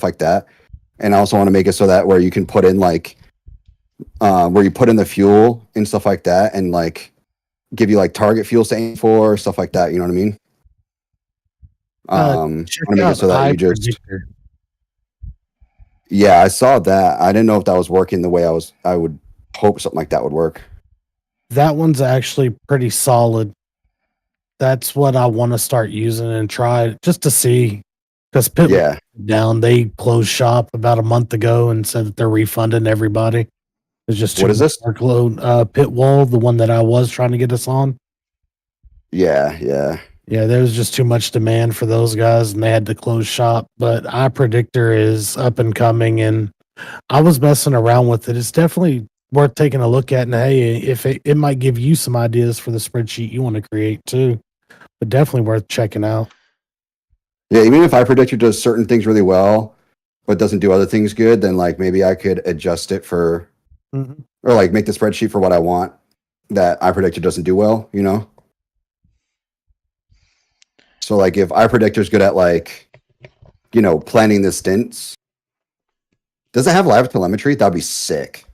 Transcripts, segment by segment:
like that. And I also want to make it so that where you can put in like where you put in the fuel and stuff like that, and like give you like target fuels to aim for, stuff like that. You know what I mean? I want to make it so that you just. Predictor. Yeah, I saw that. I didn't know if that was working the way I would hope something like that would work. That one's actually pretty solid. That's what I want to start using and try just to see. Because Pit down, they closed shop about a month ago and said that they're refunding everybody. It's just too what is this? Workload. Pit Wall, the one that I was trying to get us on. Yeah. Yeah, there was just too much demand for those guys, and they had to close shop. But iPredictor is up and coming, and I was messing around with it. It's definitely worth taking a look at, and hey, if it might give you some ideas for the spreadsheet you want to create too. But definitely worth checking out. Yeah, even if iPredictor does certain things really well, but doesn't do other things good, then like maybe I could adjust it for, or like make the spreadsheet for what I want that iPredictor doesn't do well, you know? So like if iPredictor is good at like, you know, planning the stints, does it have live telemetry? That'd be sick.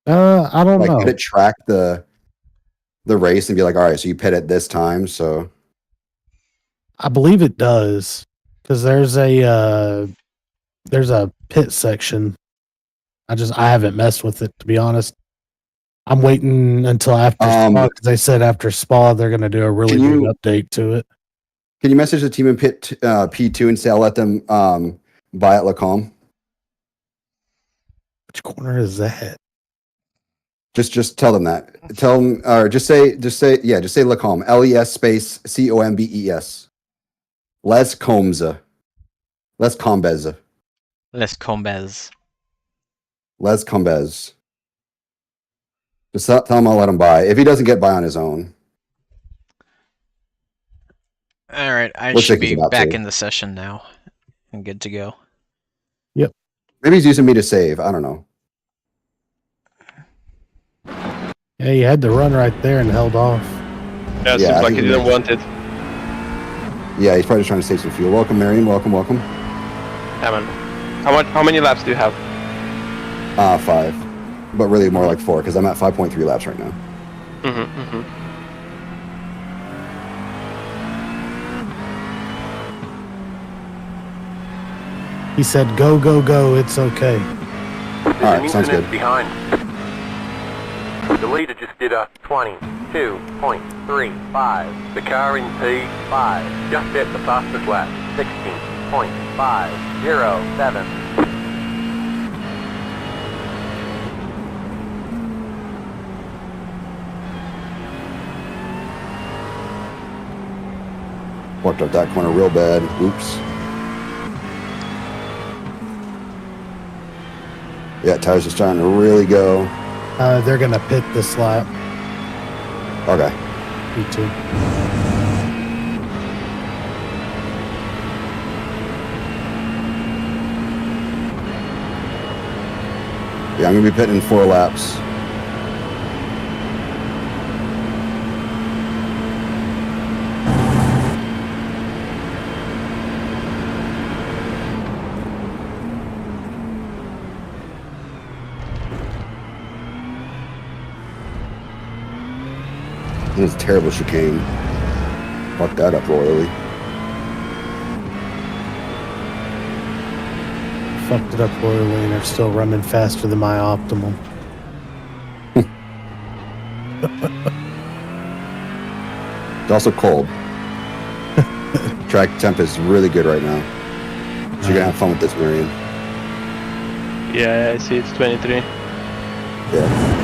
I don't know. Could it track the race and be like, all right, so you pit at this time, so I believe it does, because there's a pit section. I haven't messed with it, to be honest. I'm waiting until after Spa, because they said after Spa they're going to do a really big update to it. Can you message the team in pit P2 and say I'll let them buy at Lacombe? Which corner is that? Just tell them that. Tell them, or just say Lacombe. LES space COMBES. Les Combes. Les Combes. Les Combes. Les Combes. Just tell him I'll let him buy. If he doesn't get by on his own. All right, I should be back in the session now and good to go. Yep. Maybe he's using me to save. I don't know. Yeah, he had to run right there and held off. Yeah, seems like he didn't want it. Yeah, he's probably just trying to save some fuel. Welcome, Marion. Welcome. Yeah, man. How many laps do you have? 5. But really more like 4, because I'm at 5.3 laps right now. He said, go, go, go, it's okay. Alright, sounds good. Behind. The leader just did a 22.35. The car in P5 just hit the fastest lap. 16.507. Walked up that corner real bad. Oops. Yeah, tires just trying to really go. They're going to pit this lap. Okay. P2. Yeah, I'm going to be pitting 4 laps. It was a terrible chicane. Fucked that up royally. Fucked it up royally, and they're still running faster than my optimal. It's also cold. Track temp is really good right now. So you're gonna have fun with this, Marion. Yeah, I see it's 23. Yeah.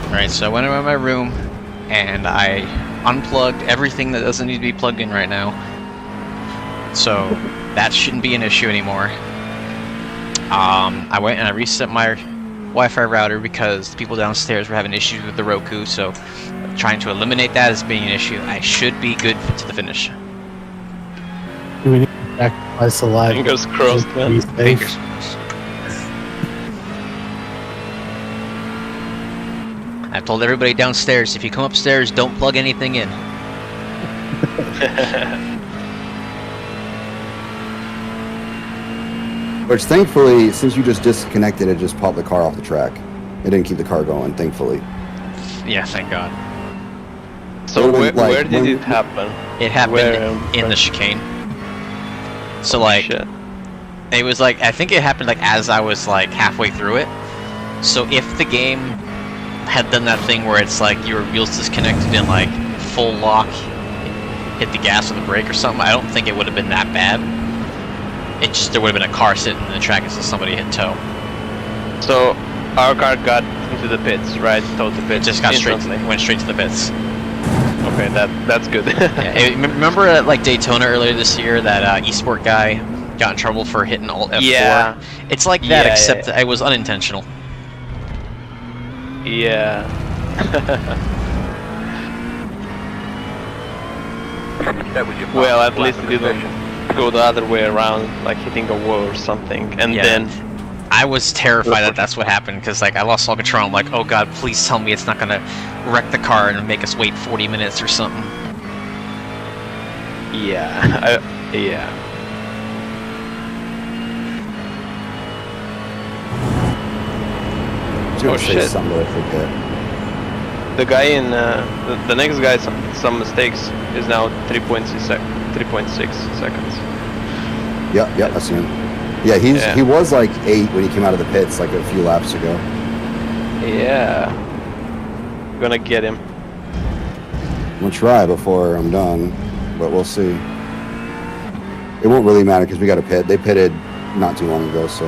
Alright, so I went around my room and I unplugged everything that doesn't need to be plugged in right now. So that shouldn't be an issue anymore. I went and I reset my Wi-Fi router because the people downstairs were having issues with the Roku, so trying to eliminate that as being an issue. I should be good to the finish. Do we need to sacrifice a life? Fingers crossed, man. Be safe? Fingers crossed. I've told everybody downstairs, if you come upstairs, don't plug anything in. Which thankfully, since you just disconnected, it just popped the car off the track. It didn't keep the car going, thankfully. Yeah, thank God. So Would've been, where like, did when- it happen? It happened Where, in the chicane. So like, Shit. it was like, I think it happened like as I was like halfway through it. So if the game had done that thing where it's like your wheels disconnected and like full lock, hit the gas or the brake or something, I don't think it would have been that bad. It just, there would have been a car sitting in the track until somebody hit tow. So our car got into the pits, right? Towed the It pits. just got instantly. went straight to the pits. Okay, that's good. Remember at like Daytona earlier this year, that esport guy got in trouble for hitting Alt F4? Yeah. It's like that, Yeah, except yeah. that it was unintentional. Yeah. That was your Well, at fastest least lap it of the didn't session. go the other way around, like hitting a wall or something, and Yeah. then I was terrified that that's what happened, because like I lost all control. I'm like, oh god, please tell me it's not gonna wreck the car and make us wait 40 minutes or something. yeah, yeah. I was gonna Oh, say shit. something, but I forget. The guy in the next guy some mistakes is now 3.6 seconds. Yep, I see him. Yeah, he was like 8 when he came out of the pits like a few laps ago. Yeah. Gonna get him. I'm gonna try before I'm done, but we'll see. It won't really matter because we got a pit. They pitted not too long ago, so.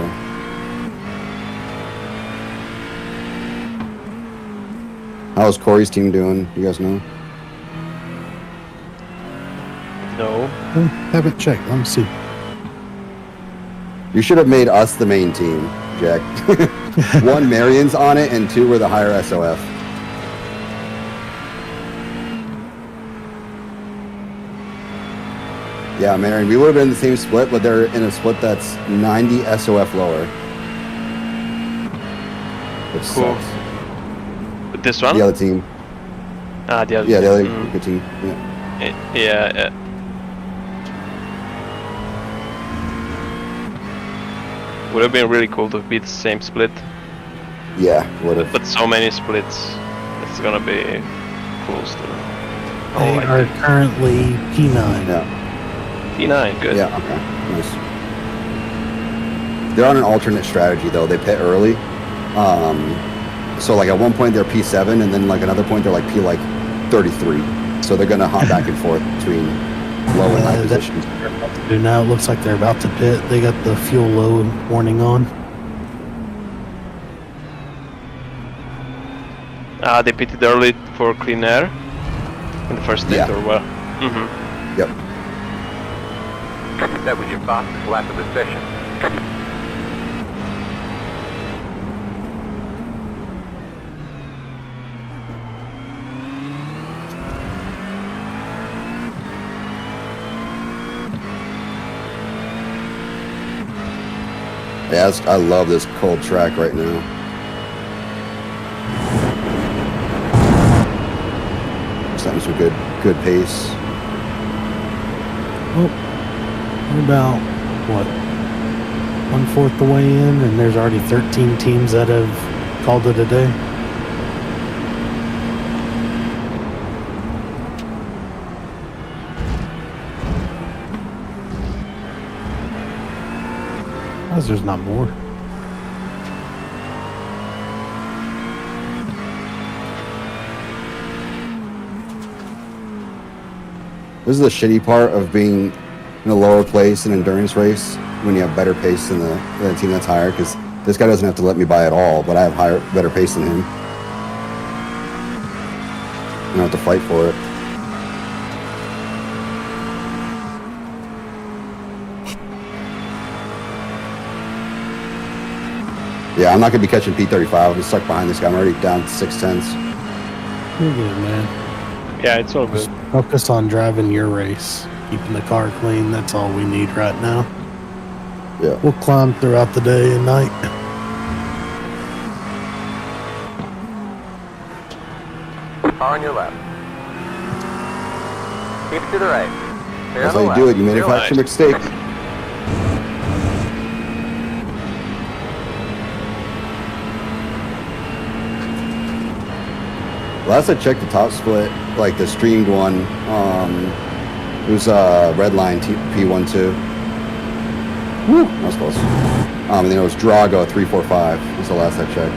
How's Corey's team doing? You guys know? No. Haven't checked. Let me see. You should have made us the main team, Jack. 1, Marion's on it, and 2 were the higher SOF. Yeah, Marion, we would have been in the same split, but they're in a split that's 90 SOF lower. Which Cool. sucks. With this one? The other team. Ah, the other. Yeah, the other Mm. good team. Yeah. Yeah. Would have been really cool to be the same split, Yeah, would have. but so many splits, it's gonna be close to. They I are think. currently P9. Yeah. P9, good. Yeah, okay. Nice. They're on an alternate strategy though. They pit early. So like at one point they're P7 and then like another point they're like P like 33. So they're gonna hop back and forth between low and high That's positions. what they're about to do now. It looks like they're about to pit. They got the fuel low warning on. They pitted early for clean air in the first stint Yeah. or what? Mm-hmm. Yep. That was your fastest lap of the session. Yeah, I love this cold track right now. Starting some good pace. Oh, we're about, what, 1/4 the way in, and there's already 13 teams that have called it a day. Because there's not more. This is the shitty part of being in a lower place in an endurance race when you have better pace than the team that's higher, because this guy doesn't have to let me by at all, but I have better pace than him. I don't have to fight for it. Yeah, I'm not gonna be catching P35. I'm stuck behind this guy. I'm already down to 6/10. You're good, man. Yeah, it's all good. Just focus on driving your race, keeping the car clean. That's all we need right now. Yeah. We'll climb throughout the day and night. Car on your left. Keep it to the right. Clear That's on how the you do left. it. You manufacture Nice. mistakes. Last I checked, the top split, like the streamed one, it was Redline P12. Woo! That was close. And then it was Drago 345. Was the last I checked.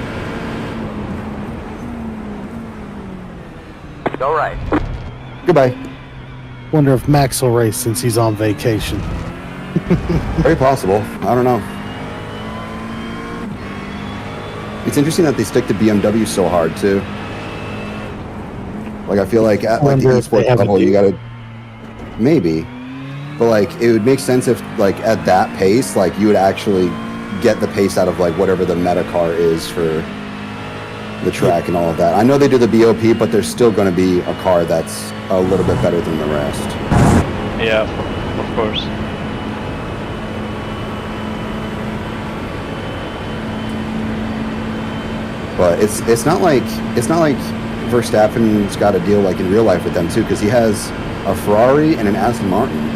Go right. Goodbye. Wonder if Max will race since he's on vacation. Very possible. I don't know. It's interesting that they stick to BMW so hard too. Like I feel like at like the Wonder if they esports have a level, you deal. gotta maybe, but like it would make sense if like at that pace, like you would actually get the pace out of like whatever the meta car is for the track and all of that. I know they do the BOP, but there's still going to be a car that's a little bit better than the rest. Yeah, of course. But it's not like Verstappen's got a deal like in real life with them too, because he has a Ferrari and an Aston Martin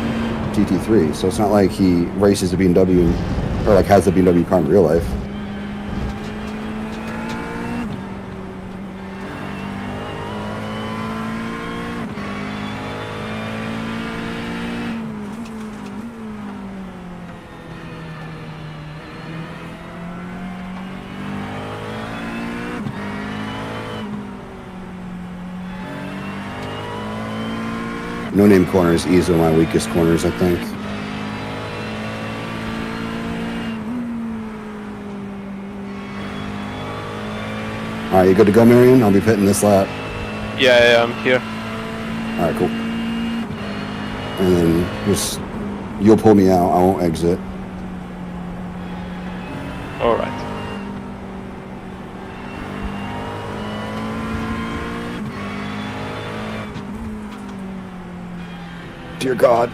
GT3. So it's not like he races a BMW or like has a BMW car in real life. No-name corner is easily my weakest corners, I think. All right, you good to go, Marion? I'll be pitting this lap. Yeah, I'm here. All right, cool. And then just you'll pull me out. I won't exit. All right. Dear God.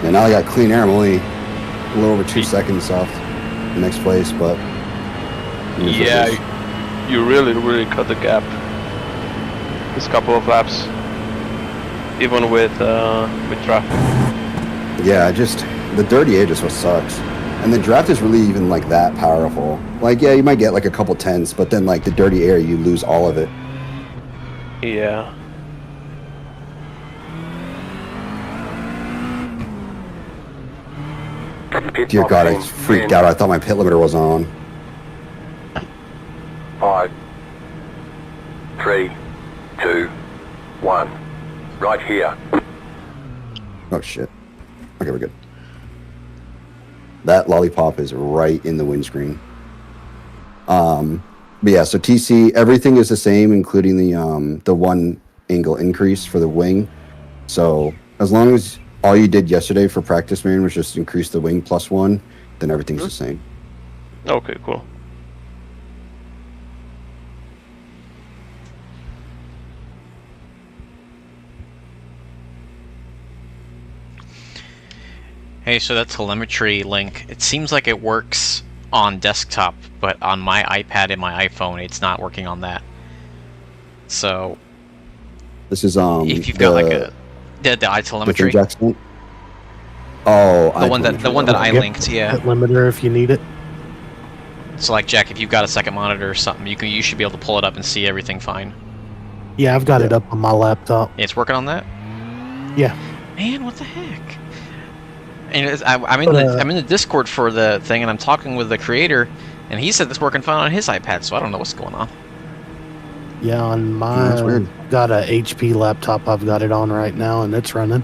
Yeah, now I got clean air. I'm only a little over 2 seconds off the next place, but Yeah, you really cut the gap. This couple of laps, even with traffic. yeah, just the dirty air just what sucks. And the draft is really even like that powerful. Like, yeah, you might get like a couple tenths, but then like the dirty air, you lose all of it. Yeah. Pit Dear stop God, I in freaked 10, out. I thought my pit limiter was on. 5, 3, 2, 1. Right here. Oh shit. Okay, we're good. That lollipop is right in the windscreen. But yeah, so TC, everything is the same, including the one angle increase for the wing. So as long as all you did yesterday for practice, Marion, was just increase the wing +1, then everything's the same. Okay, cool. Hey, so that telemetry link, it seems like it works on desktop, but on my iPad and my iPhone, it's not working on that. So, This is if you've got like the iTelemetry, Jackson. Oh, the one that I Get linked, yeah. Pit limiter if you need it. So like Jack, if you've got a second monitor or something, you should be able to pull it up and see everything fine. Yeah, I've got Yeah. it up on my laptop. It's working on that? Yeah. Man, what the heck? And I'm in the Discord for the thing, and I'm talking with the creator, and he said it's working fine on his iPad, so I don't know what's going on. Yeah, on that's my weird. got a HP laptop I've got it on right now and it's running.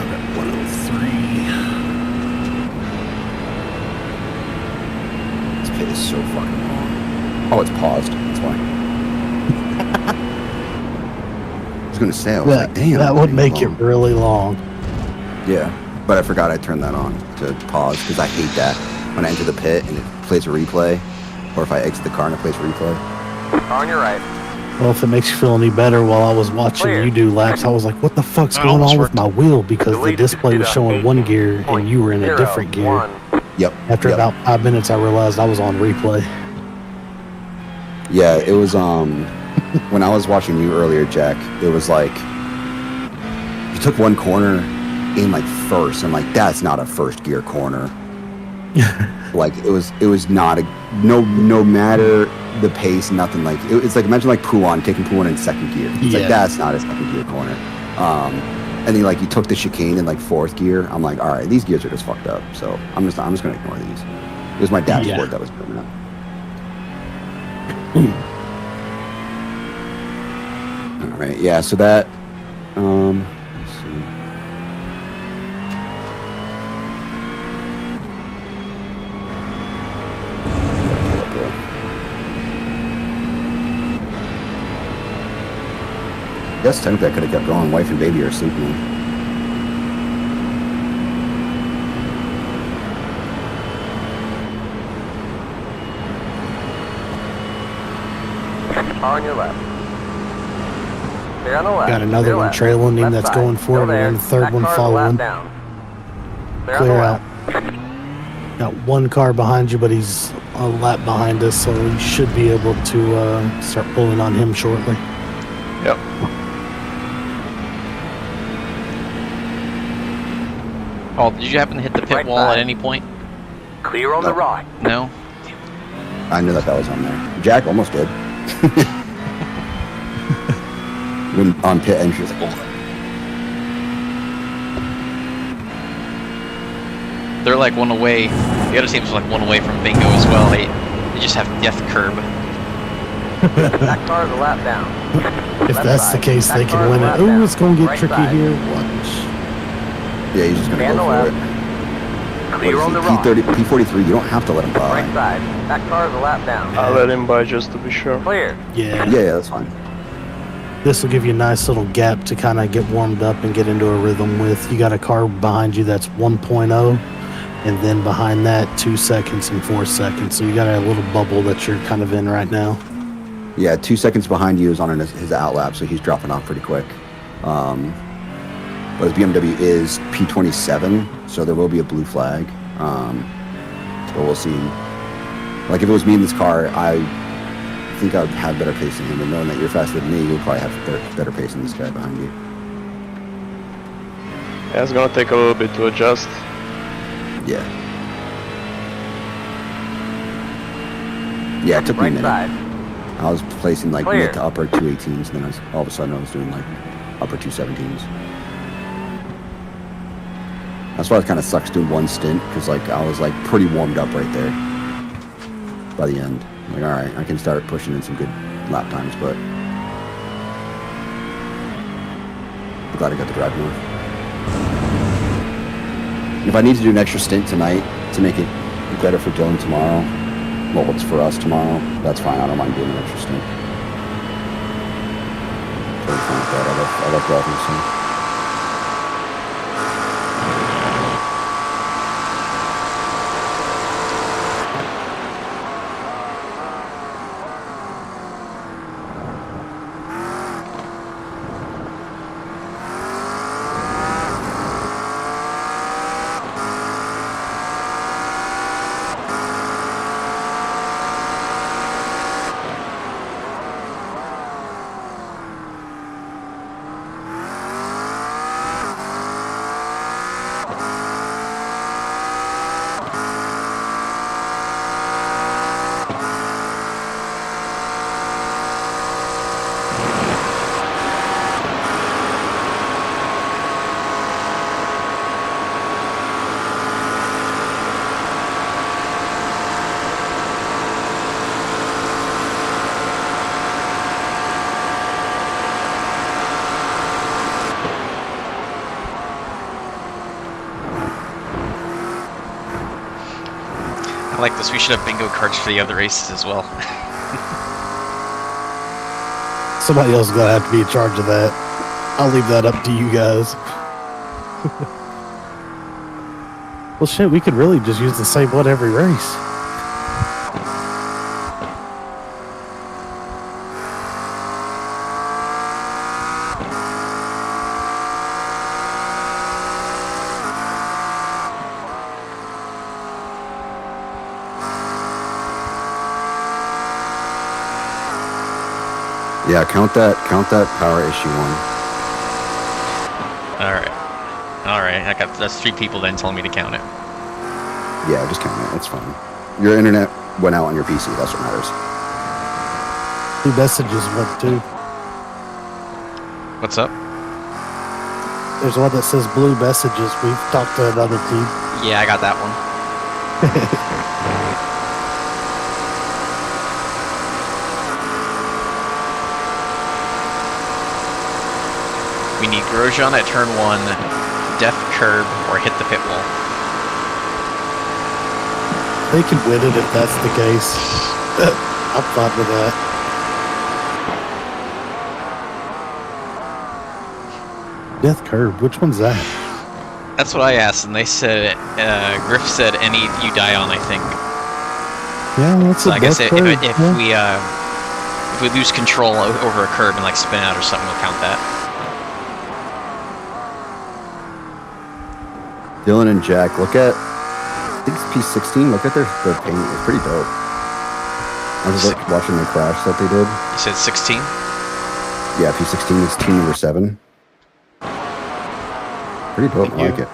out at 103. This pit is so fucking long. Oh, it's paused. That's why. I was gonna say, I was like, damn. That would it's make long. it really long. Yeah, but I forgot I turned that on to pause because I hate that when I enter the pit and it plays a replay, or if I exit the car and it plays a replay. On your right. Well, if it makes you feel any better, while I was watching Clear. you do laps, I was like, what the fuck's That going almost on with worked. my wheel? Because the Deleted display was to showing one gear and you were in a different gear. 8.01. Yep. After yep. about 5 minutes, I realized I was on replay. Yeah, it was when I was watching you earlier, Jack, it was like you took one corner in like first. I'm like, that's not a first gear corner. Like it was not a no matter the pace, nothing. Like it's like imagine like taking Pouan in second gear. It's like that's not a second gear corner. And then like you took the chicane in like fourth gear. I'm like, all right, these gears are just fucked up. So I'm just gonna ignore these. It was my dashboard that was coming up. All right, yeah. So that let's see. I guess technically I could have kept going. Wife and baby are sleeping. On your left. Stay on the left. Got another Clear one left. trailing him Left that's side. going Still forward, there. and the third That one car's a following. lap down. Stay on the Clear left. out. Got one car behind you, but he's a lap behind us, so we should be able to start pulling on him shortly. Yep. Paul, did you happen to hit the pit Right wall side. at any point? Clear on the No. right. No? I knew that was on there. Jack almost did. When on pit entry, it's like, oh. They're like one away. The other teams are like one away from bingo as well. They just have death curb. That car's a lap down. If Left that's the side. case, That they can car's win a it. lap Oh, down. it's going to get Right tricky side. here. Watch. Yeah, he's just gonna Stand go on for the it. Clear on the right. P43, you don't have to let him by. Right side. That car's a lap down. I'll let him by just to be sure. Clear. Yeah. Yeah, that's fine. This will give you a nice little gap to kind of get warmed up and get into a rhythm with. You got a car behind you that's 1.0, and then behind that 2 seconds and 4 seconds. So you got a little bubble that you're kind of in right now. Yeah, 2 seconds behind you is on his out lap, so he's dropping off pretty quick. But his BMW is P27, so there will be a blue flag. But we'll see. Like if it was me in this car, I think I would have better pace than him. And knowing that you're faster than me, you'll probably have better pace than this guy behind you. Yeah, it's gonna take a little bit to adjust. Yeah. Yeah, it took me a Right minute. side. I was placing like Clear. mid to upper 218s, and then all of a sudden I was doing like upper 217s. That's why it kind of sucks doing one stint, because like I was like pretty warmed up right there by the end. Like, all right, I can start pushing in some good lap times, but I'm glad I got to drive more. If I need to do an extra stint tonight to make it better for Dylan tomorrow, well, what's for us tomorrow, that's fine. I don't mind doing an extra stint. Totally fine with that. I love driving, so. like this. We should have bingo cards for the other races as well. Somebody else is gonna have to be in charge of that. I'll leave that up to you guys. Well, shit, we could really just use the same one every race. Yeah, count that power issue one. Alright, that's 3 people then telling me to count it. Yeah, just count it. It's fine. Your internet went out on your PC. That's what matters. 2 messages went too. What's up? There's one that says blue messages. We've talked to another team. Yeah, I got that one. We need Grosjean at turn 1, def curb, or hit the pit wall. They can win it if that's the case. I'm fine with that. Death curb, which one's that? That's what I asked, and they said, Griff said any you die on, I think. Yeah, that's So a I guess death if curb. we lose control over a curb and like spin out or something, we'll count that. Dylan and Jack, look at, I think it's P16. Look at their paint. It's pretty dope. I was like watching the crash that they did. You said 16? Yeah, P16 is team number 7. Pretty dope. I like it.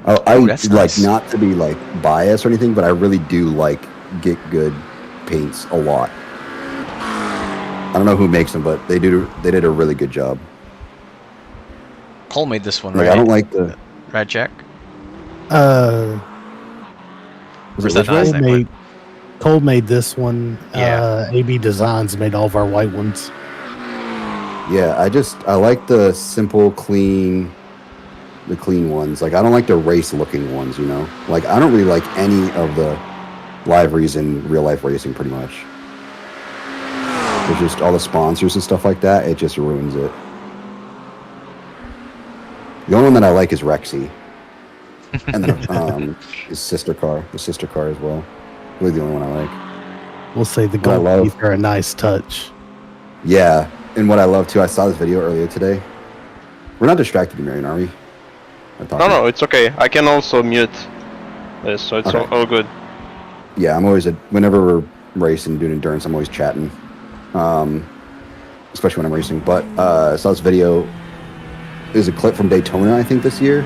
I that's like nice. not to be like biased or anything, but I really do like GitGud paints a lot. I don't know who makes them, but they did a really good job. Cole made this one, Like right? I don't like the. Right, Jack? Was Where's it that which nice way? thing? Cole made this one. Yeah. AB Designs made all of our white ones. Yeah, I like the simple, clean ones. Like I don't like the race looking ones, you know. Like I don't really like any of the liveries in real life racing, pretty much. There's just all the sponsors and stuff like that. It just ruins it. The only one that I like is Rexy, and then his sister car, the sister car as well. Really, the only one I like. We'll say the What I gold love- teeth are a nice touch. Yeah, and what I love too, I saw this video earlier today. We're not distracted, Marion, are we? No, it's okay. I can also mute this, so it's Okay. all good. Yeah, I'm always whenever we're racing, doing endurance, I'm always chatting, especially when I'm racing. But I saw this video. There's a clip from Daytona, I think, this year,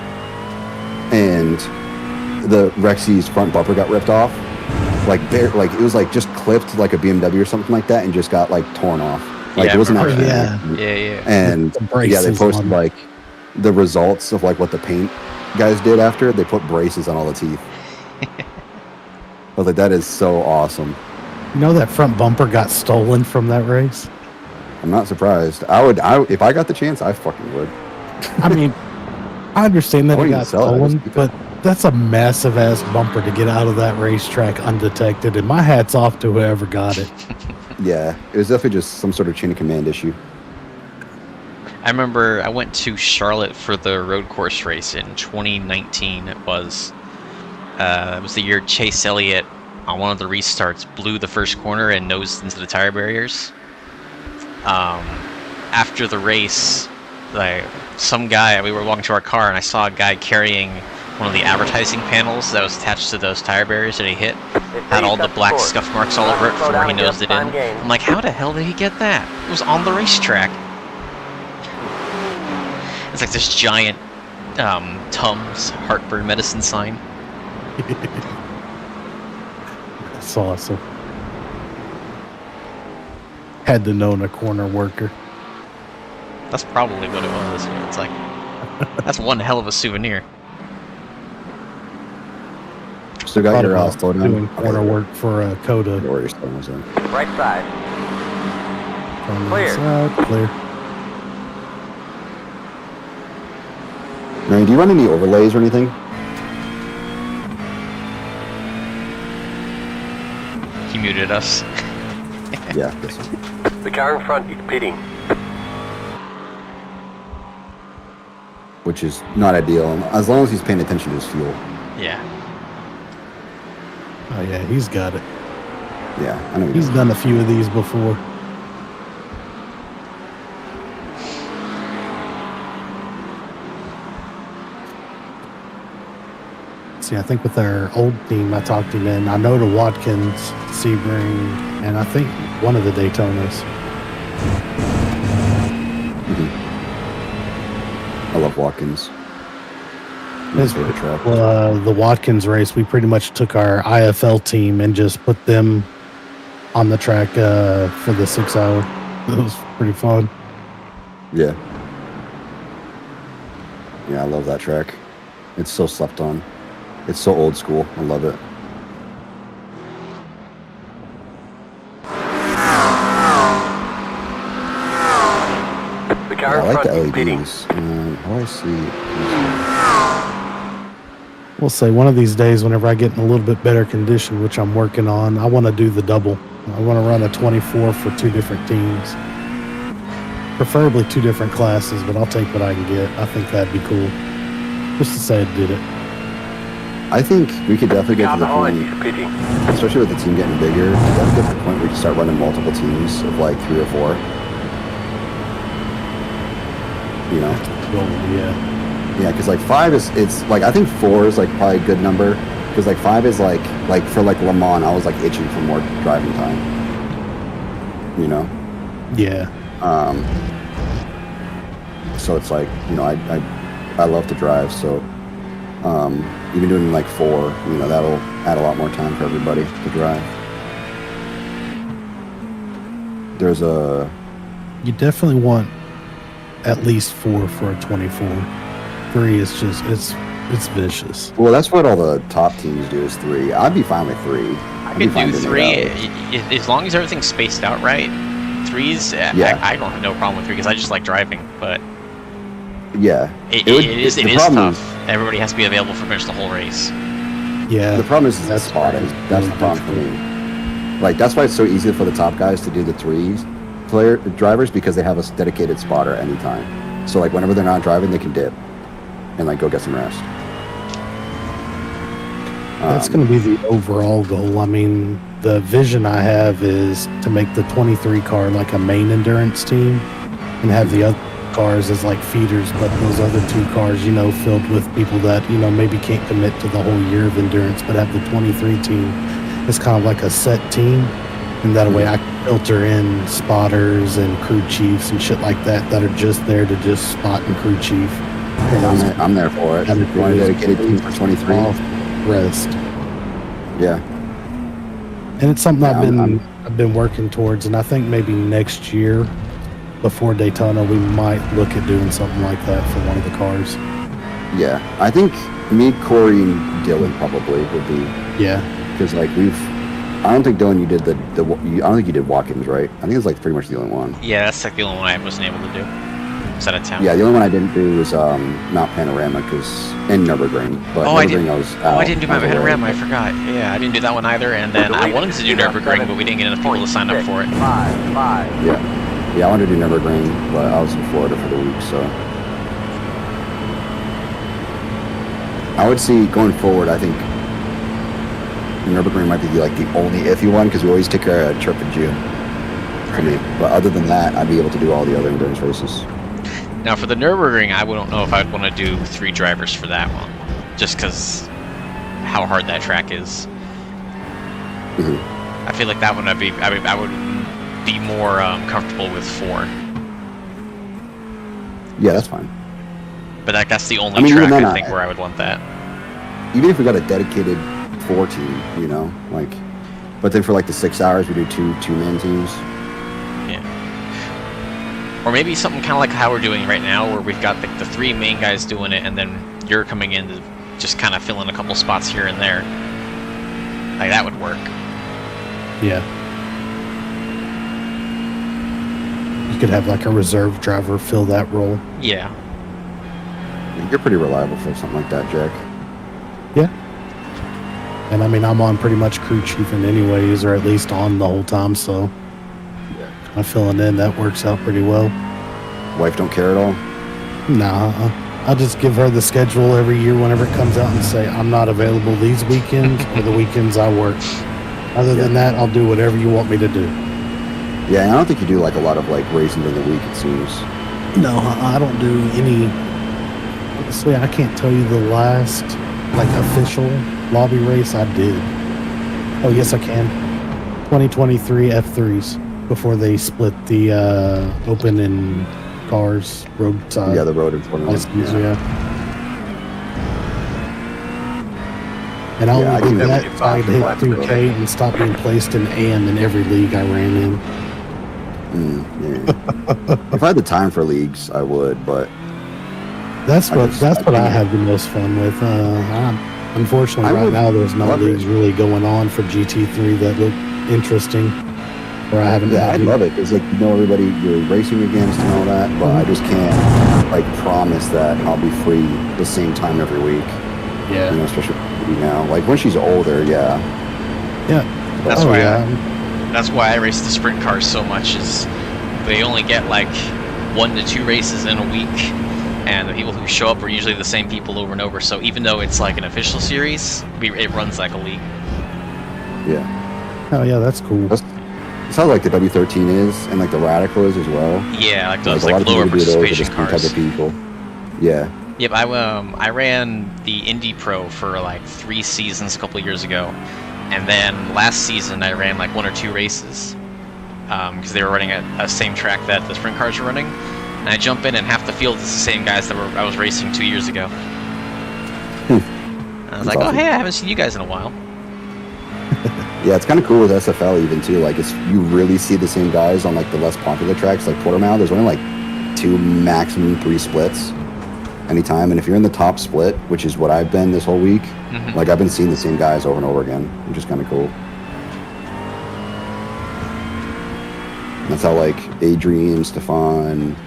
and the Rexy's front bumper got ripped off. Like it was like just clipped like a BMW or something like that, and just got like torn off. Like Yeah, it wasn't I remember actually. that. Yeah. And The yeah, they braces posted on. like the results of like what the paint guys did after. They put braces on all the teeth. I was like, that is so awesome. You know that front bumper got stolen from that race? I'm not surprised. If I got the chance, I fucking would. I mean, I understand that I it wouldn't got sell it, stolen, just- but that's a massive ass bumper to get out of that racetrack undetected, and my hat's off to whoever got it. Yeah, it was definitely just some sort of chain of command issue. I remember I went to Charlotte for the road course race in 2019. It was the year Chase Elliott on one of the restarts blew the first corner and nosed into the tire barriers. After the race, like some guy, we were walking to our car and I saw a guy carrying one of the advertising panels that was attached to those tire barriers that he hit. Had all the black scuff marks all over it from where he nosed it in. I'm like, how the hell did he get that? It was on the racetrack. It's like this giant Tums heartburn medicine sign. That's awesome. Had to know a corner worker. That's probably what it was. It's like, that's one hell of a souvenir. Still got Thought your about slow down. doing corner work for Coda. Or your slow down. Right side. Clear. Clear. Marion, do you run any overlays or anything? He muted us. Yeah. This one. The car in front is pitting. Which is not ideal, as long as he's paying attention to his fuel. Yeah. Oh yeah, he's got it. Yeah, I know. He's done a few of these before. See, I think with our old team, I talked him in. I know to Watkins, Sebring, and I think one of the Daytonas. I love Watkins. My favorite track. The Watkins race, we pretty much took our IFL team and just put them on the track for the 6 hour. It was pretty fun. Yeah. Yeah, I love that track. It's so slept on. It's so old school. I love it. The car Yeah, I in like the front is pitting. LEDs. How do I see? We'll say one of these days, whenever I get in a little bit better condition, which I'm working on, I want to do the double. I want to run a 24 for 2 different teams. Preferably 2 different classes, but I'll take what I can get. I think that'd be cool. Just to say I did it. I think we could definitely get Car to the behind point, is pitting. especially with the team getting bigger, we definitely get to the point where we can start running multiple teams of like 3 or 4. You know? Well, yeah. Yeah, because like 5 is, it's like, I think 4 is like probably a good number. Because like 5 is like for like Le Mans, I was like itching for more driving time. You know? Yeah. So it's like, you know, I love to drive, so even doing like 4, you know, that'll add a lot more time for everybody to drive. There's a... You definitely want at least 4 for a 24. 3 is just, it's vicious. Well, that's what all the top teams do is 3. I'd be fine with 3. I could do 3 as long as everything's spaced out right. 3's, Yeah. I don't have no problem with 3 because I just like driving, but Yeah. it is the tough. problem Everybody has to be available for pretty much the whole race. Yeah. The problem is the That's spotting. right. That's the problem for me. Like, that's why it's so easy for the top guys to do the 3 drivers, because they have a dedicated spotter at any time. So, like, whenever they're not driving, they can dip and, like, go get some rest. That's going to be the overall goal. I mean, the vision I have is to make the 23 car like a main endurance team and have the other cars as like feeders, but those other 2 cars, you know, filled with people that, you know, maybe can't commit to the whole year of endurance, but have the 23 team as kind of like a set team. And that way I can filter in spotters and crew chiefs and shit like that are just there to just spot and crew chief. I'm there for it. You want a dedicated team for 23? Rest. Yeah. And it's something Yeah, I've been working towards, and I think maybe next year before Daytona we might look at doing something like that for one of the cars. Yeah. I think me, Corey, and Dylan probably would be, Yeah. because, like, I don't think, Dylan, you did I don't think you did Watkins, right? I think it's like pretty much the only one. Yeah, that's like the only one I wasn't able to do. It's out of town. Yeah, the only one I didn't do was Mount Panorama and Nürburgring. But Oh, I Nürburgring didn't. I was out. I didn't do my I was away. panorama. I forgot. Yeah, I didn't do that one either. And then I wanted to do Nürburgring, but we didn't get enough people to sign up for it. 5. Yeah, I wanted to do Nürburgring, but I was in Florida for the week, so. I would see going forward. I think Nürburgring might be like the only iffy one, because we always take a trip in June for me. But other than that, I'd be able to do all the other endurance races. Now for the Nürburgring, I don't know if I'd want to do 3 drivers for that one, just because how hard that track is. Mhm. I feel like that one I would be more comfortable with 4. Yeah, that's fine. But that's the only I mean, track even then, I think where I would want that. Even if we got a dedicated 4 team, you know, like, but then for like the 6 hours, we do two-man teams. Yeah. Or maybe something kind of like how we're doing right now, where we've got the 3 main guys doing it, and then you're coming in to just kind of fill in a couple spots here and there. Like, that would work. Yeah. You could have like a reserve driver fill that role. Yeah. You're pretty reliable for something like that, Jack. Yeah. And I mean, I'm on pretty much crew chiefing anyways, or at least on the whole time. So I'm filling in. That works out pretty well. Wife don't care at all? Nah, I'll just give her the schedule every year whenever it comes out and say, I'm not available these weekends or the weekends I work. Other than that, I'll do whatever you want me to do. Yeah, and I don't think you do like a lot of like racing during the week, it seems. No, I don't do any. Honestly, I can't tell you the last like official lobby race I did. Oh, yes, I can. 2023 F3s before they split the open and cars roadside. Yeah, the road in front of license, them. yeah. And I only did that so I could hit 2K and stop being placed in AM in every league I ran in. Yeah. If I had the time for leagues, I would, but that's what I had the most fun with. Unfortunately, right now there's no leagues really going on for GT3 that look interesting. Or I haven't. Yeah, I love it because like you know everybody you're racing against and all that, but I just can't like promise that I'll be free the same time every week. Yeah, you know, especially now. Like when she's older, yeah. That's that's why I race the sprint cars so much. Is they only get like 1 to 2 races in a week, and the people who show up are usually the same people over and over. So even though it's like an official series, it runs like a league. Yeah. Oh yeah, that's cool. That's how like the W13 is, and like the Radical is as well. Yeah, like those like lower participation cars. Type of people. Yeah. Yep, I ran the Indy Pro for like 3 seasons a couple of years ago, and then last season I ran like 1 or 2 races because they were running at the same track that the sprint cars were running, and I jump in and half the field is the same guys that I was racing 2 years ago. I was like, awesome. Oh hey, I haven't seen you guys in a while. Yeah, it's kind of cool with SFL even too. Like you really see the same guys on like the less popular tracks, like Portimao. There's only like 2, maximum 3 splits anytime, and if you're in the top split, which is what I've been this whole week, like I've been seeing the same guys over and over again, which is kind of cool. And that's how like Adrian, Stefan,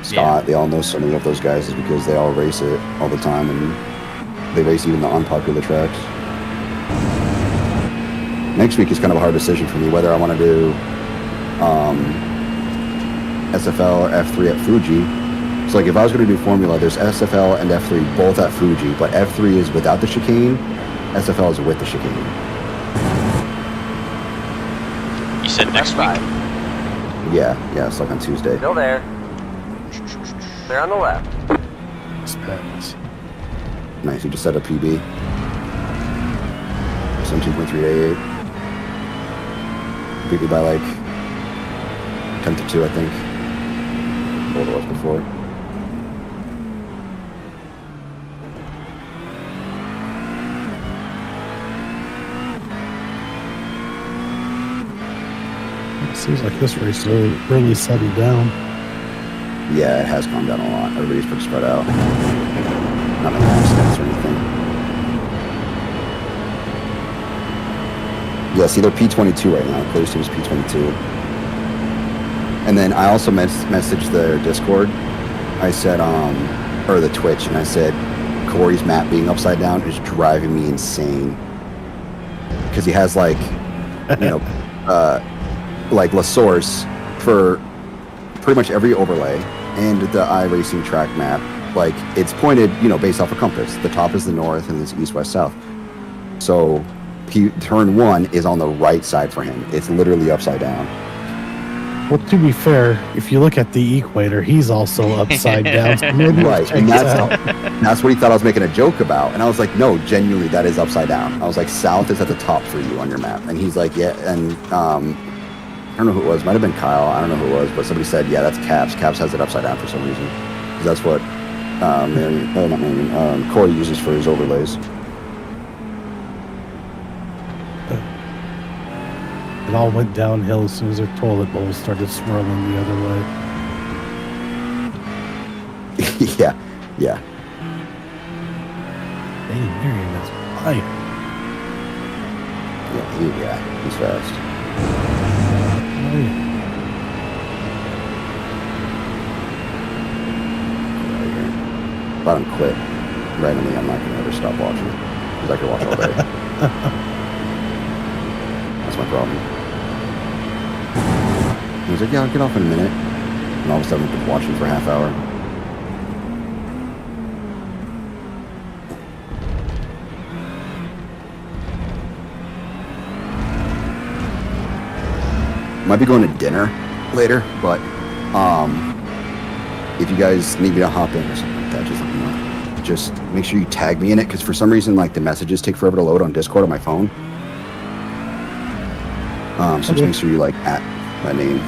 Scott, they all know so many of those guys is because they all race it all the time, and they race even the unpopular tracks. Next week is kind of a hard decision for me whether I want to do SFL or F3 at Fuji. So like if I was going to do Formula, there's SFL and F3 both at Fuji, but F3 is without the chicane, SFL is with the chicane. You said next week? Yeah, it's like on Tuesday. Still there. They're on the left. Nice, you just set a PB. 17.388. Beat me by like 10 to 2, I think. What it was before. It seems like this race really settled down. Yeah, it has calmed down a lot. Everybody's pretty spread out. Not many accidents or anything. Yeah, see, they're P22 right now. Clear's team is P22. And then I also messaged their Discord. I said, or the Twitch, and I said, Corey's map being upside down is driving me insane. Because he has like, you know, like La Source for pretty much every overlay, and the iRacing track map, like it's pointed, you know, based off a compass. The top is the north and it's east, west, south. So turn 1 is on the right side for him. It's literally upside down. Well, to be fair, if you look at the equator, he's also upside down. So right, and that's what he thought I was making a joke about. And I was like, no, genuinely, that is upside down. I was like, south is at the top for you on your map. And he's like, yeah, and I don't know who it was. Might have been Kyle. I don't know who it was, but somebody said, yeah, that's Caps. Caps has it upside down for some reason. Because that's what Corey uses for his overlays. It all went downhill as soon as their toilet bowl started swirling the other way. yeah. Dang, Marion, that's light. Yeah, he's fast. Oh, yeah. Right here. If I don't quit randomly, I'm not going to ever stop watching. Because I could watch all day. That's my problem. He was like, yeah, I'll get off in a minute. And all of a sudden, I've been watching for a half hour. Might be going to dinner later, but if you guys need me to hop in or something like that, just let me know. Just make sure you tag me in it, because for some reason, like, the messages take forever to load on Discord on my phone. So just make sure you, like, at my name.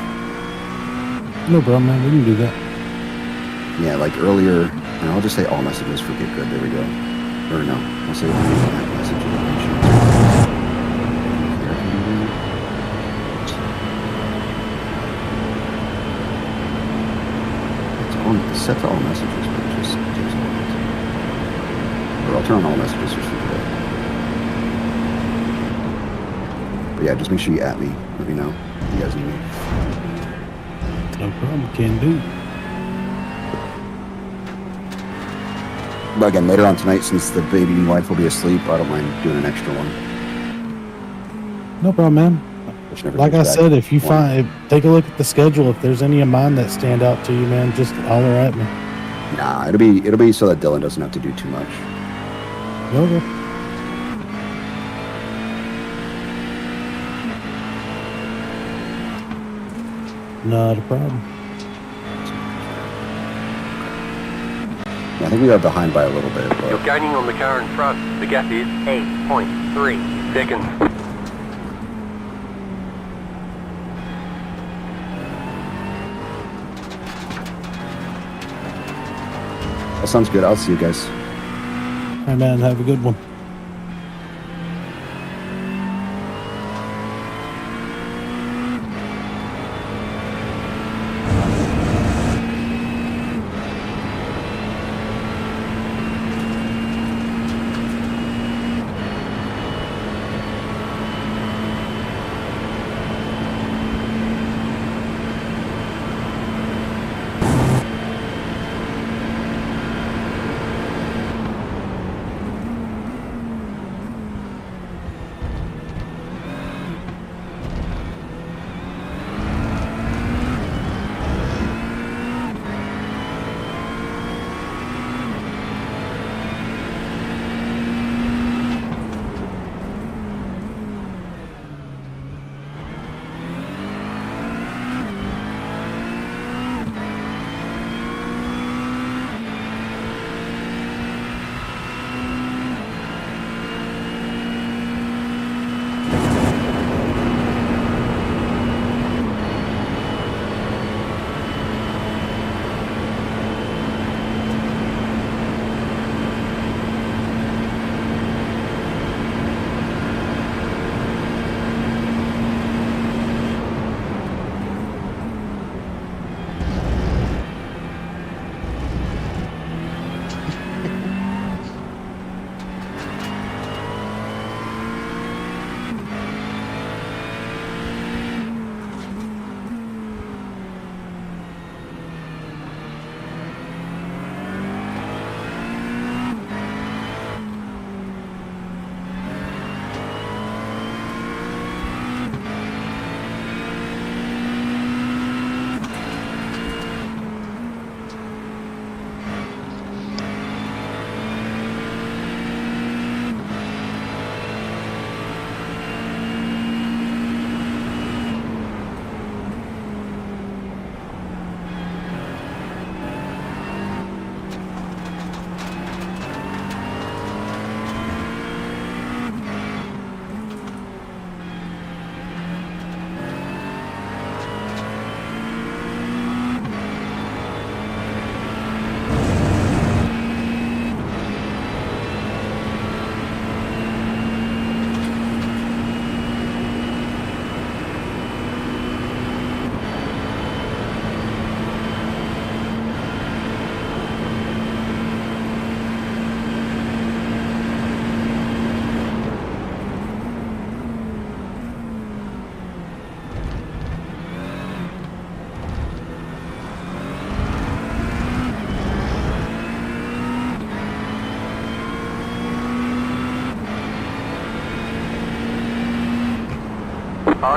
No problem, man. We can do that. Yeah, like earlier, and I'll just say all messages for GitGud. There we go. Or no, I'll say messages. It's set to all messages, but it just takes a while. Or I'll turn on all messages just for today. But yeah, just make sure you at me. Let me know if you guys need me. No problem. Can do. But again, later on tonight, since the baby and wife will be asleep, I don't mind doing an extra one. No problem, man. Which never Like I comes back. said, if you take a look at the schedule. If there's any of mine that stand out to you, man, just holler at me. Nah, it'll be so that Dylan doesn't have to do too much. Okay. Not a problem. Yeah, I think we are behind by a little bit, but You're gaining on the car in front. The gap is 8.3 seconds. that sounds good. I'll see you guys. Hey, man, have a good one.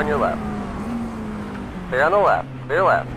on your left. Stay on the left. Stay left.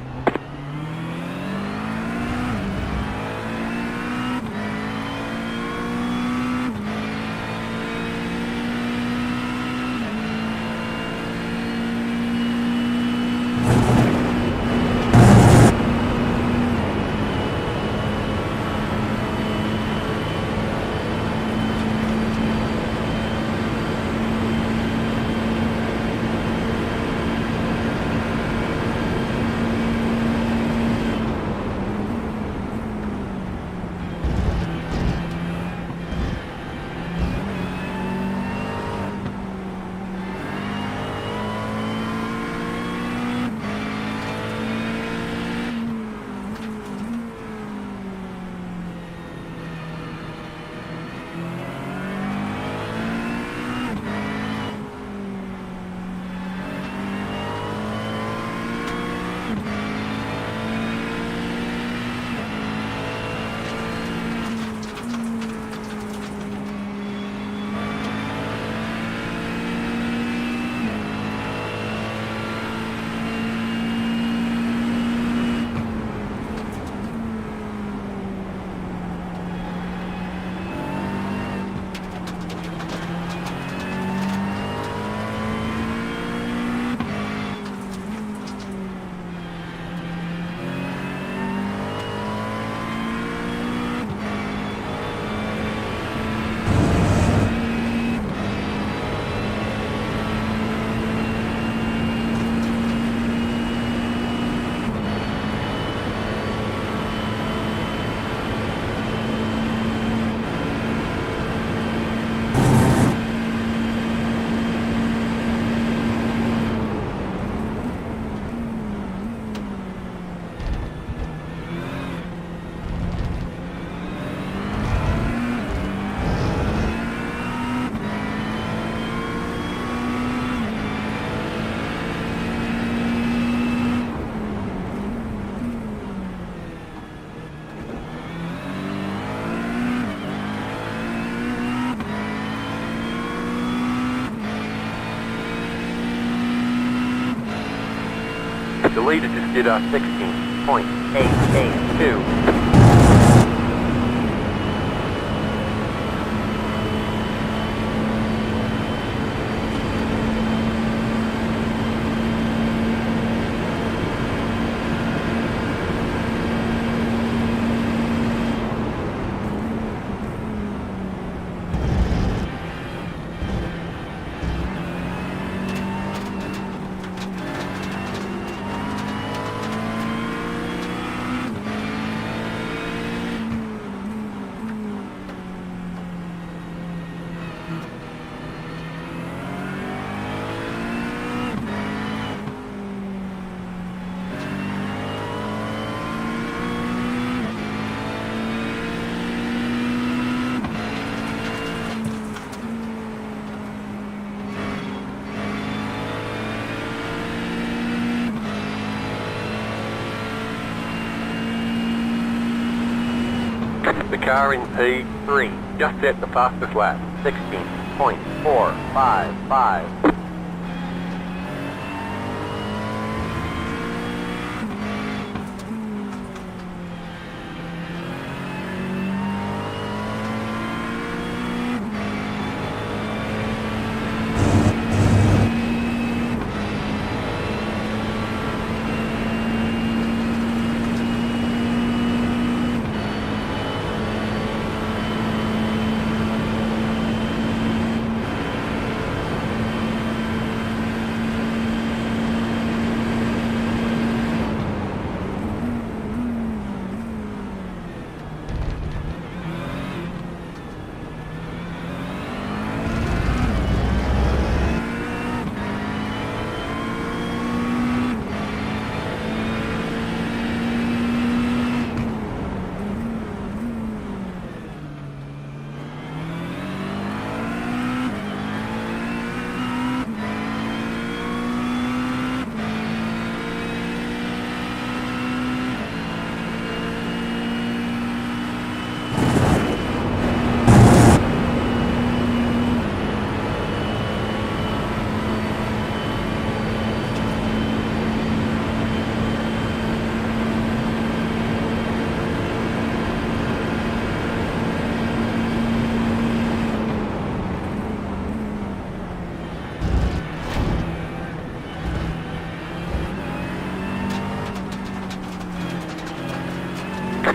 The leader just did 16.882. The car in P3 just set the fastest lap, 16.455.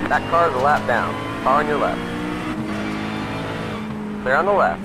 That car's a lap down. Car on your left. Clear on the left.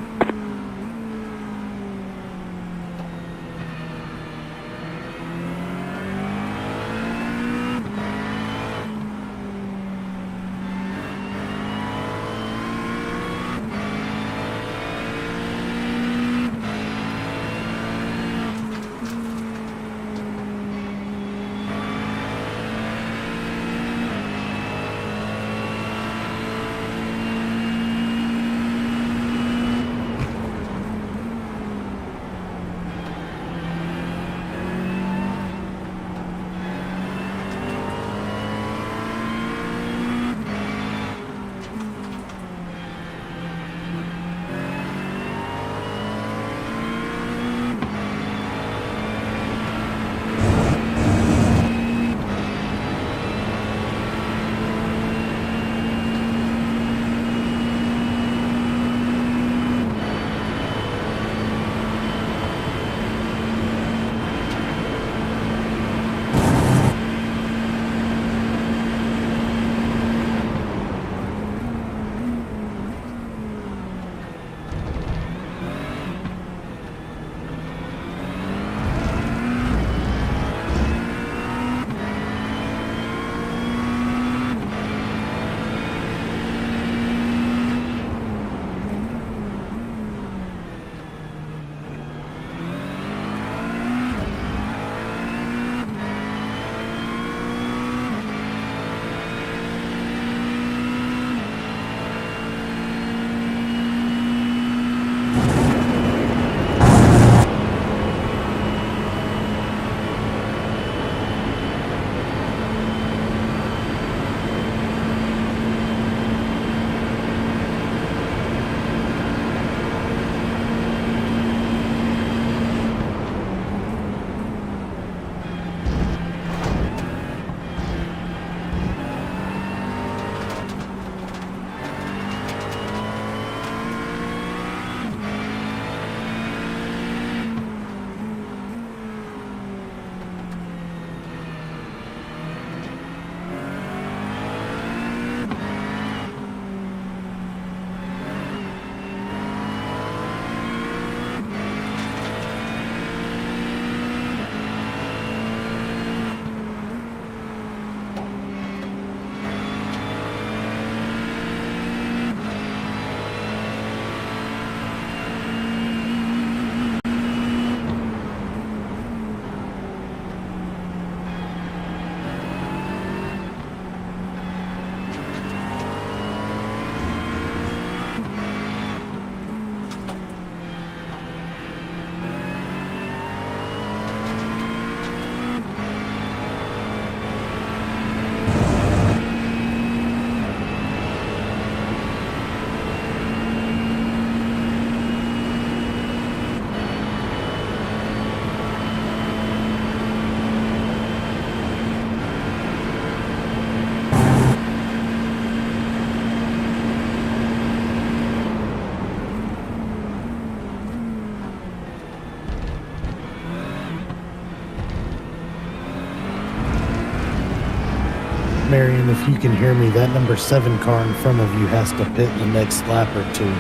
Marion, if you can hear me, that number 7 car in front of you has to pit in the next lap or two.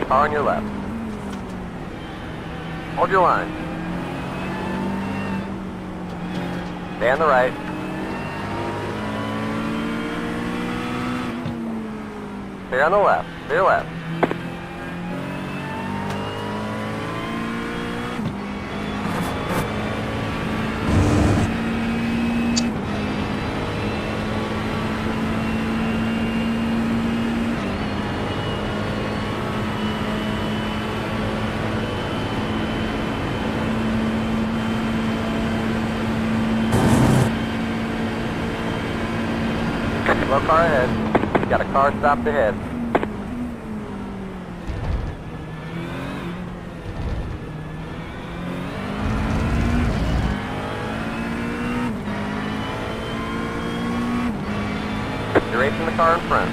Car on your left. Hold your line. Stay on the right. Stay on the left. Stay left. Slow car ahead. Got a car stopped ahead. You're racing the car in front.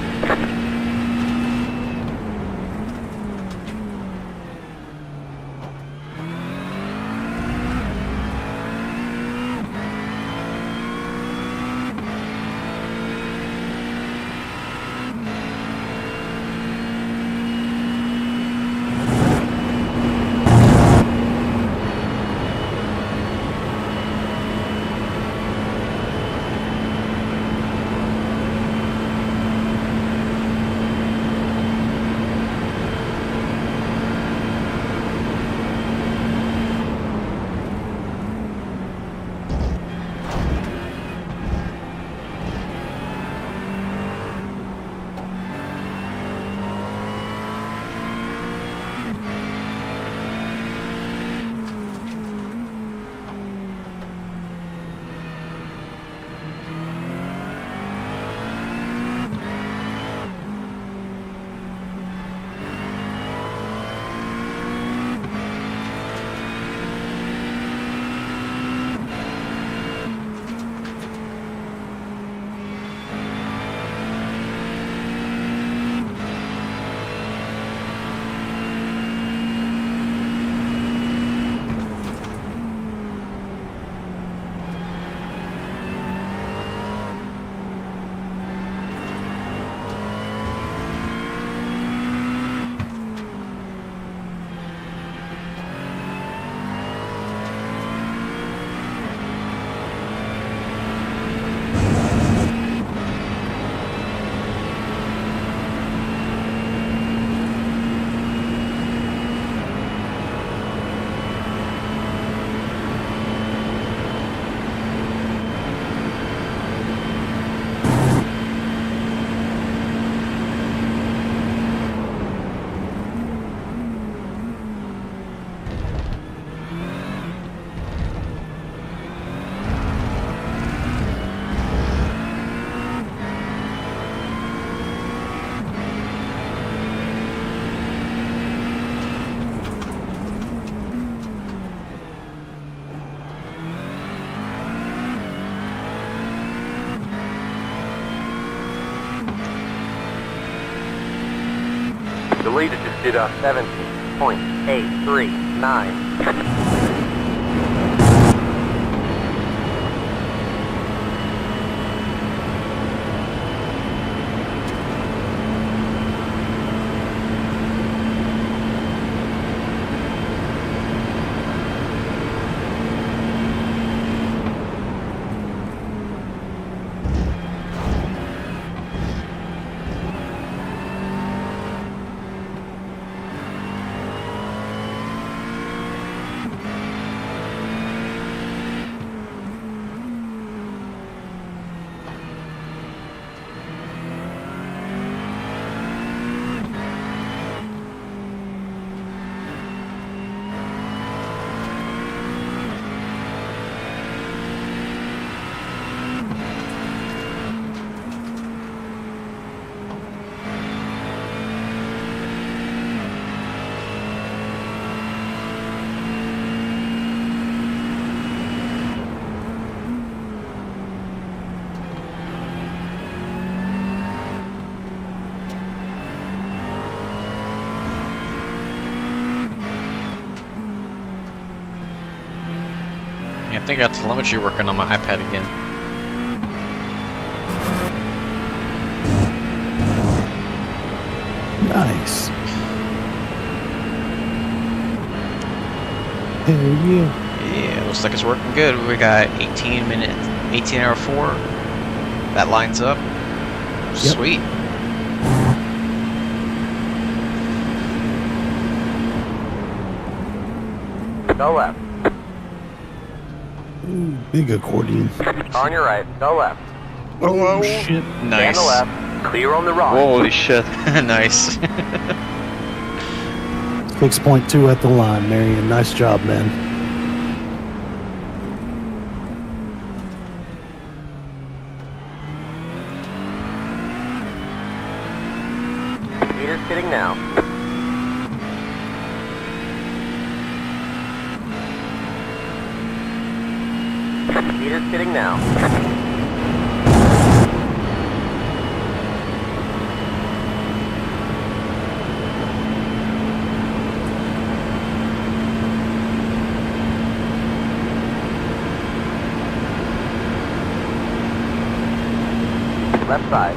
The leader just did a 17.839. I think I got telemetry working on my iPad again. Nice. Hell yeah. Yeah, looks like it's working good. We got 18 hour 4. That lines up. Sweet. Go left. Ooh, big accordion. On your right. Go left. Oh, shit. Stay on Nice. the left. Clear on the right. Holy shit. Nice. 6.2 at the line, Marion. Nice job, man. Meters hitting now. Meters hitting now. Left side.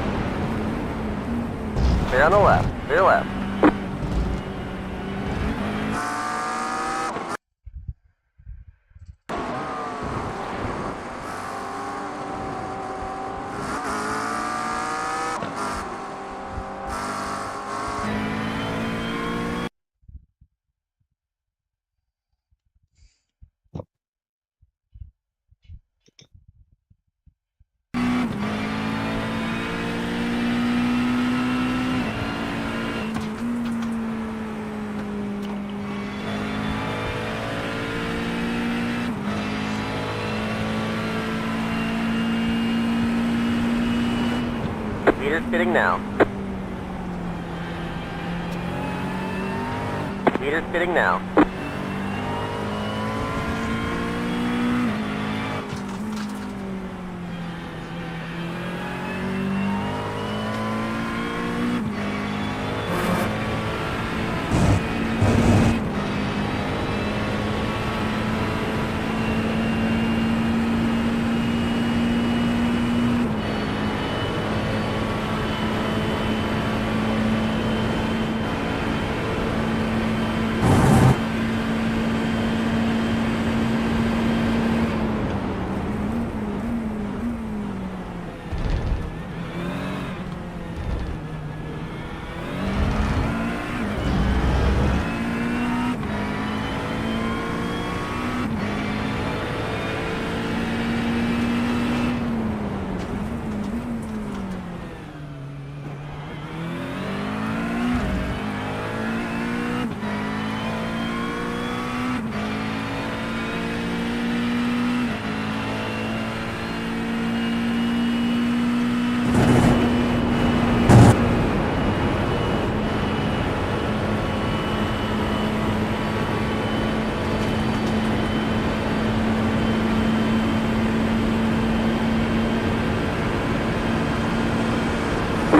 Clear on the left. Clear left. Meters hitting now. Meters hitting now.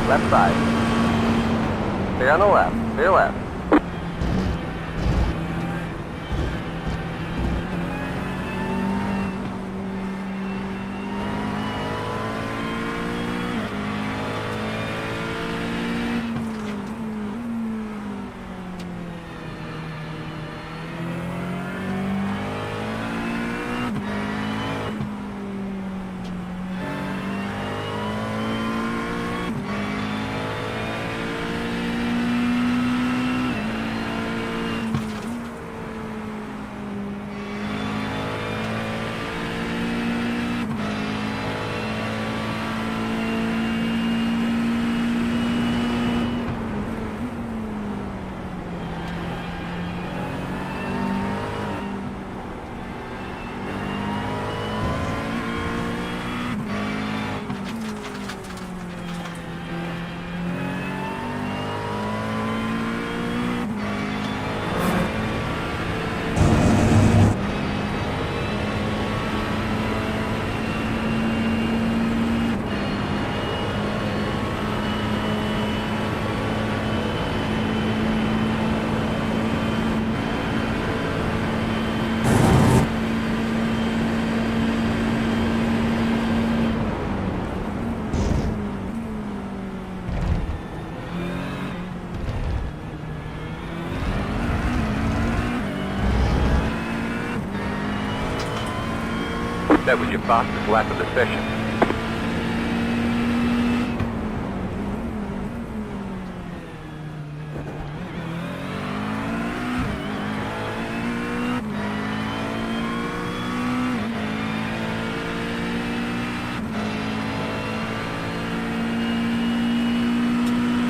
Left side. Clear on the left. Clear left. That was your fastest lap of the session.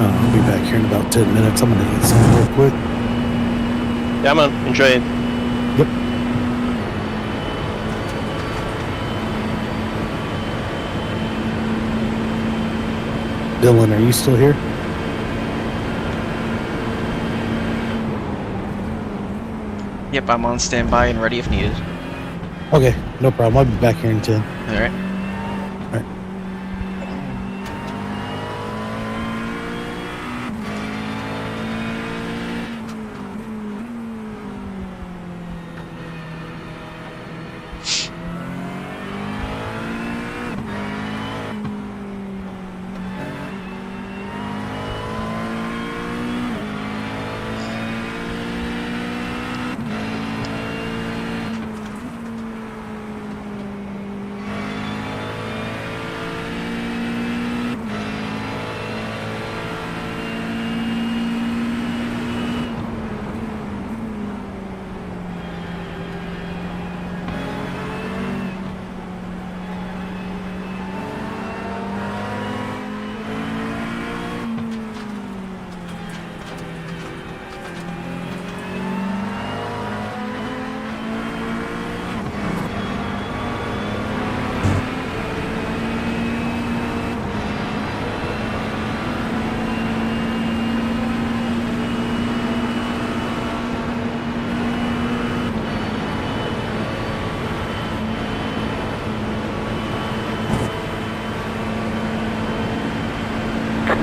I'll be back here in about 10 minutes. I'm going to eat something real quick. Yeah, man. Enjoy it. Yep. Dylan, are you still here? Yep, I'm on standby and ready if needed. Okay, no problem. I'll be back here in 10. All right.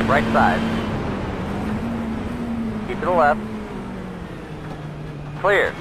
Right side. Keep to the left. Clear.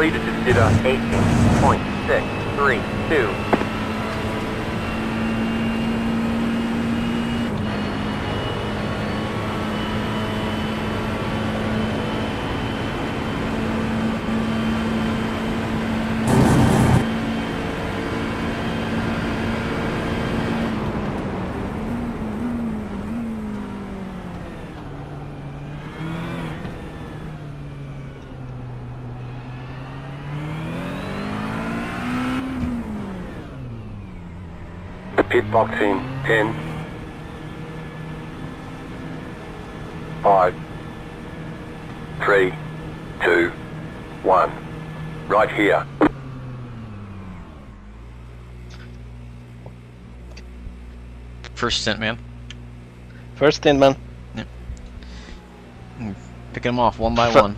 free to consider 80.632. Pit box in 10, 5, 3, 2, 1. Right here. First stint, man. First stint, man. Picking them off one by one.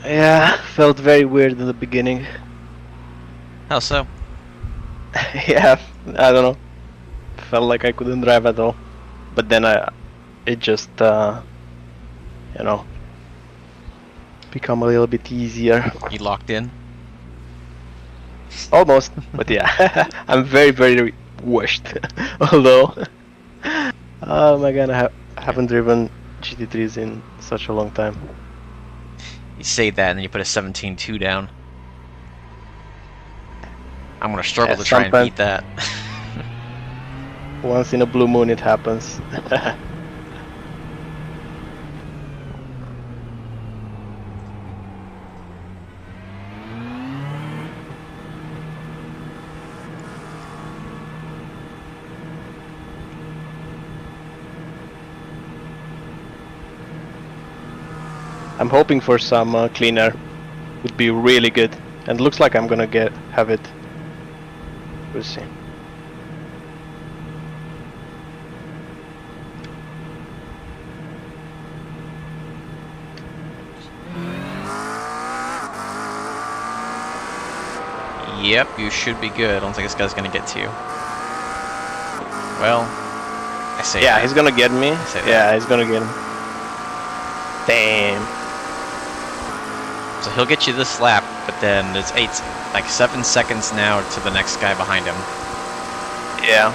Yeah, felt very weird in the beginning. How so? Yeah, I don't know. Felt like I couldn't drive at all. But then it just, you know, become a little bit easier. You locked in? Almost, but yeah, I'm very, very washed. Although, oh my god, I haven't driven GT3s in such a long time. You say that and then you put a 17.2 down. I'm gonna struggle to try and beat that. Once in a blue moon it happens. I'm hoping for some cleaner. Would be really good, and looks like I'm gonna have it. We'll see. Yep, you should be good. I don't think this guy's gonna get to you. Well, I say yeah, that. he's gonna get me. I say that. Yeah, he's gonna get him. Damn. So he'll get you this lap, but then it's 7 seconds now to the next guy behind him. Yeah.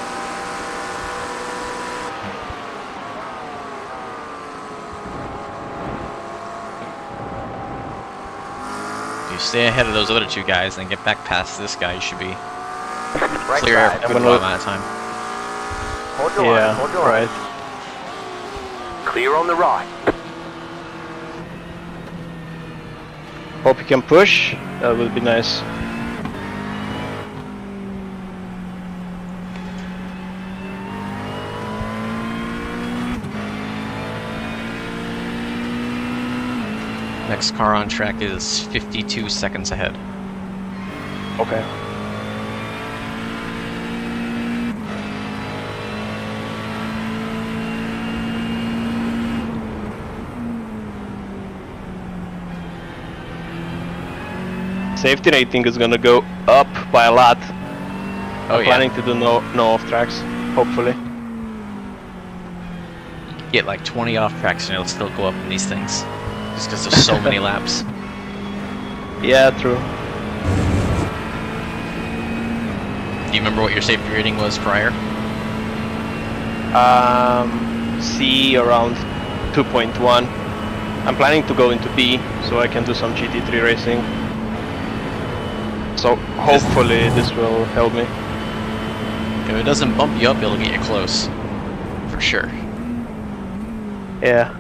If you stay ahead of those other two guys and get back past this guy, you should be Right clear side. for a good amount of time. Hold your line, Yeah, hold your line. right. Clear on the right. Hope you can push. That would be nice. Next car on track is 52 seconds ahead. Okay. Safety rating is gonna go up by a lot. Oh I'm yeah. planning to do no off tracks, hopefully. Get like 20 off tracks and it'll still go up in these things. Just because there's so many laps. Yeah, true. Do you remember what your safety rating was prior? C around 2.1. I'm planning to go into B so I can do some GT3 racing. So hopefully this will help me. If it doesn't bump you up, it'll get you close. For sure. Yeah.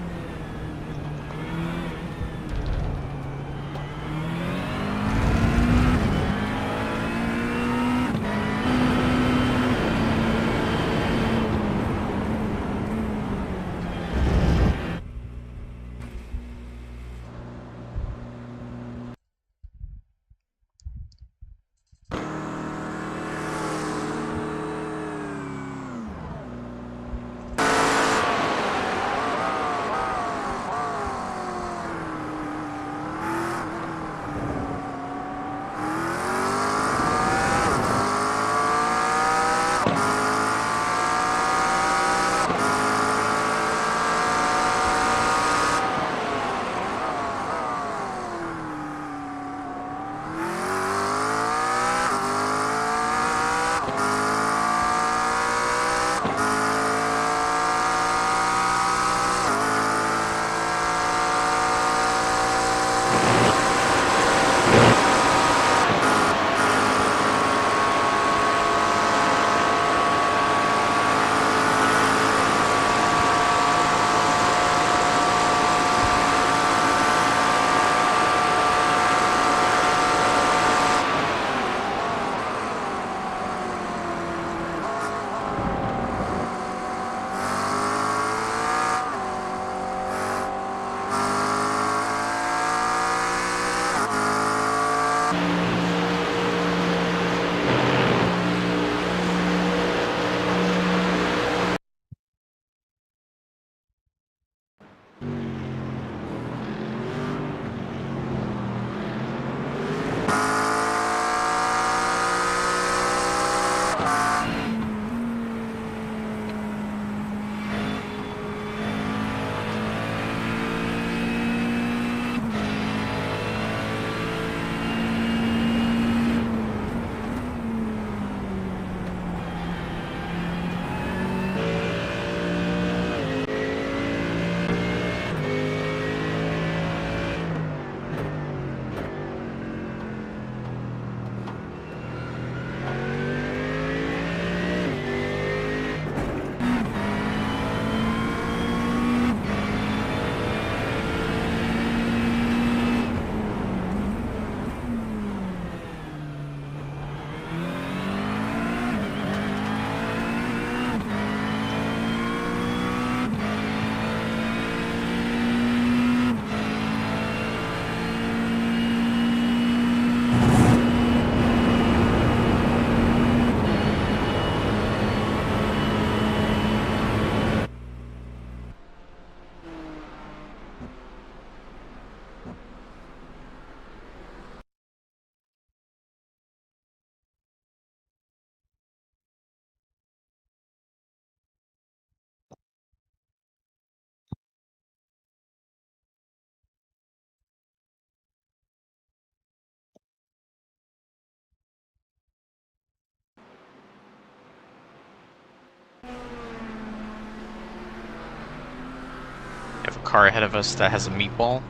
car ahead of us that has a meatball.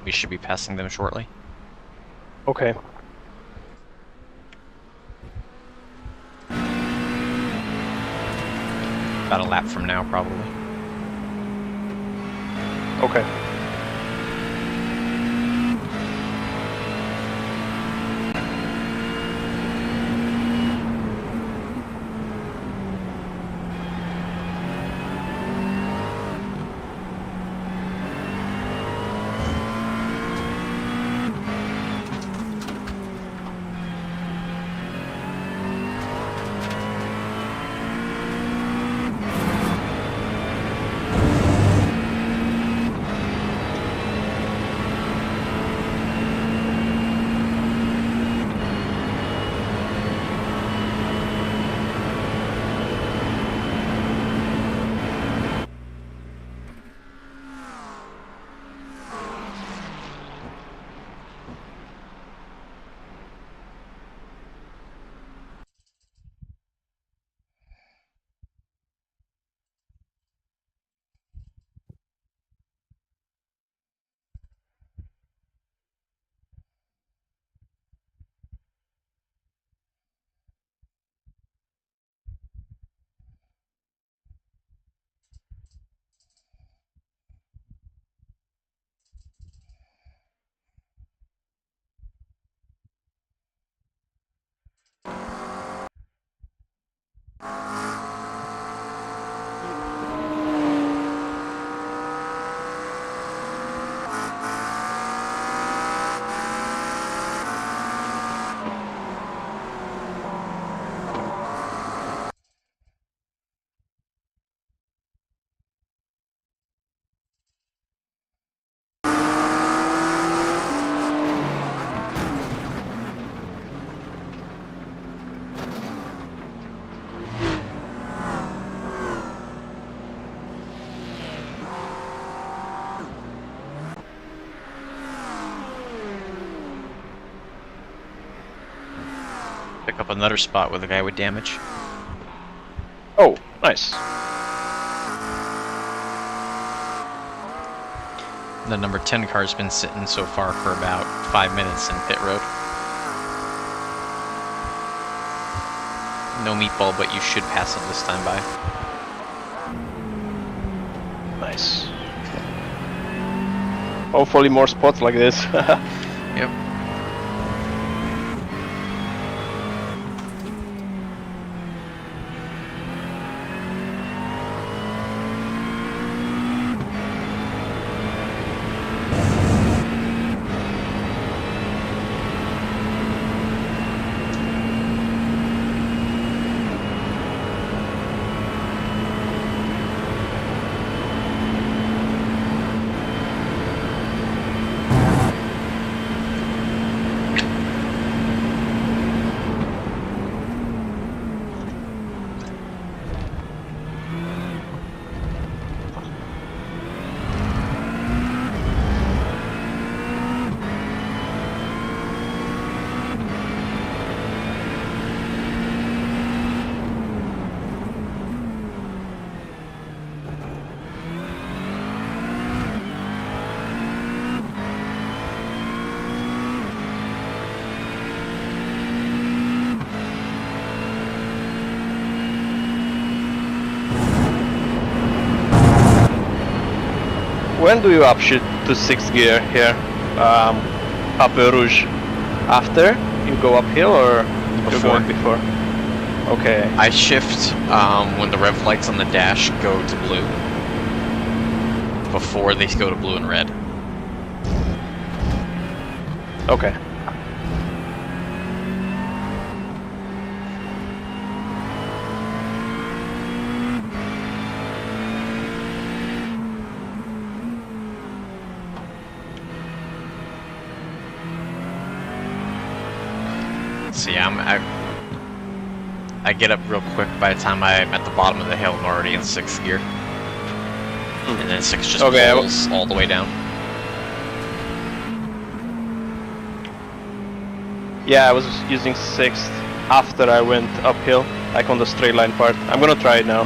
We should be passing them shortly. Okay. About a lap from now, probably. Okay. Pick up another spot with a guy with damage. Oh, nice. The number 10 car's been sitting so far for about 5 minutes in pit road. No meatball, but you should pass him this time by. Nice. Hopefully more spots like this. Yep. When do you upshift to 6th gear here? Upper Rouge. After you go uphill or you're Before. going before? Okay. I shift when the rev lights on the dash go to blue. Before they go to blue and red. Okay. So yeah, I get up real quick by the time I'm at the bottom of the hill. I'm already in 6th gear. And then 6 just Okay, pulls all the way down. Yeah, I was using 6th after I went uphill, like on the straight line part. I'm gonna try it now.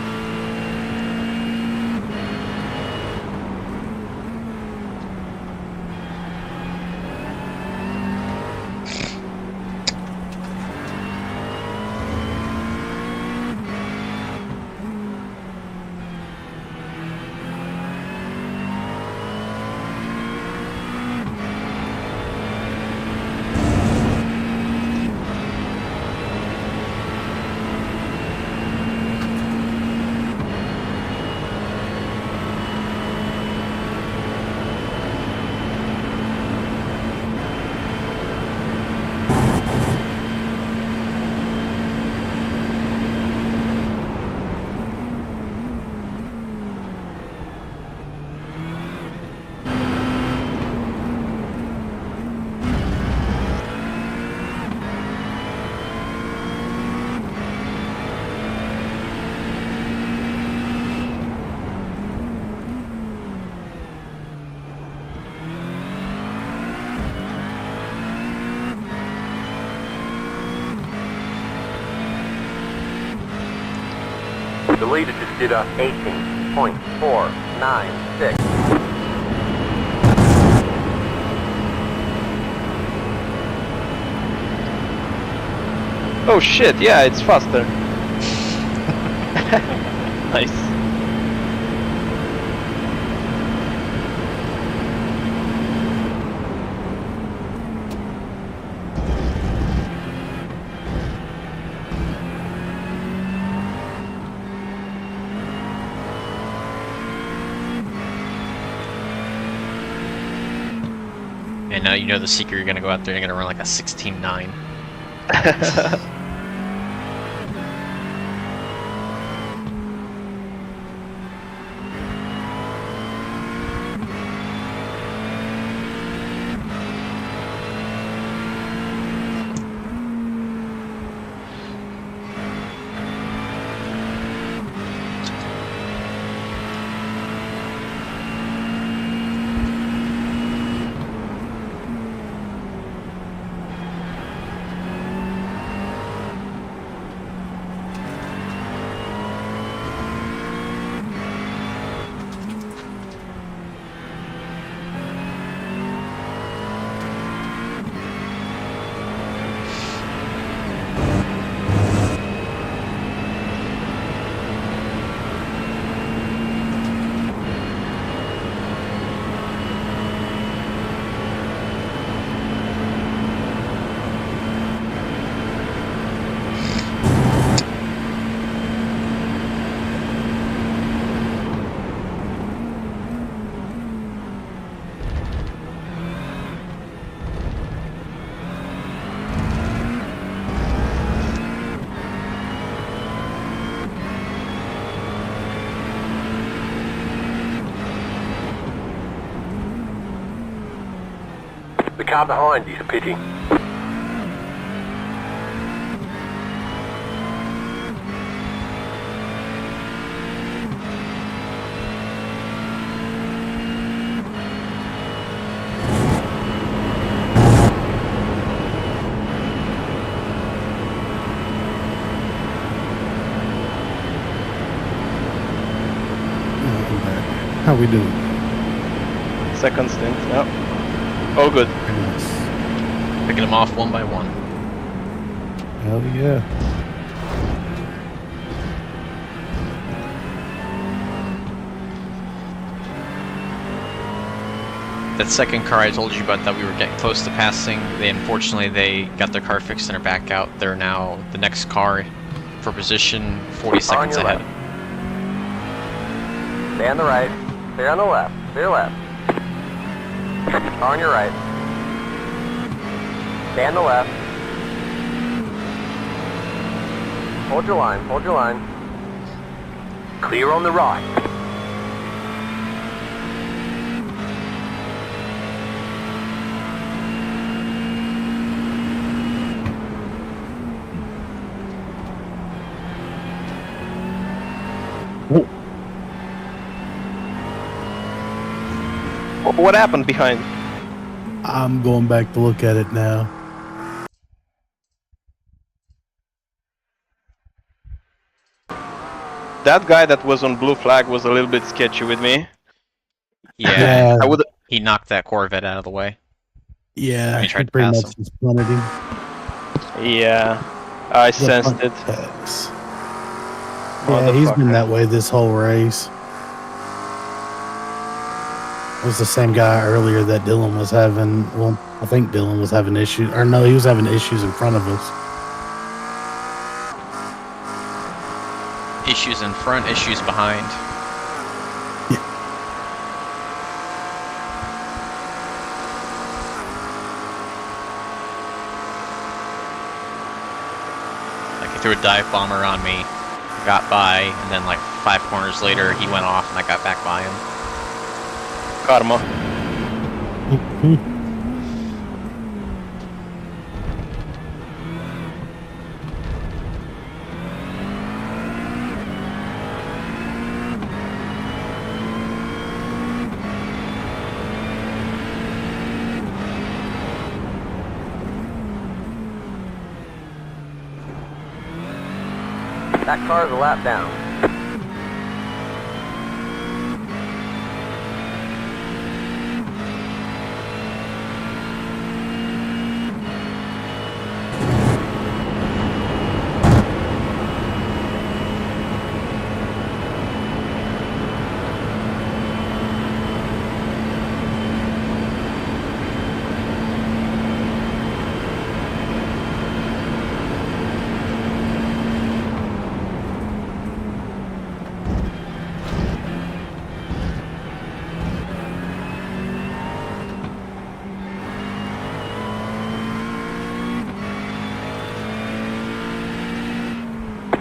The leader just did a 18.496. Oh shit, yeah, it's faster. Nice. And now you know the secret. You're gonna go out there and you're gonna run like a 16.9. The car behind is pitting. How we doing? Second stint, yeah. All good. Picking them off one by one. Hell yeah. That second car I told you about that we were getting close to passing, unfortunately they got their car fixed and are back out. They're now the next car for position 40 seconds your ahead. left. Stay on the right. Stay on the left. Stay left. On your right. Stay on the left. Hold your line. Hold your line. Clear on the right. What happened behind? I'm going back to look at it now. That guy that was on blue flag was a little bit sketchy with me. Yeah, I would. he knocked that Corvette out of the way. Yeah, He he tried to pretty pass much him. just punted him. Yeah, I sensed it. Yeah, he's been Motherfucker. that way this whole race. It was the same guy earlier that Dylan was having. Well, I think Dylan was having issues. Or no, he was having issues in front of us. Issues in front, issues behind. Like he threw a dive bomber on me, got by, and then like 5 corners later he went off and I got back by him. Karma. That car is a lap down.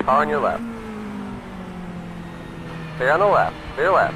Car on your left. Stay on the left. Clear left.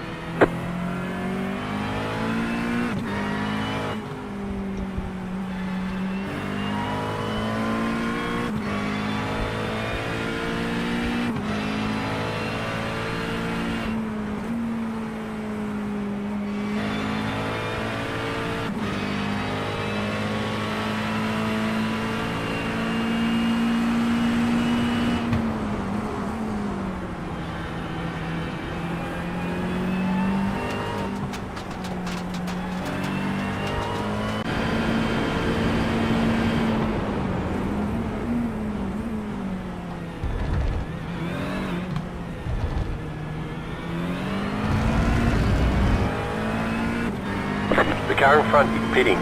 The car in front is pitting.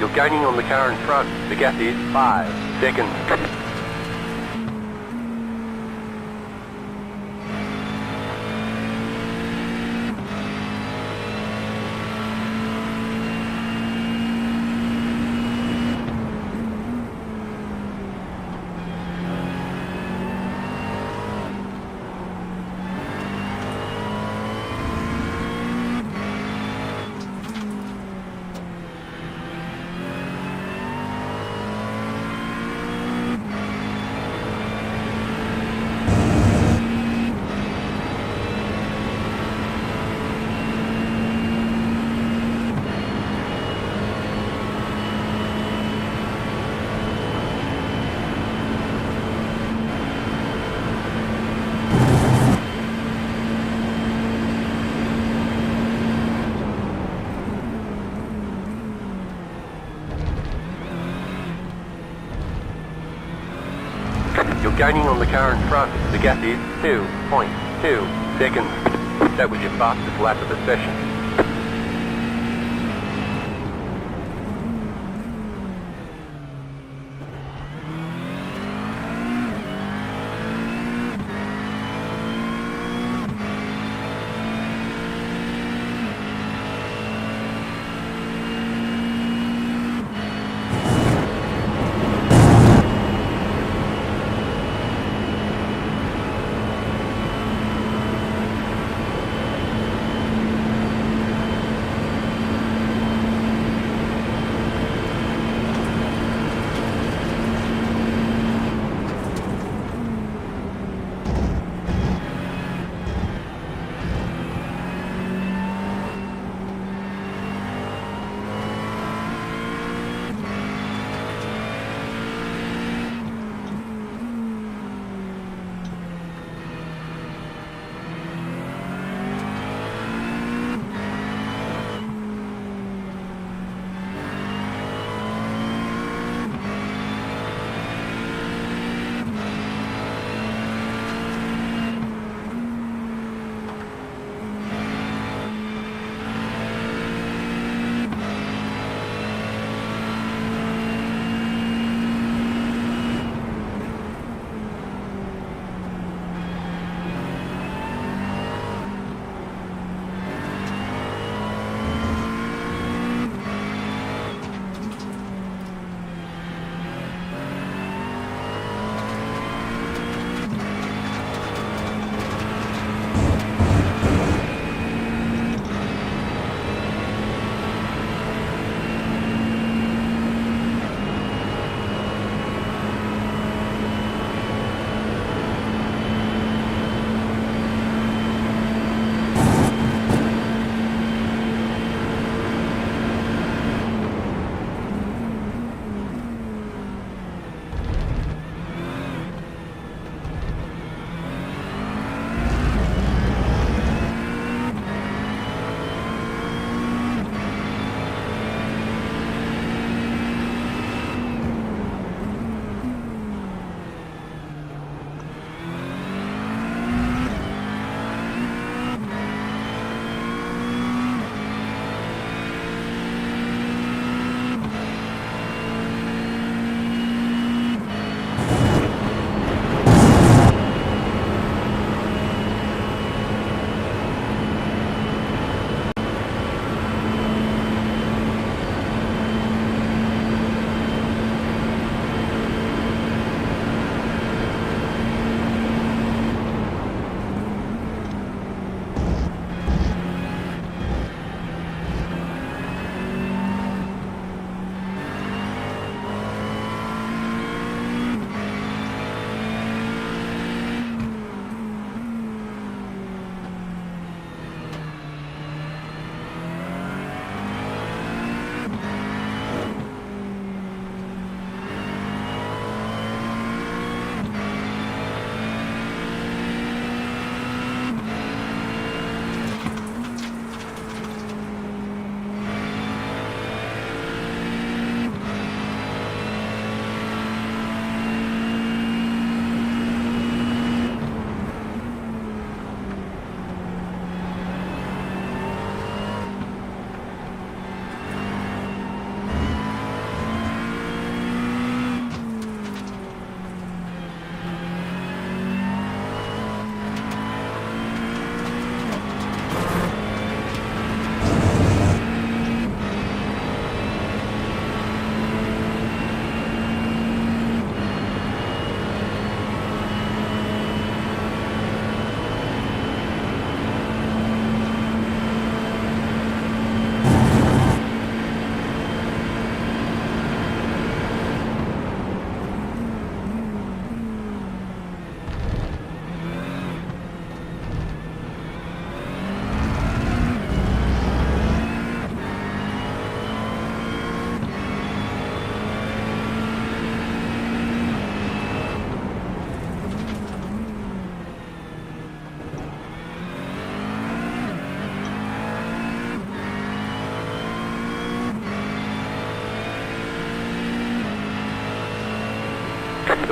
You're gaining on the car in front. The gap is 5 seconds. You're gaining on the car in front. The gap is 2.2 seconds. That was your fastest lap of the session.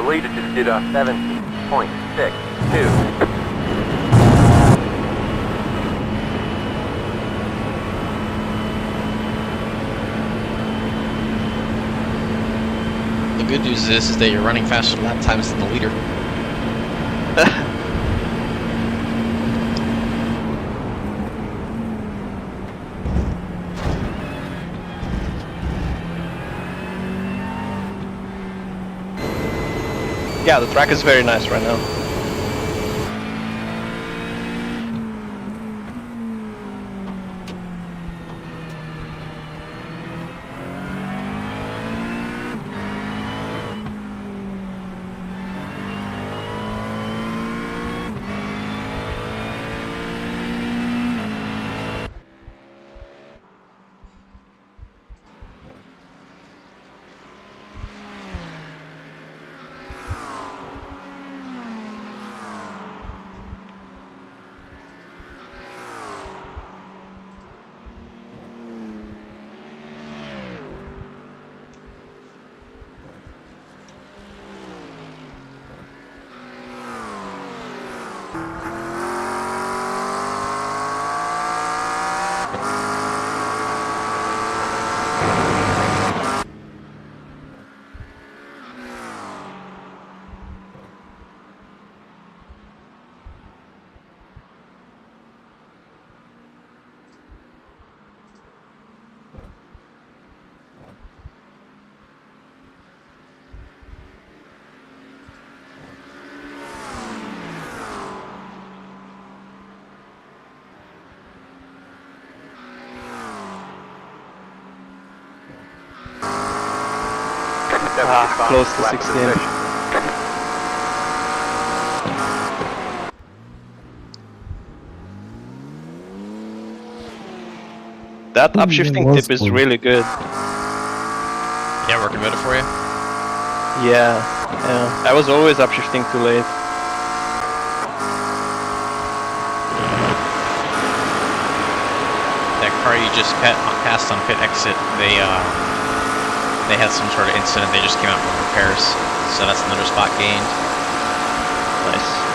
leader just did a 70.62. The good news is that you're running faster lap times than the leader. Yeah, the track is very nice right now. Close to 16. That upshifting tip is really good. Yeah, working better for you? Yeah, I was always upshifting too late. That car you just passed on pit exit, they had some sort of incident. They just came out from repairs, so that's another spot gained. Nice.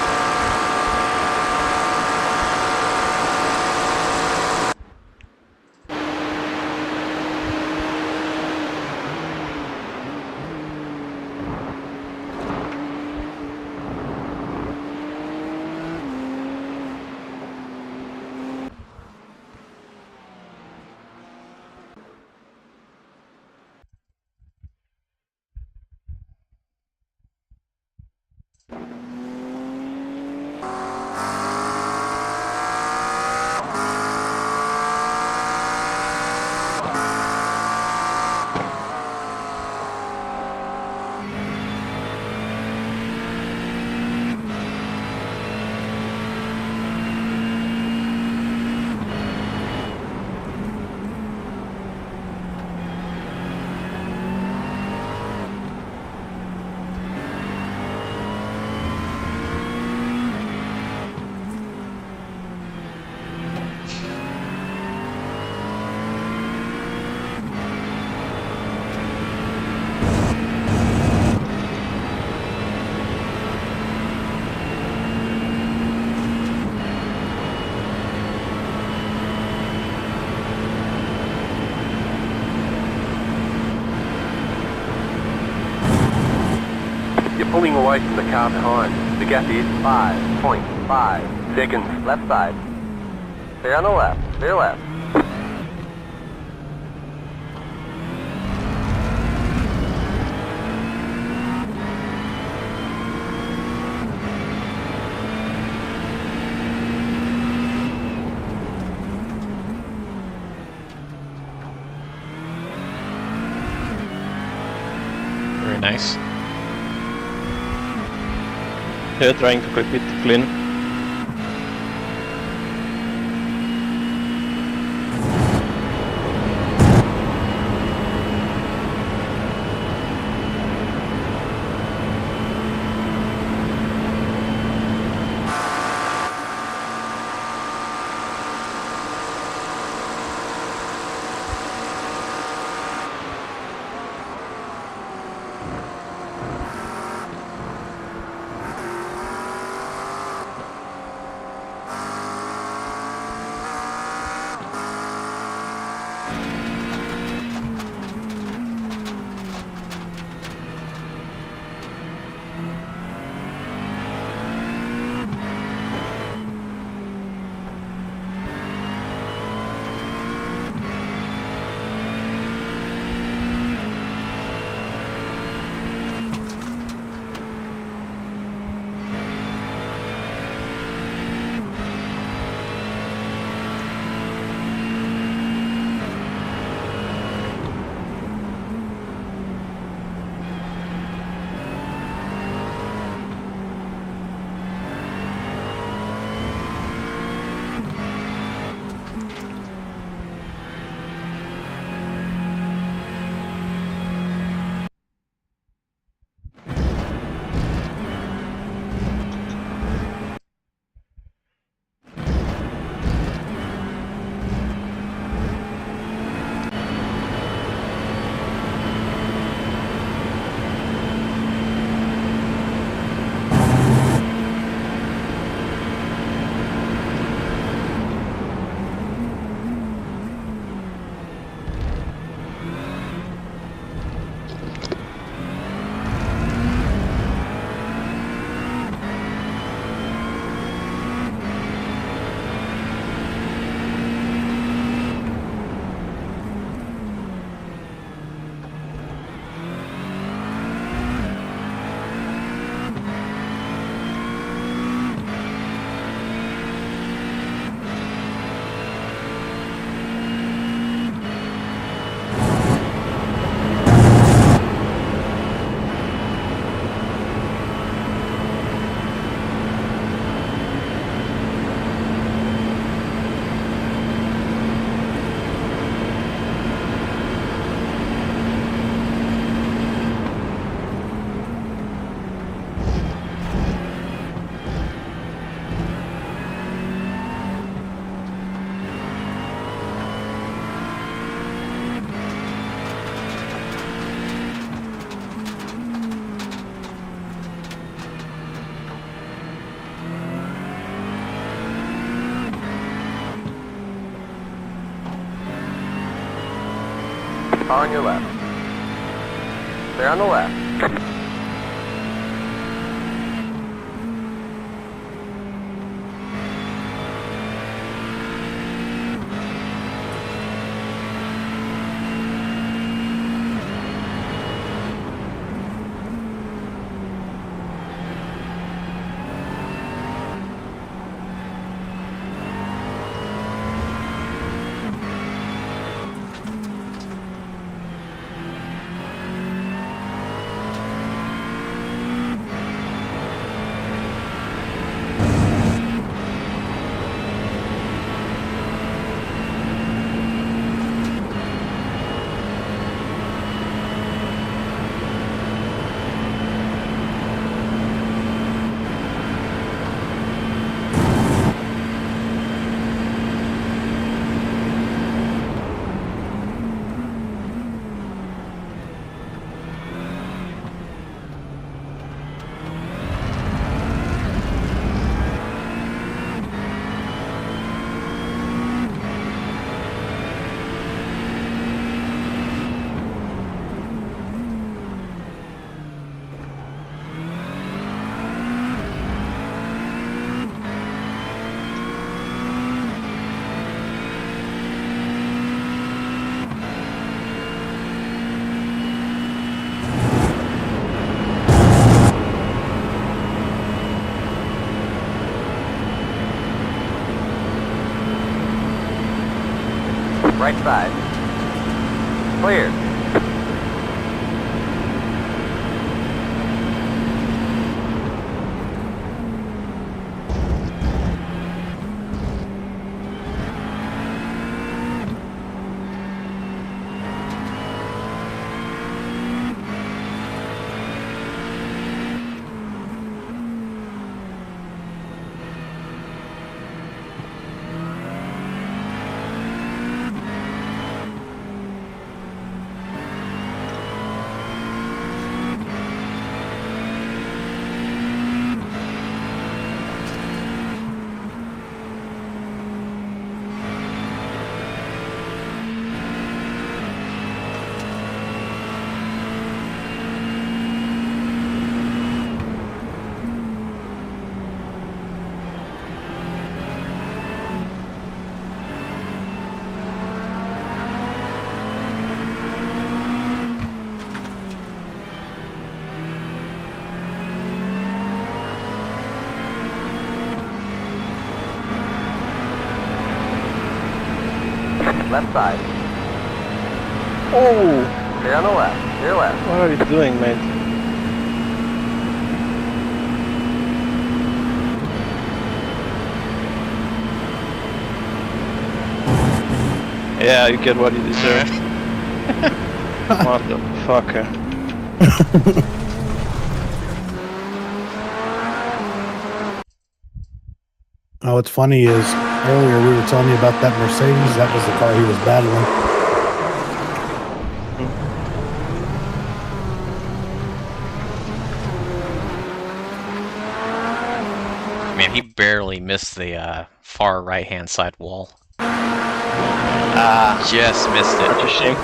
Pulling away from the car behind. The gap is 5.5 seconds left side. Clear on the left, clear left. Very nice. Yeah, trying to keep it clean. Car on your left. Clear on the left. Right side. Clear. Left side. Oh, Clear on the left. Clear left. what are you doing, mate? Yeah, you get what you deserve. Motherfucker. Oh, what's funny is earlier we were telling you about that Mercedes. That was the car he was battling. Man, he barely missed the far right-hand side wall. Just missed it. Such a shame.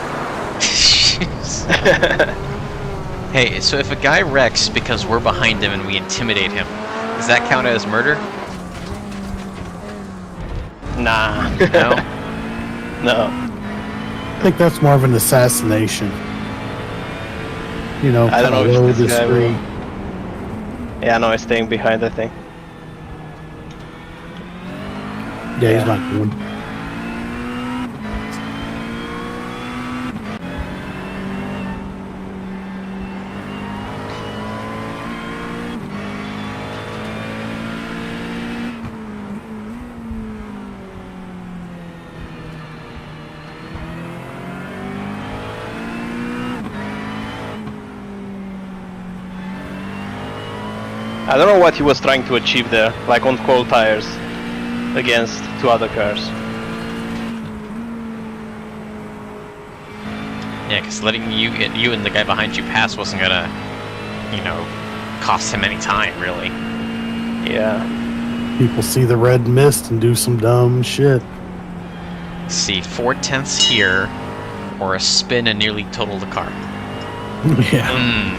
Hey, so if a guy wrecks because we're behind him and we intimidate him, does that count as murder? Nah. No? No. I think that's more of an assassination. You know, I don't know kinda if low this guy discreet. will. Yeah, no, he's staying behind, I think. Yeah, he's not doing. I don't know what he was trying to achieve there, like on cold tires against two other cars. Yeah, because letting you and the guy behind you pass wasn't gonna, you know, cost him any time, really. Yeah. People see the red mist and do some dumb shit. See, 4/10 here, or a spin and nearly total the car? Yeah.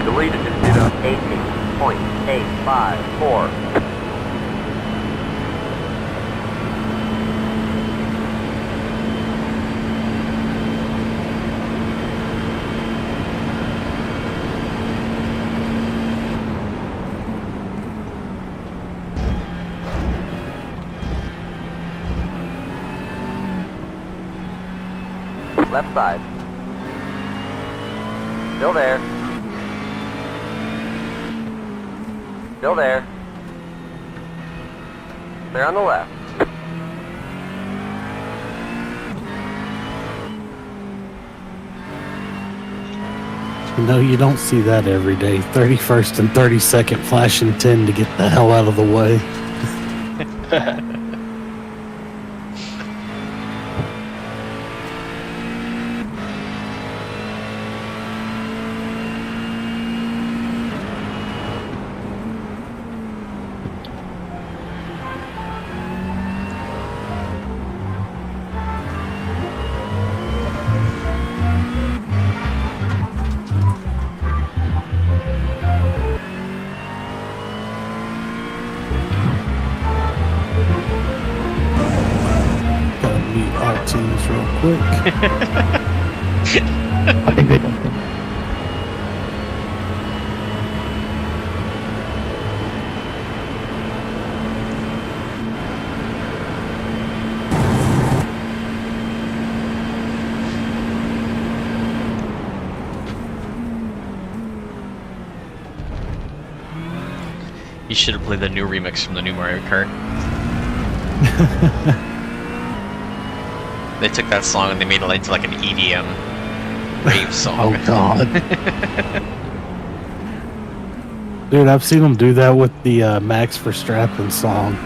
Deleted to 18.854. Left side. Still there. Still there. They're on the left. No, you don't see that every day. 31st and 32nd flashing 10 to get the hell out of the way. Gotta meet our teams real quick. You should have played the new remix from the new Mario Kart. They took that song and they made it into like an EDM rave song. Oh god. Dude, I've seen them do that with the Max Verstappen song.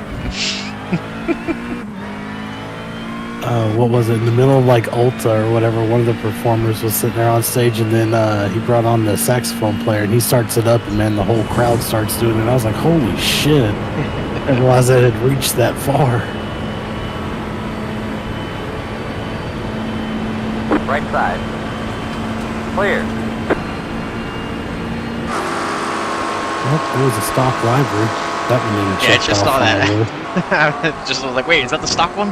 What was it? In the middle of like Ulta or whatever, one of the performers was sitting there on stage and then he brought on the saxophone player and he starts it up and man, the whole crowd starts doing it. And I was like, holy shit. I didn't realize it had reached that far. Right side. Clear. Well, it was a stock library. That one didn't Yeah, I check just off saw on that. the list. Just was like, wait, is that the stock one?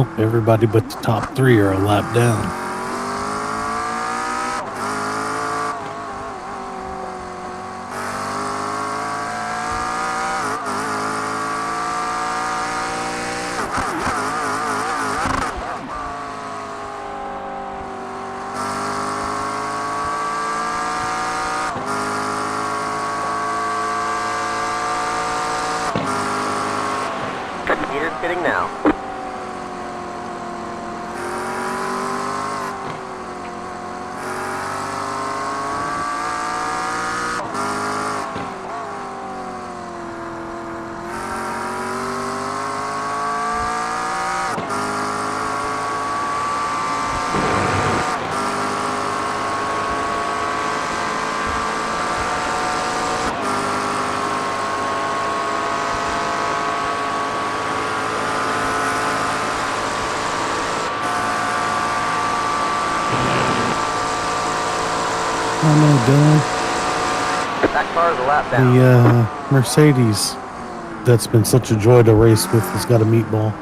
Hope everybody but the top 3 are a lap down. Meter's fitting now. I know, Dylan. That car is a lap down. The Mercedes that's been such a joy to race with has got a meatball.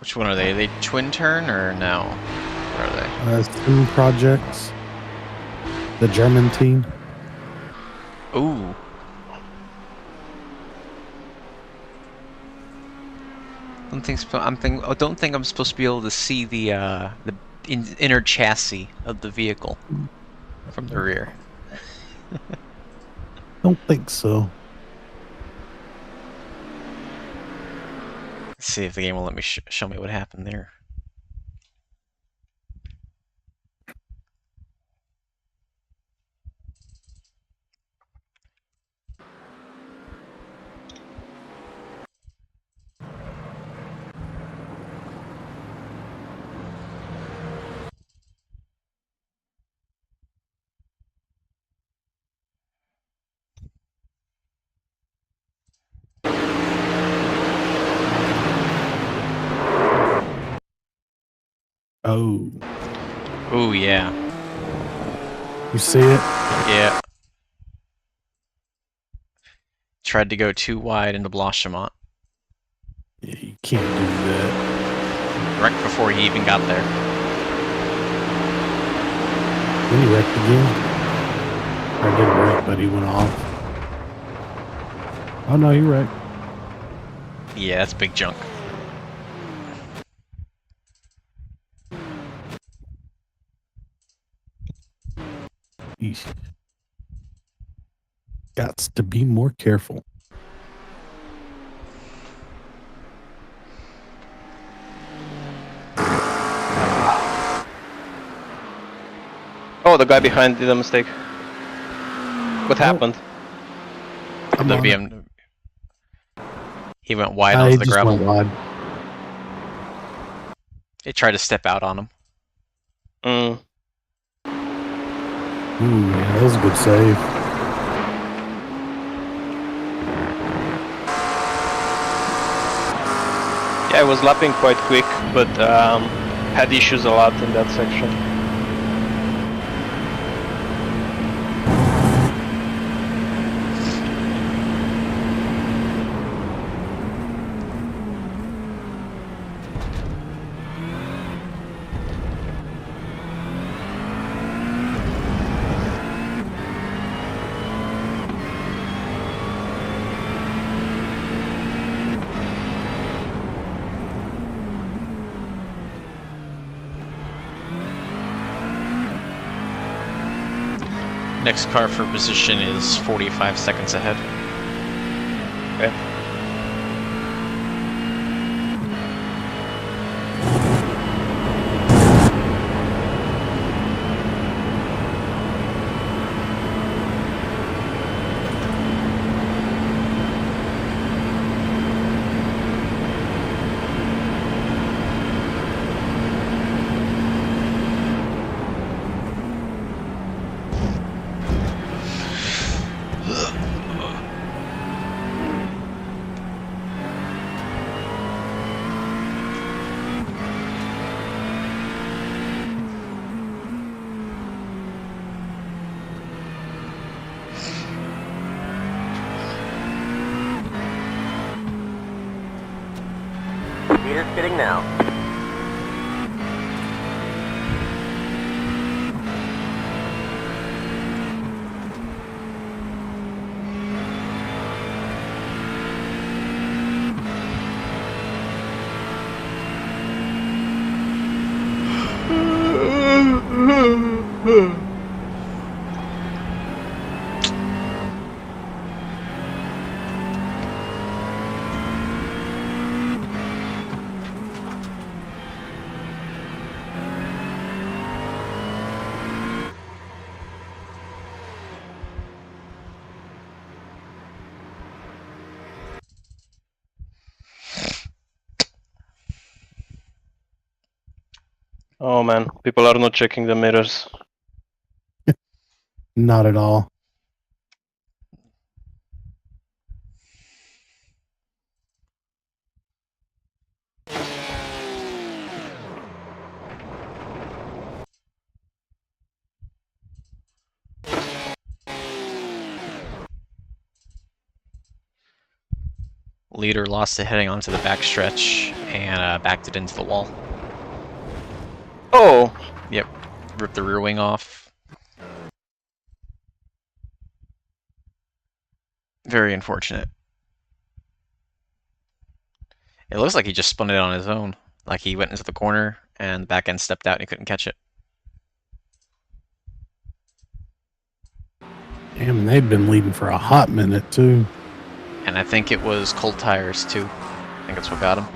Which one are they? Are they twin turn or no? What are they? Sim Projects. The German team. Ooh. Don't think I'm supposed to be able to see the inner chassis of the vehicle from the rear. Don't think so. Let's see if the game will let me show me what happened there. Oh, Ooh, yeah. you see it? Yeah. Tried to go too wide into Blanchimont. Yeah, you can't do that. Right before he even got there. Then he wrecked again. Or didn't wreck, but he went off. Oh no, he wrecked. Yeah, that's big junk. Eesh. Gots to be more careful. Oh, the guy behind did a mistake. What happened? I'm The on it. VM. He went wide He onto the just gravel. went wide. It tried to step out on him. Mm. Ooh, yeah, that was a good save. Yeah, I was lapping quite quick, but had issues a lot in that section. Next car for position is 45 seconds ahead. Okay. Clear skidding now. Oh man, people are not checking the mirrors. Not at all. Leader lost it heading onto the backstretch and backed it into the wall. Oh! Yep, ripped the rear wing off. Very unfortunate. It looks like he just spun it on his own. Like he went into the corner and the back end stepped out and he couldn't catch it. Damn, they've been leading for a hot minute too. And I think it was cold tires too. I think that's what got him.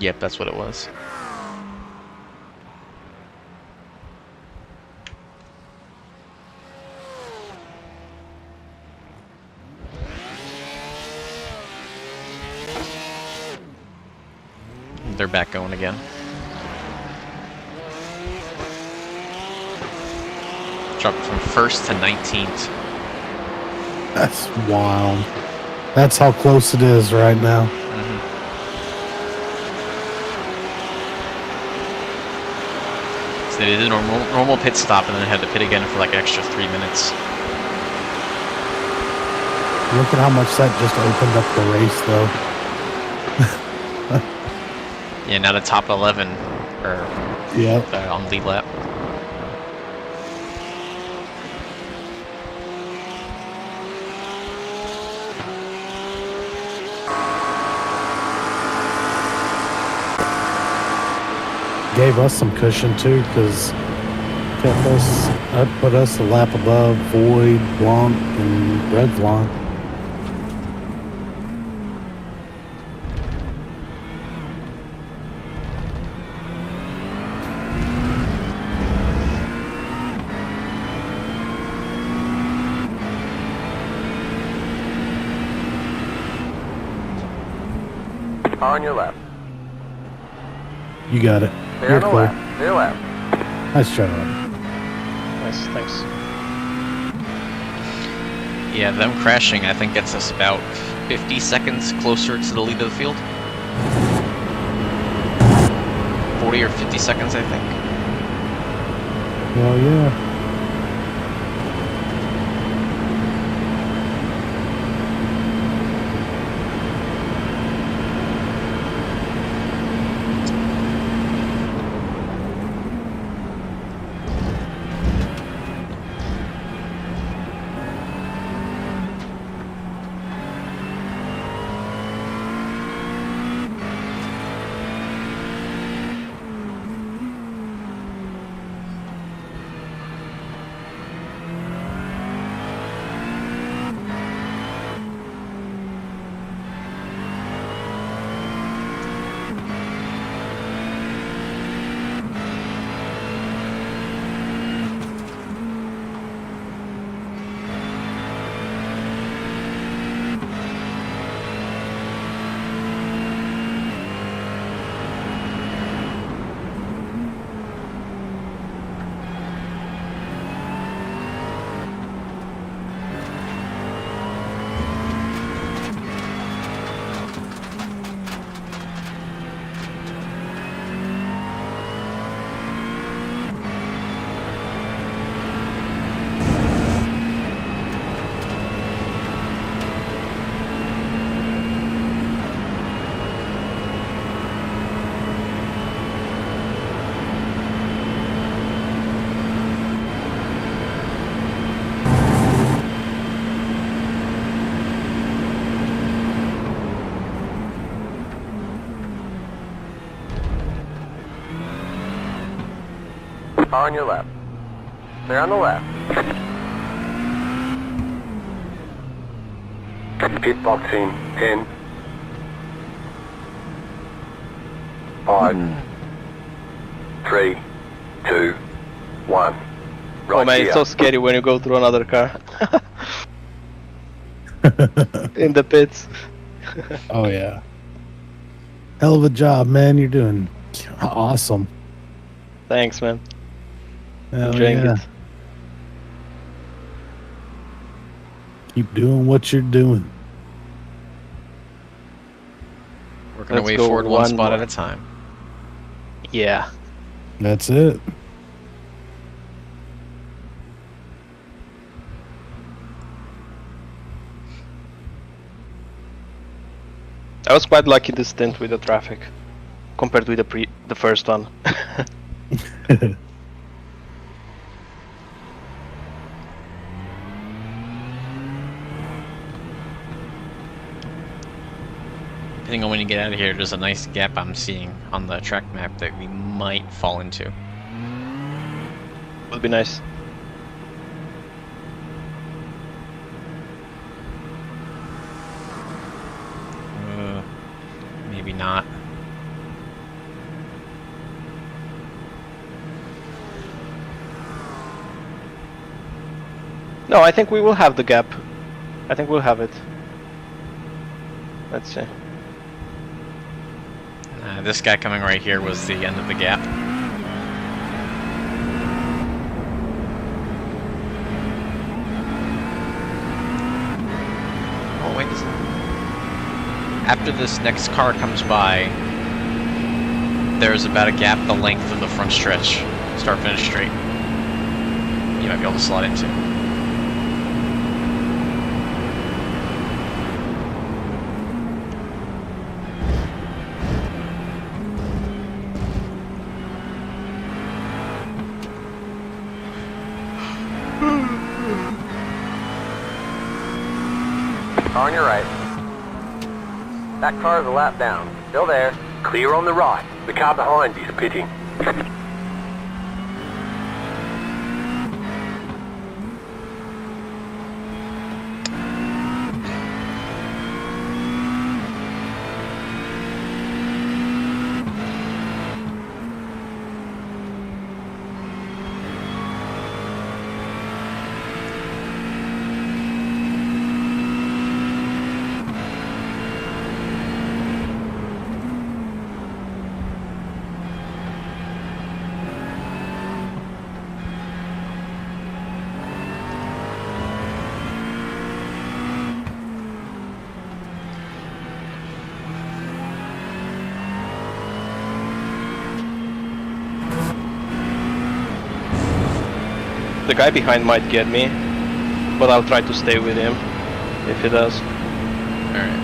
Yep, that's what it was. They're back going again. Dropped from 1st to 19th. That's wild. That's how close it is right now. So they did a normal pit stop and then had to pit again for like an extra 3 minutes. Look at how much that just opened up the race, though. Yeah, now the top 11 are Yep. on lead lap. Gave us some cushion too, because kept us, put us a lap above Void, Blanc, and Red Blanc. Car on your left. You got it. Clear You're on the clear. left. Clear left. Nice job. Nice, thanks. Yeah, them crashing I think gets us about 50 seconds closer to the lead of the field. 40 or 50 seconds I think. Hell yeah. Car on your left. Clear on the left. Pit boxing 10. 5. 3, 2, 1. Right Oh man, here. it's so scary when you go through another car. In the pits. Oh yeah. Hell of a job, man. You're doing awesome. Thanks, man. Hell Enjoying yeah. it. Keep doing what you're doing. Working our Let's way go forward one one spot more. at a time. Yeah. That's it. I was quite lucky this stint with the traffic, compared with the first one. Depending on when you get out of here, there's a nice gap I'm seeing on the track map that we might fall into. Would be nice. Maybe not. No, I think we will have the gap. I think we'll have it. Let's see. This guy coming right here was the end of the gap. Oh wait. After this next car comes by, there's about a gap the length of the front stretch, start finish straight. You might be able to slot into. Car on your right. That car is a lap down. Still there. Clear on the right. The car behind is pitting. The guy behind might get me, but I'll try to stay with him if he does. Alright.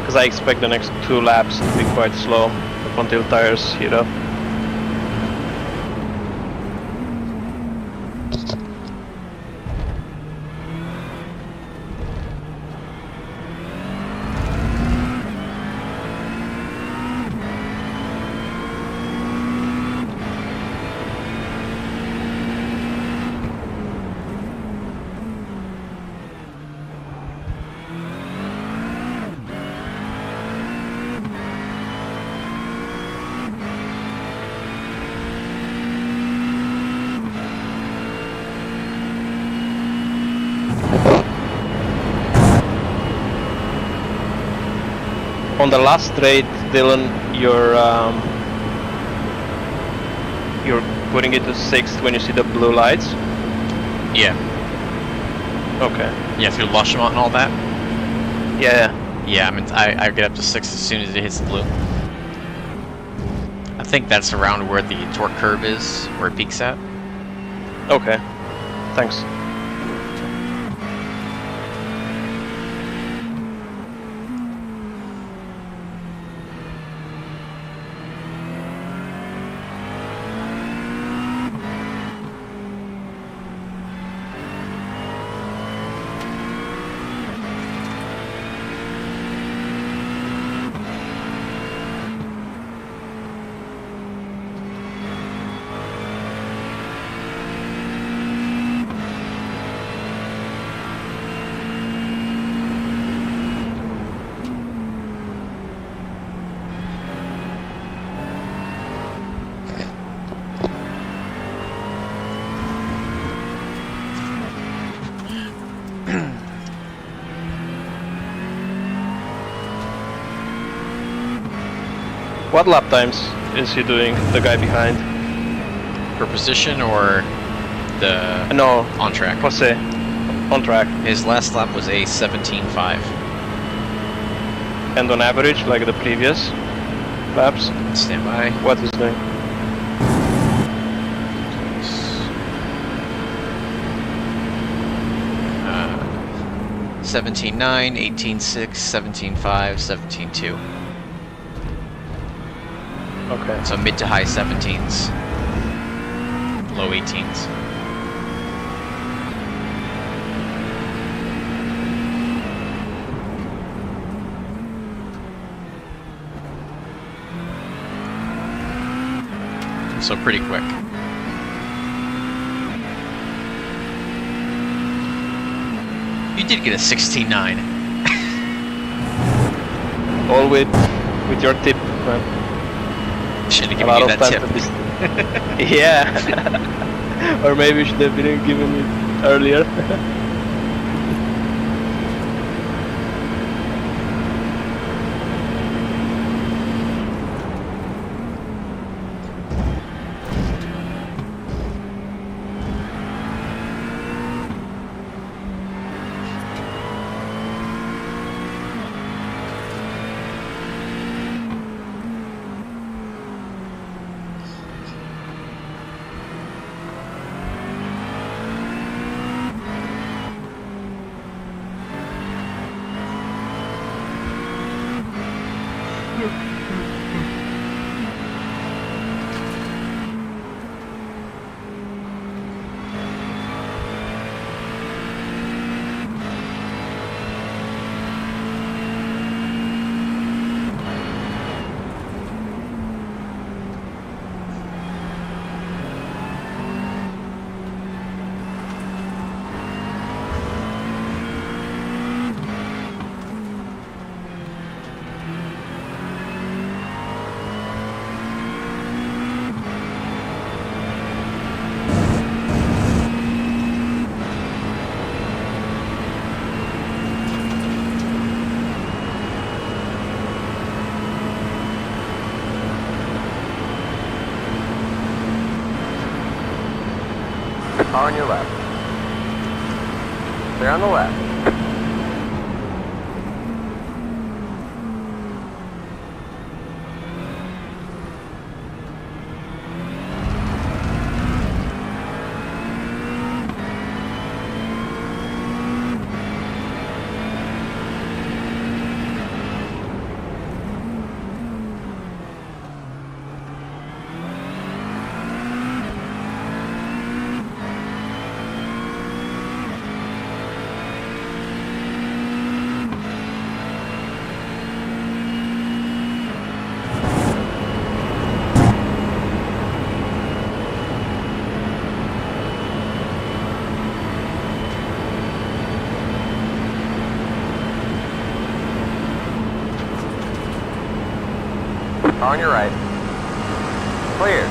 Because I expect the next 2 laps to be quite slow up until tires heat up. On the last straight, Dylan, you're putting it to 6th when you see the blue lights? Yeah. Okay. Yeah, through Lushmont and all that? Yeah. Yeah, I mean, I get up to 6 as soon as it hits the blue. I think that's around where the torque curve is, where it peaks at. Okay. Thanks. What lap times is he doing, the guy behind? Per position or the No, on track? Jose, on track. His last lap was a 17.5. And on average, like the previous laps, Stand by. what is doing? 17.9, 18.6, 17.5, 17.2. Okay. So mid to high 17s, low 18s. So pretty quick. You did get a 16.9. All with your tip, man. Should have A given lot you of that time tip. to yeah. Or maybe should have been given it earlier. Car on your left. Clear on the left. Car on your right. Clear.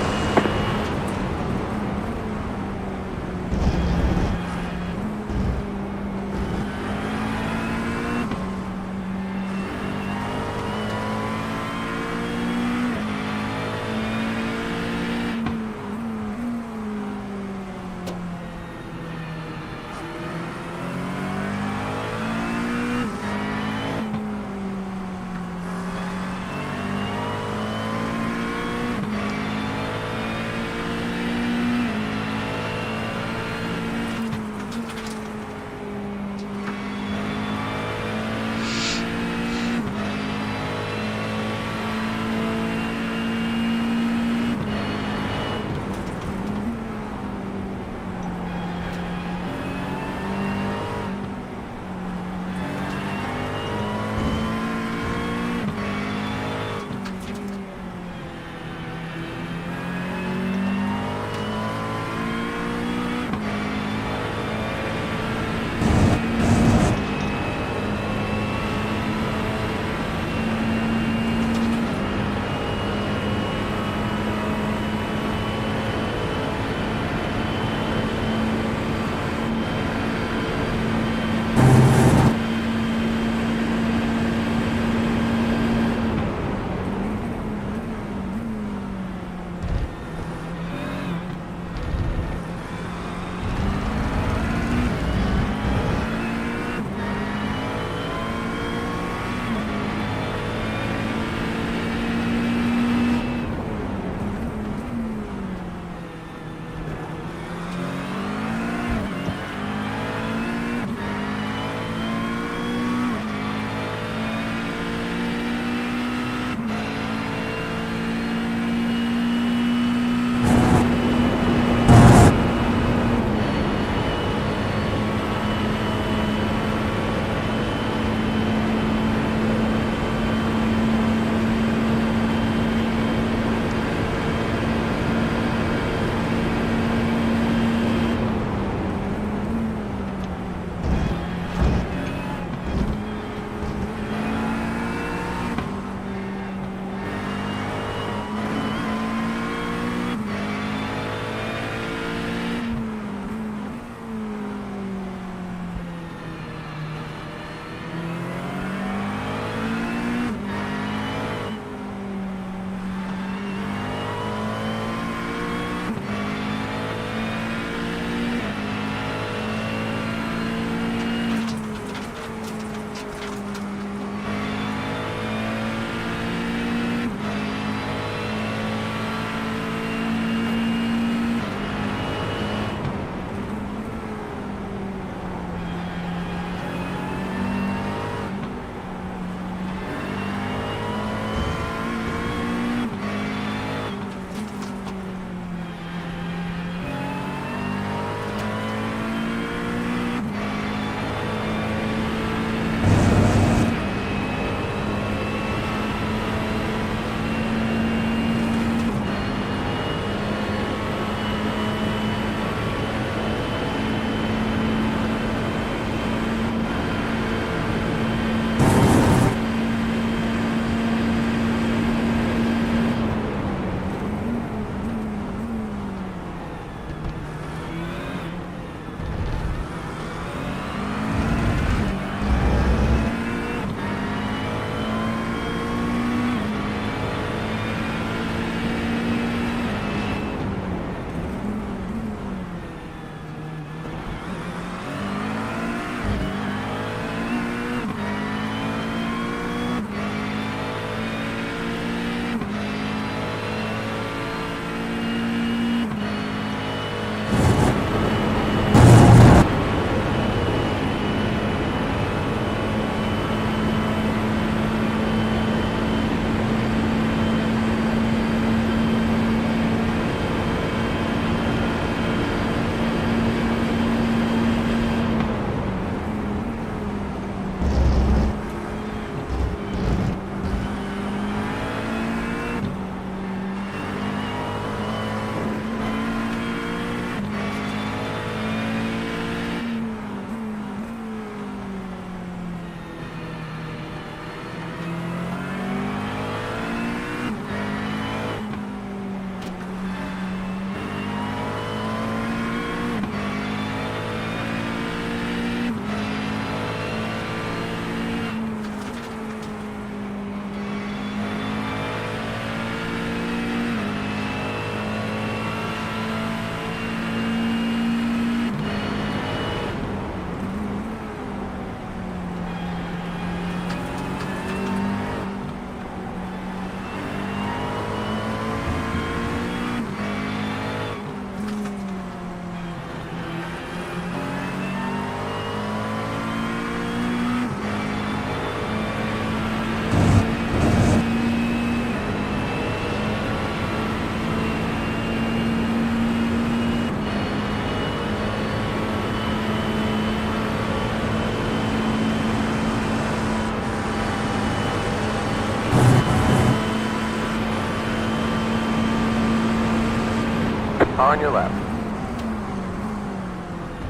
Car on your left.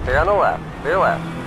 Clear on the left. Clear left.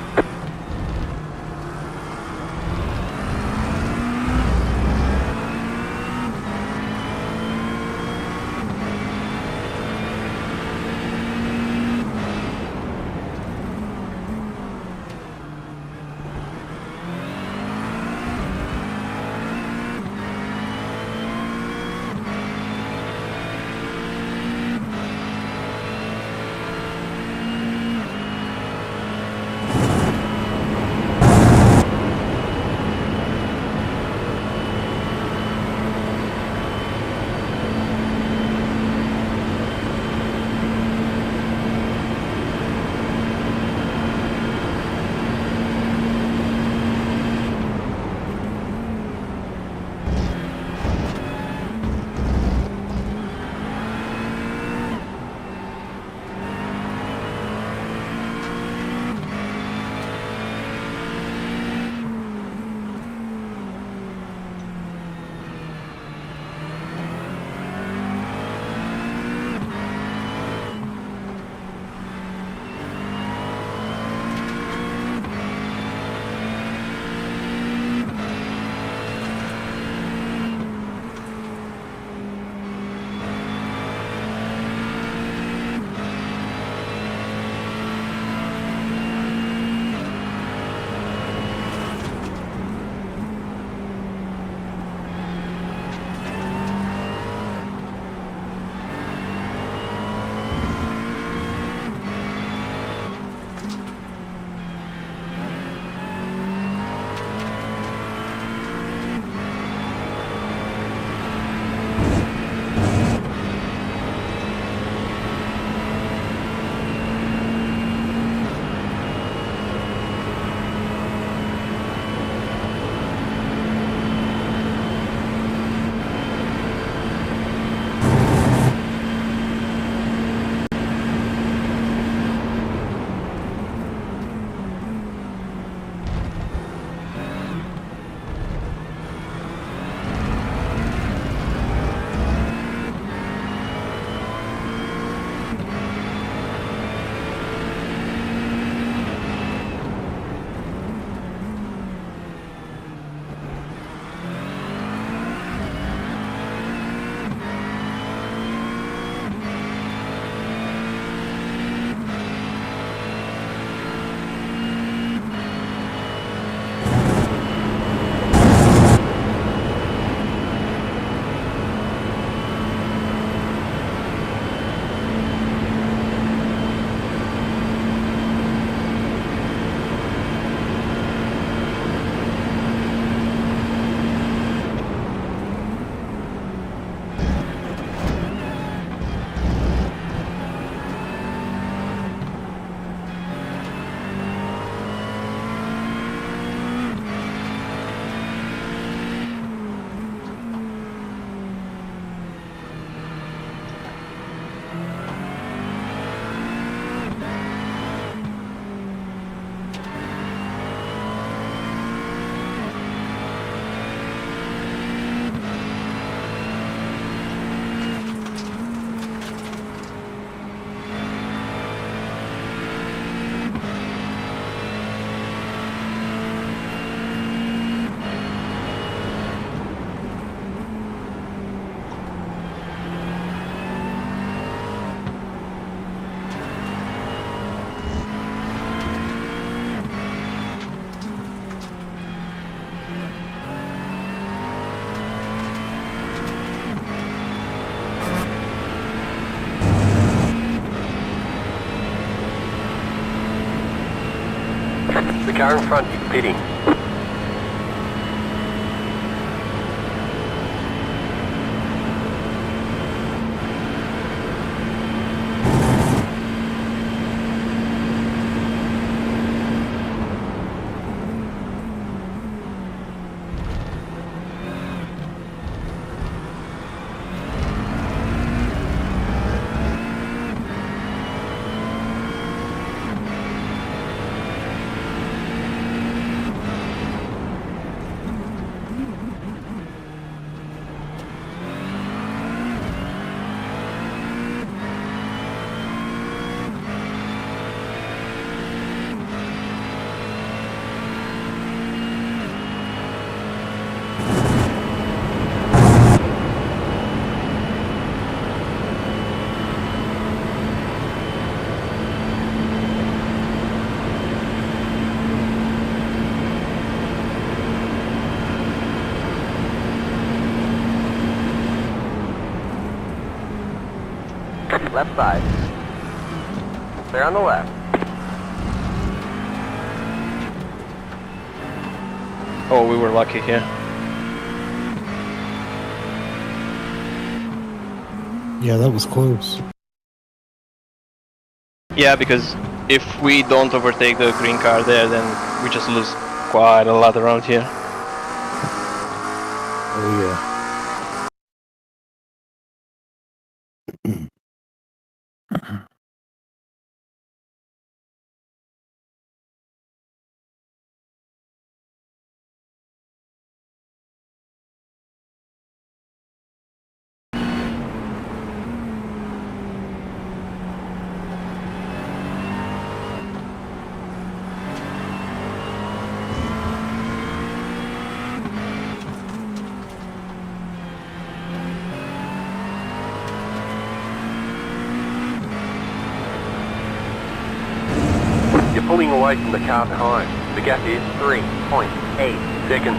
The car in front is pitting. left side. Clear on the left. Oh, we were lucky here. Yeah, that was close. Yeah, because if we don't overtake the green car there, then we just lose quite a lot around here. Oh yeah. You're pulling away from the car behind. The gap is 3.8 seconds.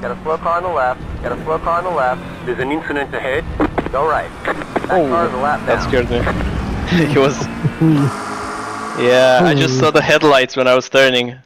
Got a slow car on the left. Got a slow car on the left. There's an incident ahead. Go right. That car is a lap That down. scared me. He was... Yeah, I just saw the headlights when I was turning.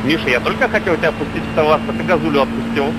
Миша, я только хотел тебя пустить в товар, а ты газулю отпустил.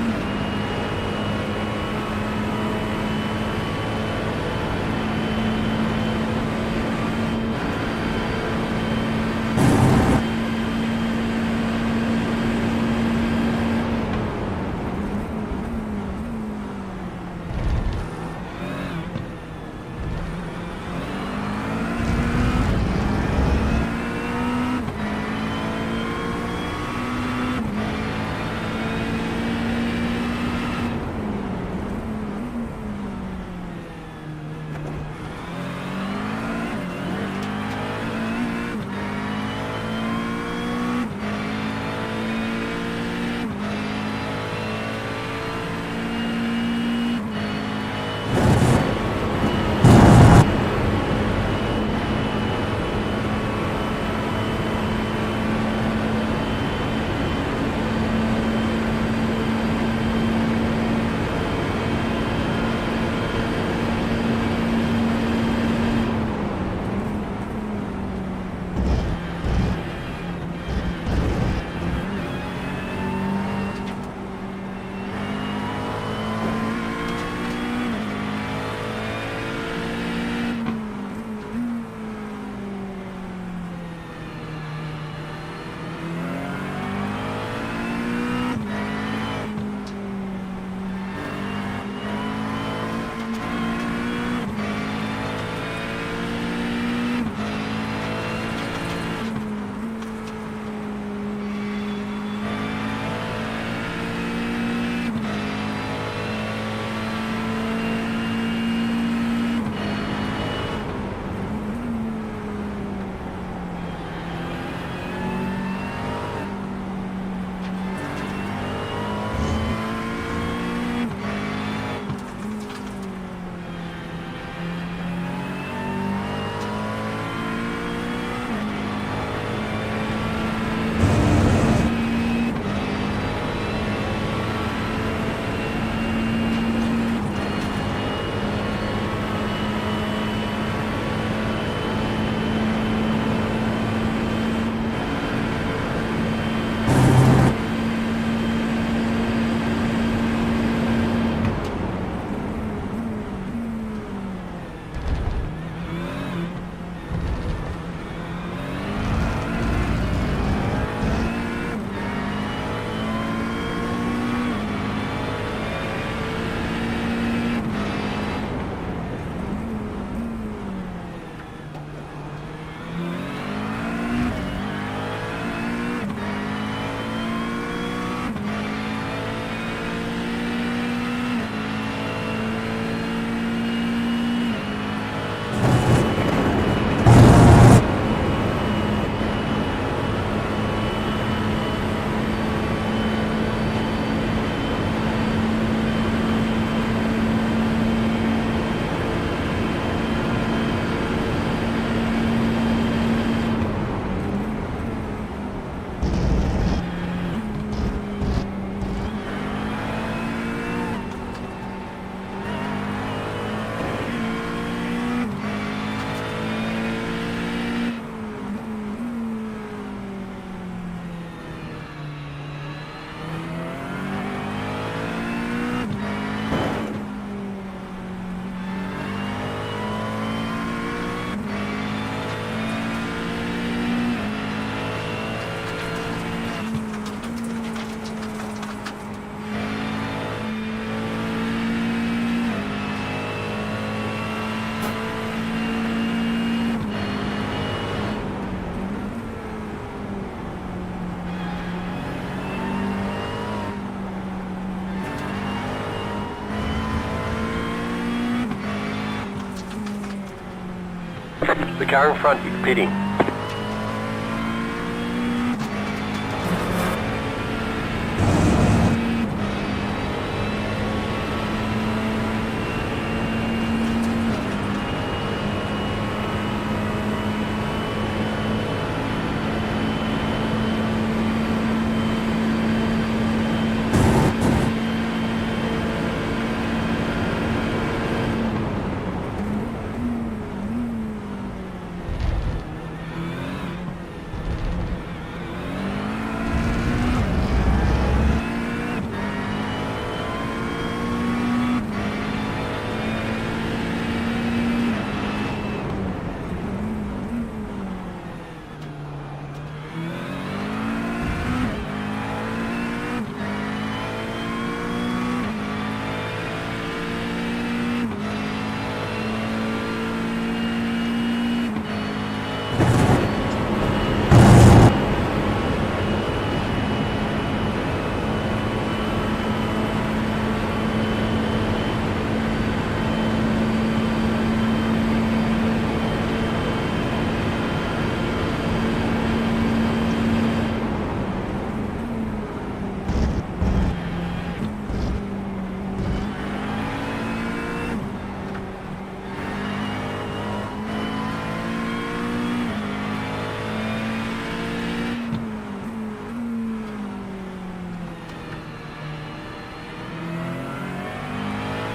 The car in front is pitting.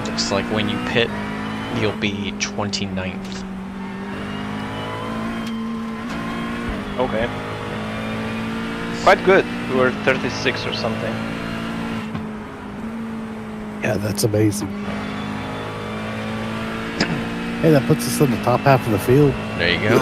Looks like when you pit, you'll be 29th. Okay. Quite good. We were 36 or something. Yeah, that's amazing. Hey, that puts us in the top half of the field. There you go.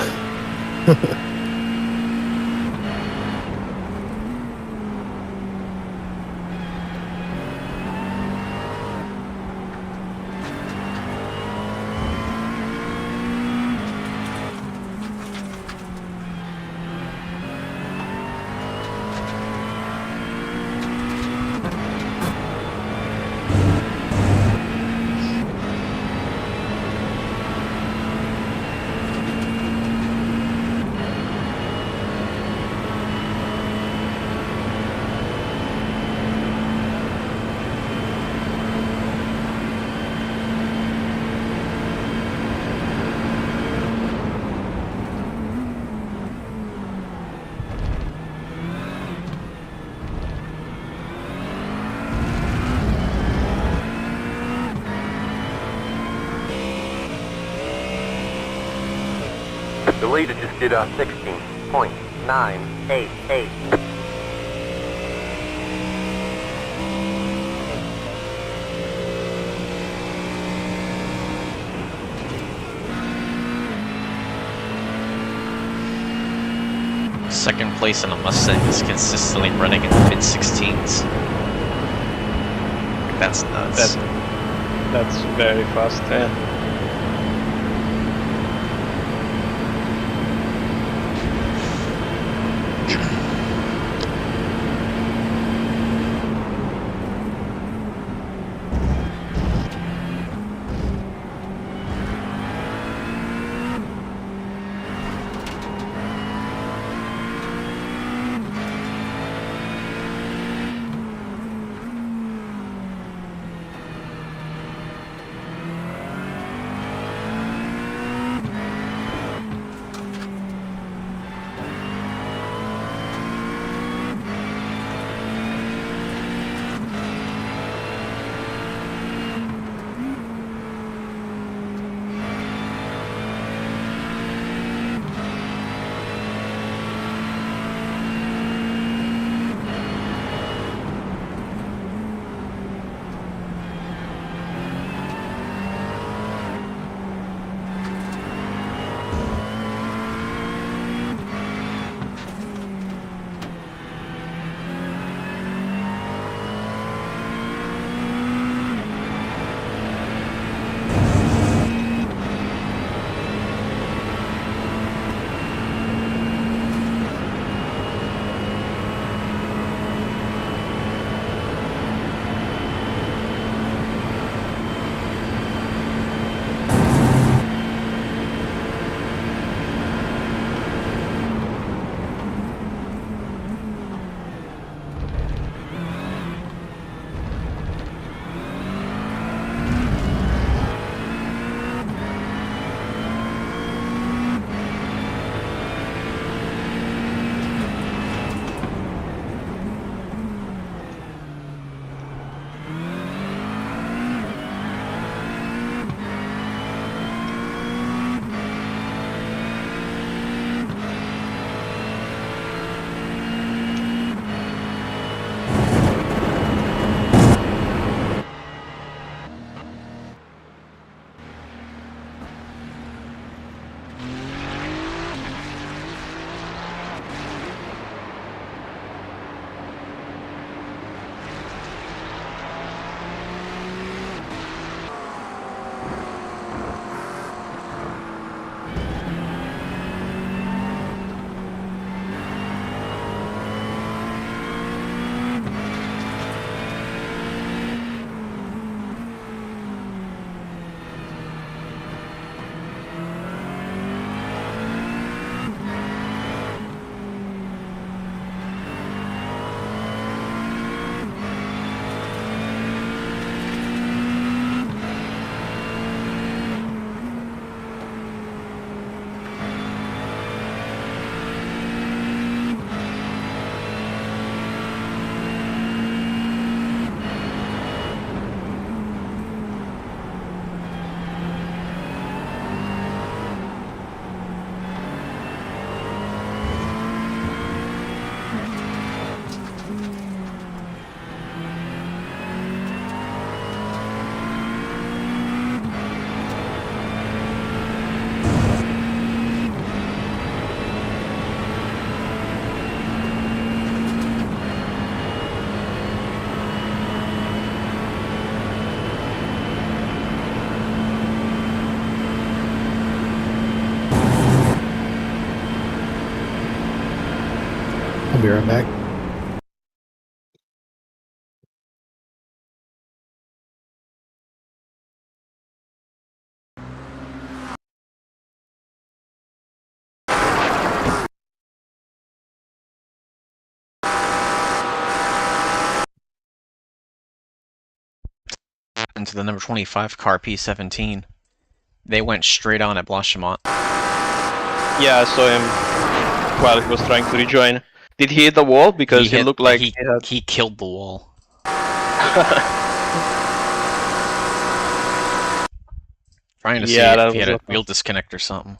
The leader just did a 16.988. Second place in a Mustang is consistently running in the mid-16s. That's nuts. That's very fast, yeah. I'll be right back. Into the number 25 car P17. They went straight on at Blanchimont. Yeah, I saw him while he was trying to rejoin. Did he hit the wall? Because he looked like he killed the wall. Trying to see if he had a wheel disconnect or something.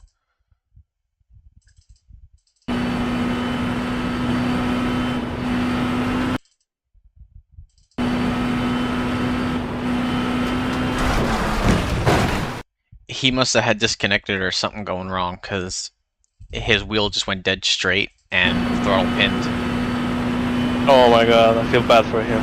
He must have had disconnected or something going wrong, because his wheel just went dead straight and throttle pinned. Oh my god, I feel bad for him.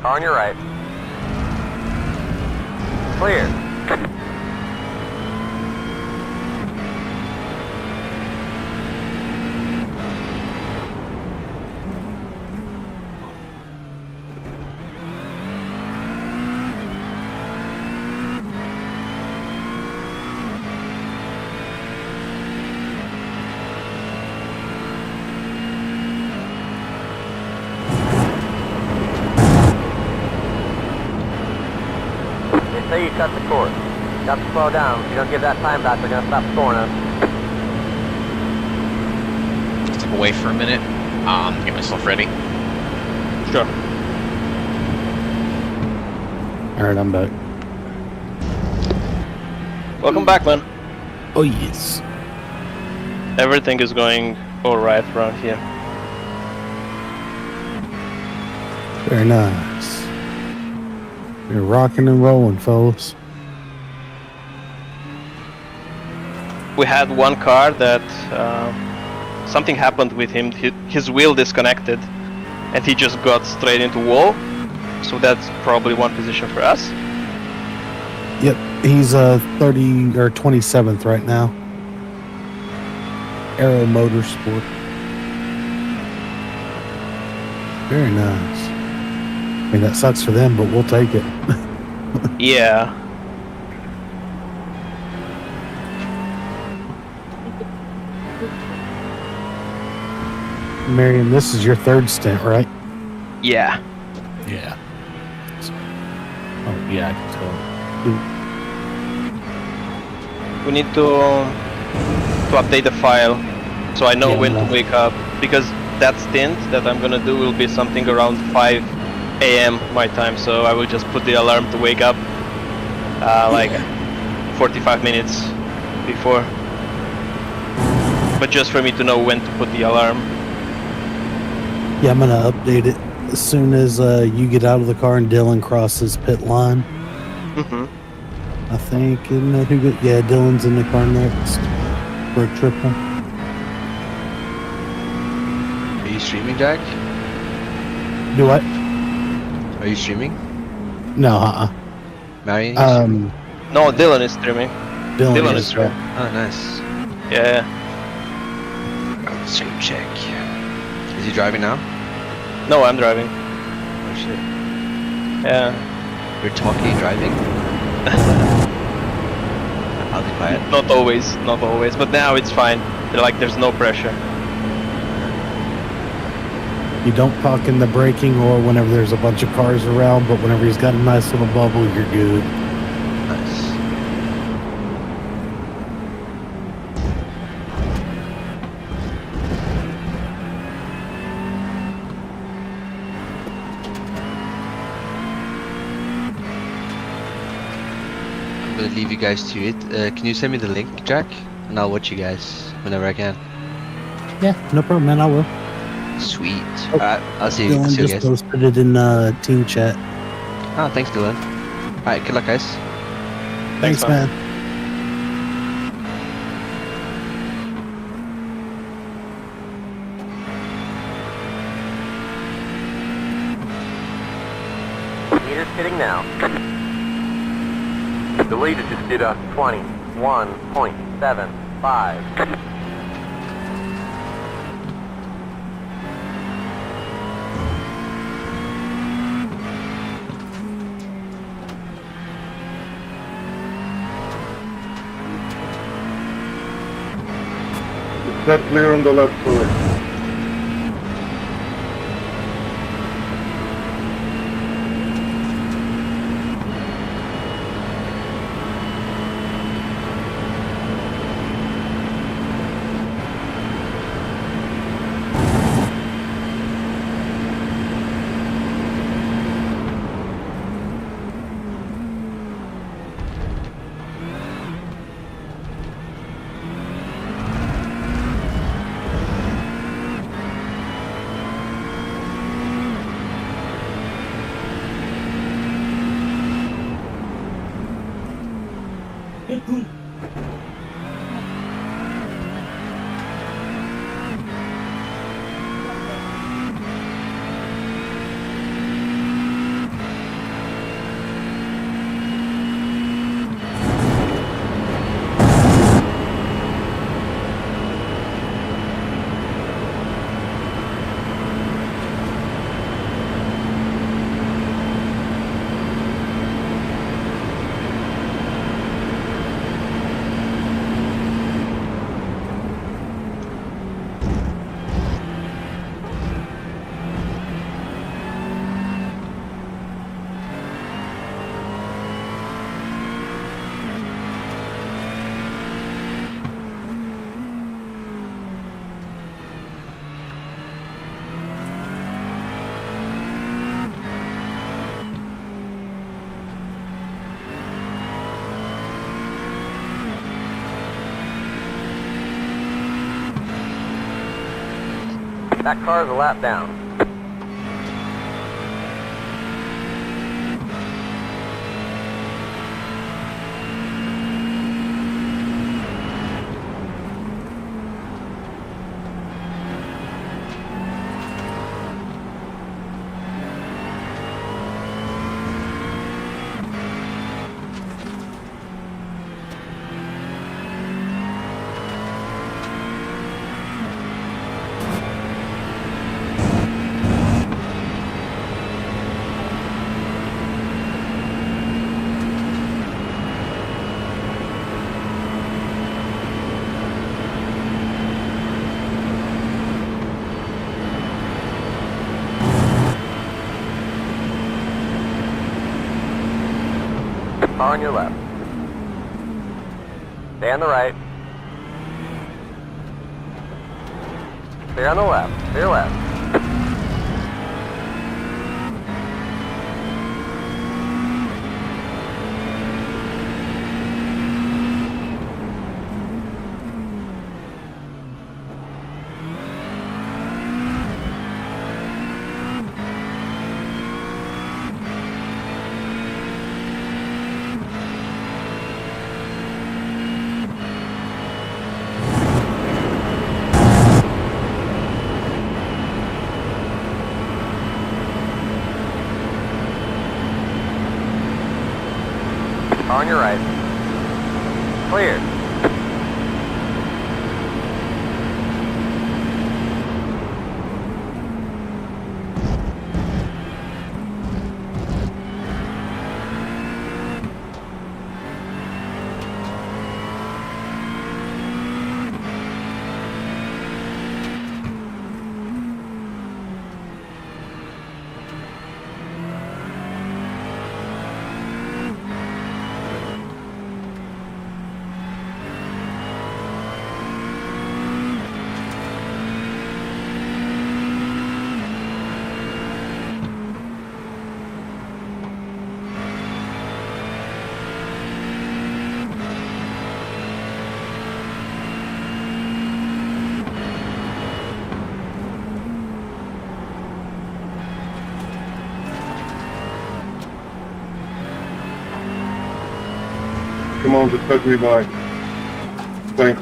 On your right. Clear. say you cut the course. Got to slow down. If you don't give that time back, they're gonna stop scoring us. Step away for a minute. Get myself ready. Sure. Alright, I'm back. Welcome back, man. Oh, yes. Everything is going alright around here. Very nice. You're rocking and rolling, fellas. We had one car that something happened with him. His wheel disconnected, and he just got straight into wall. So that's probably one position for us. Yep, he's 30 or 27th right now. Aero Motorsport. Very nice. I mean, that sucks for them, but we'll take it. Yeah. Marion, this is your third stint, right? Yeah. Yeah. Oh, yeah, I can tell. We need to update the file so I know Yeah, when no. to wake up, because that stint that I'm gonna do will be something around 5 a.m. my time, so I will just put the alarm to wake up like 45 minutes before, but just for me to know when to put the alarm. Yeah, I'm gonna update it as soon as you get out of the car and Dylan crosses pit line. I think, isn't that who got? Yeah, Dylan's in the car next for a triple. Are you streaming, Jack? Do what? Are you streaming? No, Marion, you streaming? No, Dylan is streaming. Dylan is right. Oh, nice. Yeah. Stream check. Is he driving now? No, I'm driving. Oh shit. Yeah. You're talking, driving? I'll be quiet. Not always, but now it's fine. There's no pressure. You don't talk in the braking or whenever there's a bunch of cars around, but whenever he's got a nice little bubble, you're good. Nice. I'm gonna leave you guys to it. Can you send me the link, Jack? And I'll watch you guys whenever I can. Yeah, no problem, man. I will. Sweet. Oh, Alright, I'll see you Dylan just guys. posted it in team chat. Ah, thanks, Dylan. Alright, good luck, guys. Thanks, man. man. Meters hitting now. The leader just did a 21.75. That clear on the left side. That car's a lap down. Car on your left. Stay on the right. Stay on the left. Clear left. Car on your right. Clear. Come on, just touch me by. Thanks.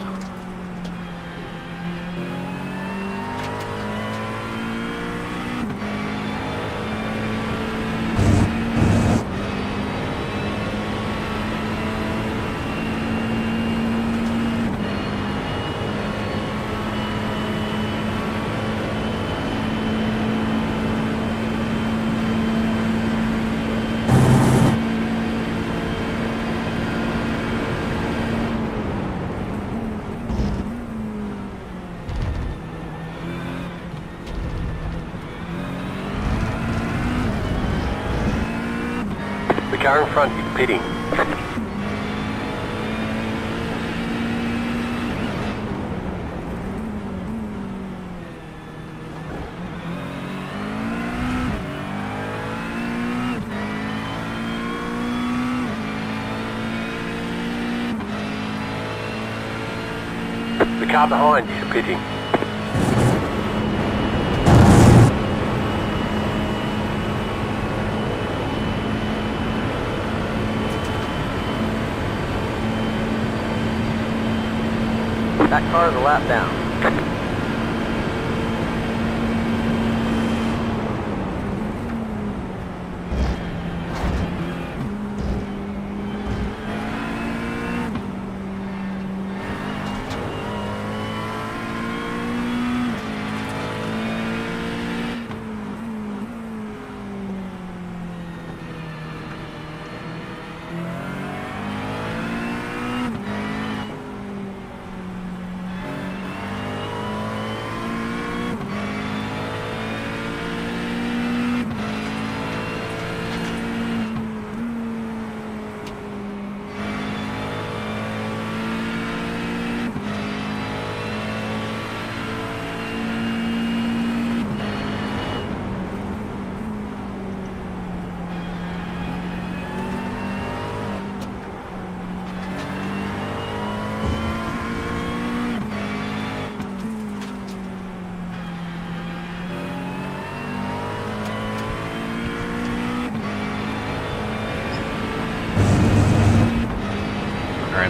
The car in front is pitting. The car behind is pitting. That car is a lap down.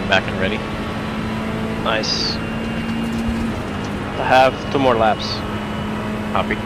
back and ready. Nice. I have 2 more laps. Copy.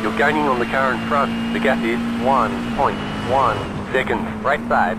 You're gaining on the car in front. The gap is 1.1 seconds. Right side.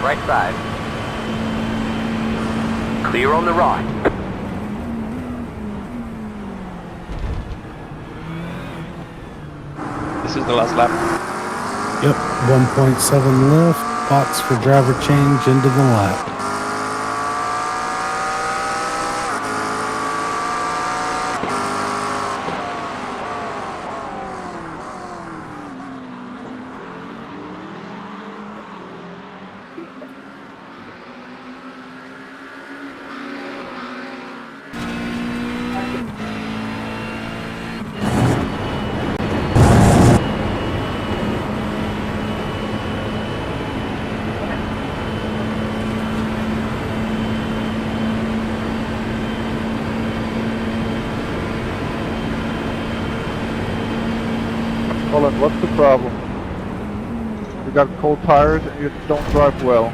Right side. Clear on the right. This is the last lap. Yep, 1.7 left. Box for driver change into the lap. Colin, what's the problem? You got cold tires and you don't drive well.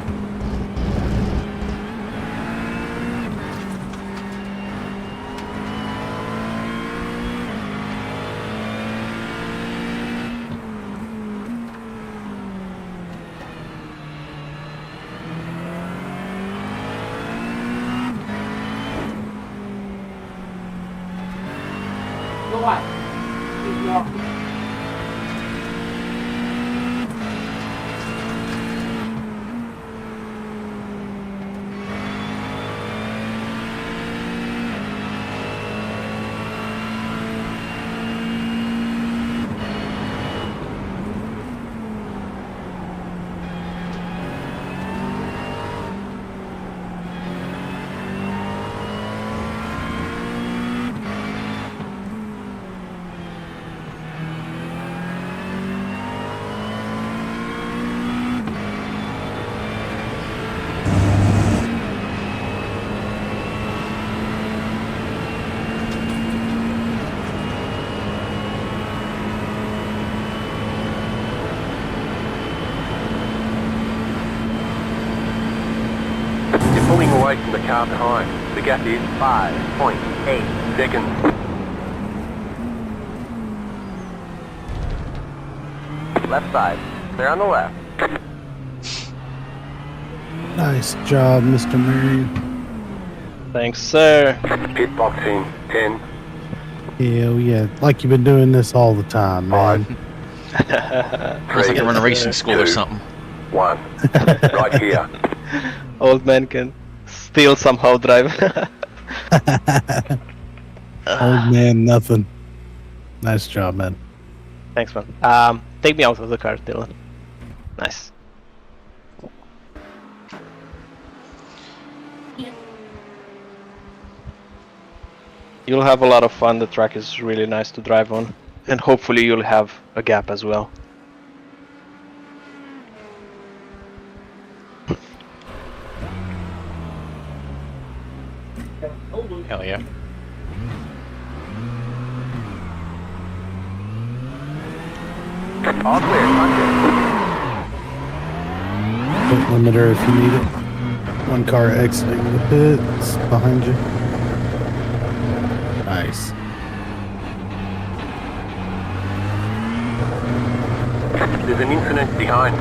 Pulling away from the car behind. The gap is 5.8 seconds. Left side. Clear on the left. Nice job, Mr. Marion. Thanks, sir. Pit boxing. 10, Hell yeah. Like you've been doing this all the time, man. 'Feels like I'm in a racing school or something. 1. Right here. Old man can still somehow drive. Old man, nothing. Nice job, man. Thanks, man. Take me out of the car, Dylan. Nice. You'll have a lot of fun. The track is really nice to drive on, and hopefully you'll have a gap as well. Hell yeah. All clear. Pit limiter if you need it. One car exiting the pits behind you. Nice. There's an incident behind.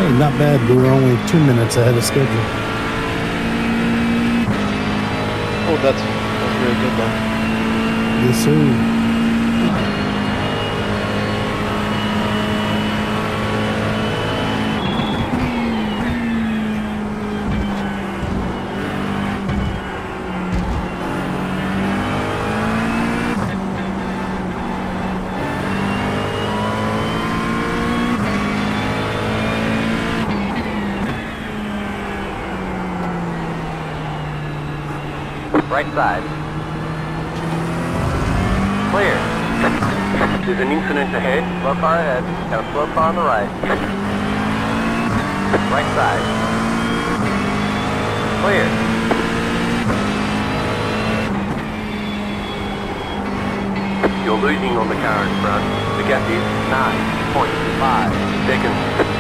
Hey, not bad. We were only 2 minutes ahead of schedule. Oh, that's really good then. Yes, sir. Right side. Clear. There's an incident ahead. Slow car ahead. Got a slow car on the right. Right side. Clear. You're losing on the car in front. The gap is 9.5 seconds.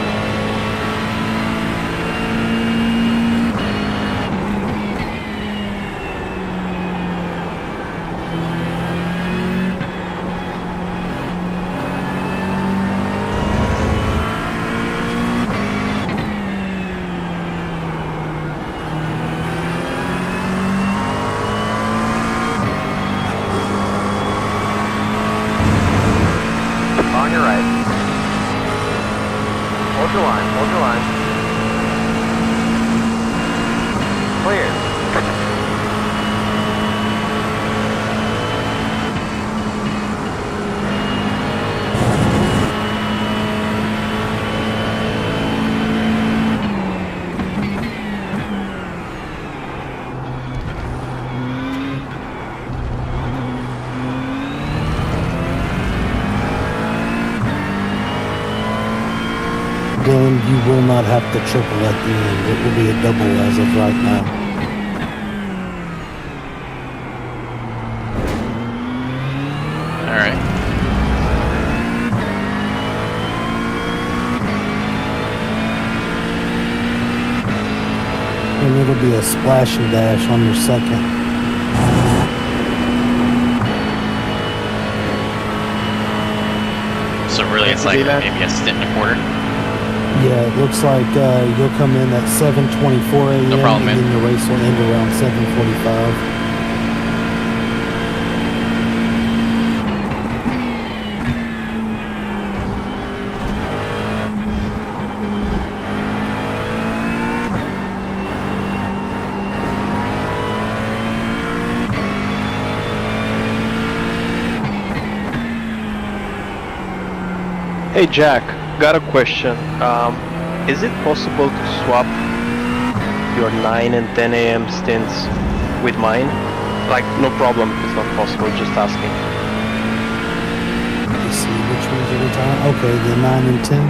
On your right. Hold your line, hold your line. Clear. Dylan, you will not have to triple at the end. It will be a double as of right now. Alright. And it'll be a splash and dash on your second. So really it's like maybe a stint and a quarter. Yeah, it looks like you'll come in at 7:24 a.m. No problem, and man. then the race will end around 7:45. Hey Jack, got a question. Is it possible to swap your 9 and 10 a.m. stints with mine? Like, no problem, it's not possible, just asking. Let's see, which ones are we talking? Okay, the 9 and 10.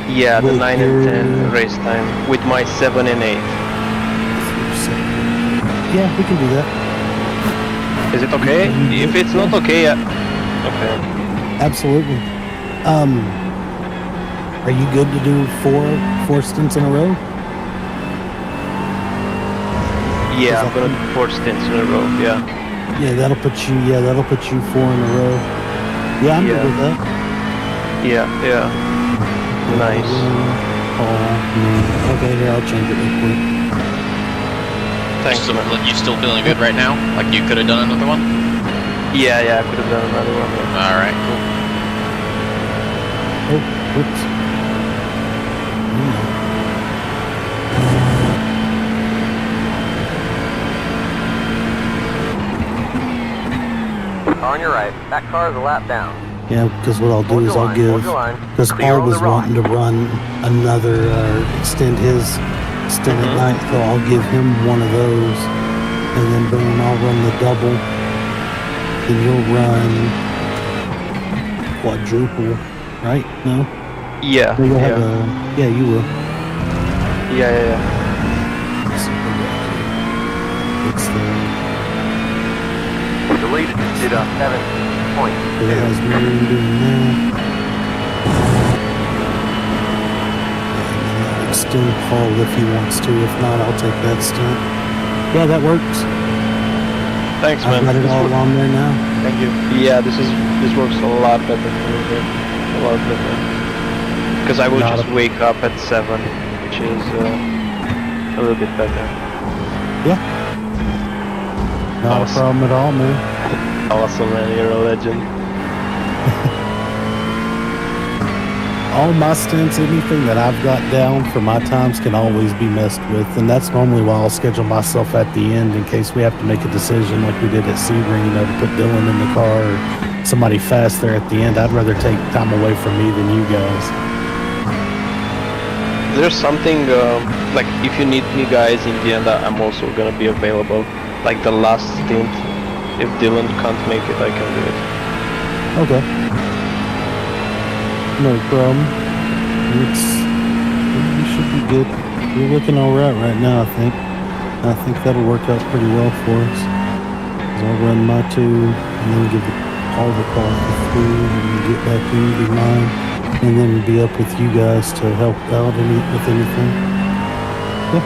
Yeah, the With 9 your- and 10 race time with my 7 and 8. Yeah, we can do that. Is it okay? If it's not okay, okay. Absolutely. Are you good to do four stints in a row? Yeah, I'm gonna do 4 stints in a row. Yeah. Yeah, that'll put you 4 in a row. Yeah, I'm good Yeah. with that. Yeah. Nice. Okay, here, I'll change it real quick. Thanks, So, man. you still feeling good right now? Like you could have done another one? Yeah, I could have done another one. Yeah. All right, cool. Oh, whoops. On your right. That car is a lap down. Yeah, because what I'll do Hold is your I'll line, give, hold your line. because Clear Paul on was the right. wanting to run another, extend his stint at night, so I'll give him one of those, and then boom, I'll run the double, and you'll run quadruple, right? No? Yeah. You'll have Yeah. yeah, you will. Yeah. It's the, Deleted. Did 7 points. it has me doing that. And I'll extend Paul if he wants to. If not, I'll take that stunt. Yeah, that works. Thanks, I've man. got it This all works- on there now. Thank you. Yeah, this works a lot better for me. A lot better. Because I will Not just wake up at 7, which is a little bit better. Not a problem at all, man. Awesome, man. You're a legend. All my stints, anything that I've got down for my times can always be messed with, and that's normally why I'll schedule myself at the end in case we have to make a decision like we did at Sebring, to put Dylan in the car or somebody fast there at the end. I'd rather take time away from me than you guys. There's something like if you need me guys in the end, I'm also gonna be available. Like the last stint, if Dylan can't make it, I can do it. Okay. No problem. You should be good. You're looking all right now, I think. I think that'll work out pretty well for us. 'Cause I'll run my 2 and then give all the call for 3 and then get back into mine and then be up with you guys to help out with anything. Yeah.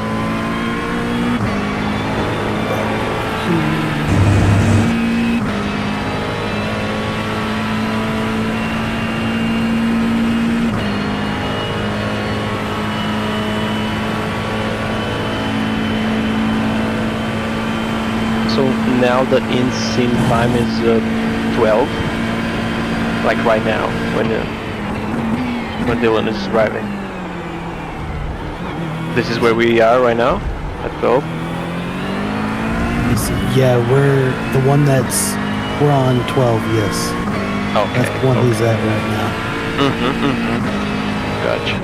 So now the in-sim time is 12. Like right now, when Dylan is driving. This is where we are right now, at 12. Yeah, we're the one we're on 12, yes. Okay. That's the one he's at right now. Gotcha.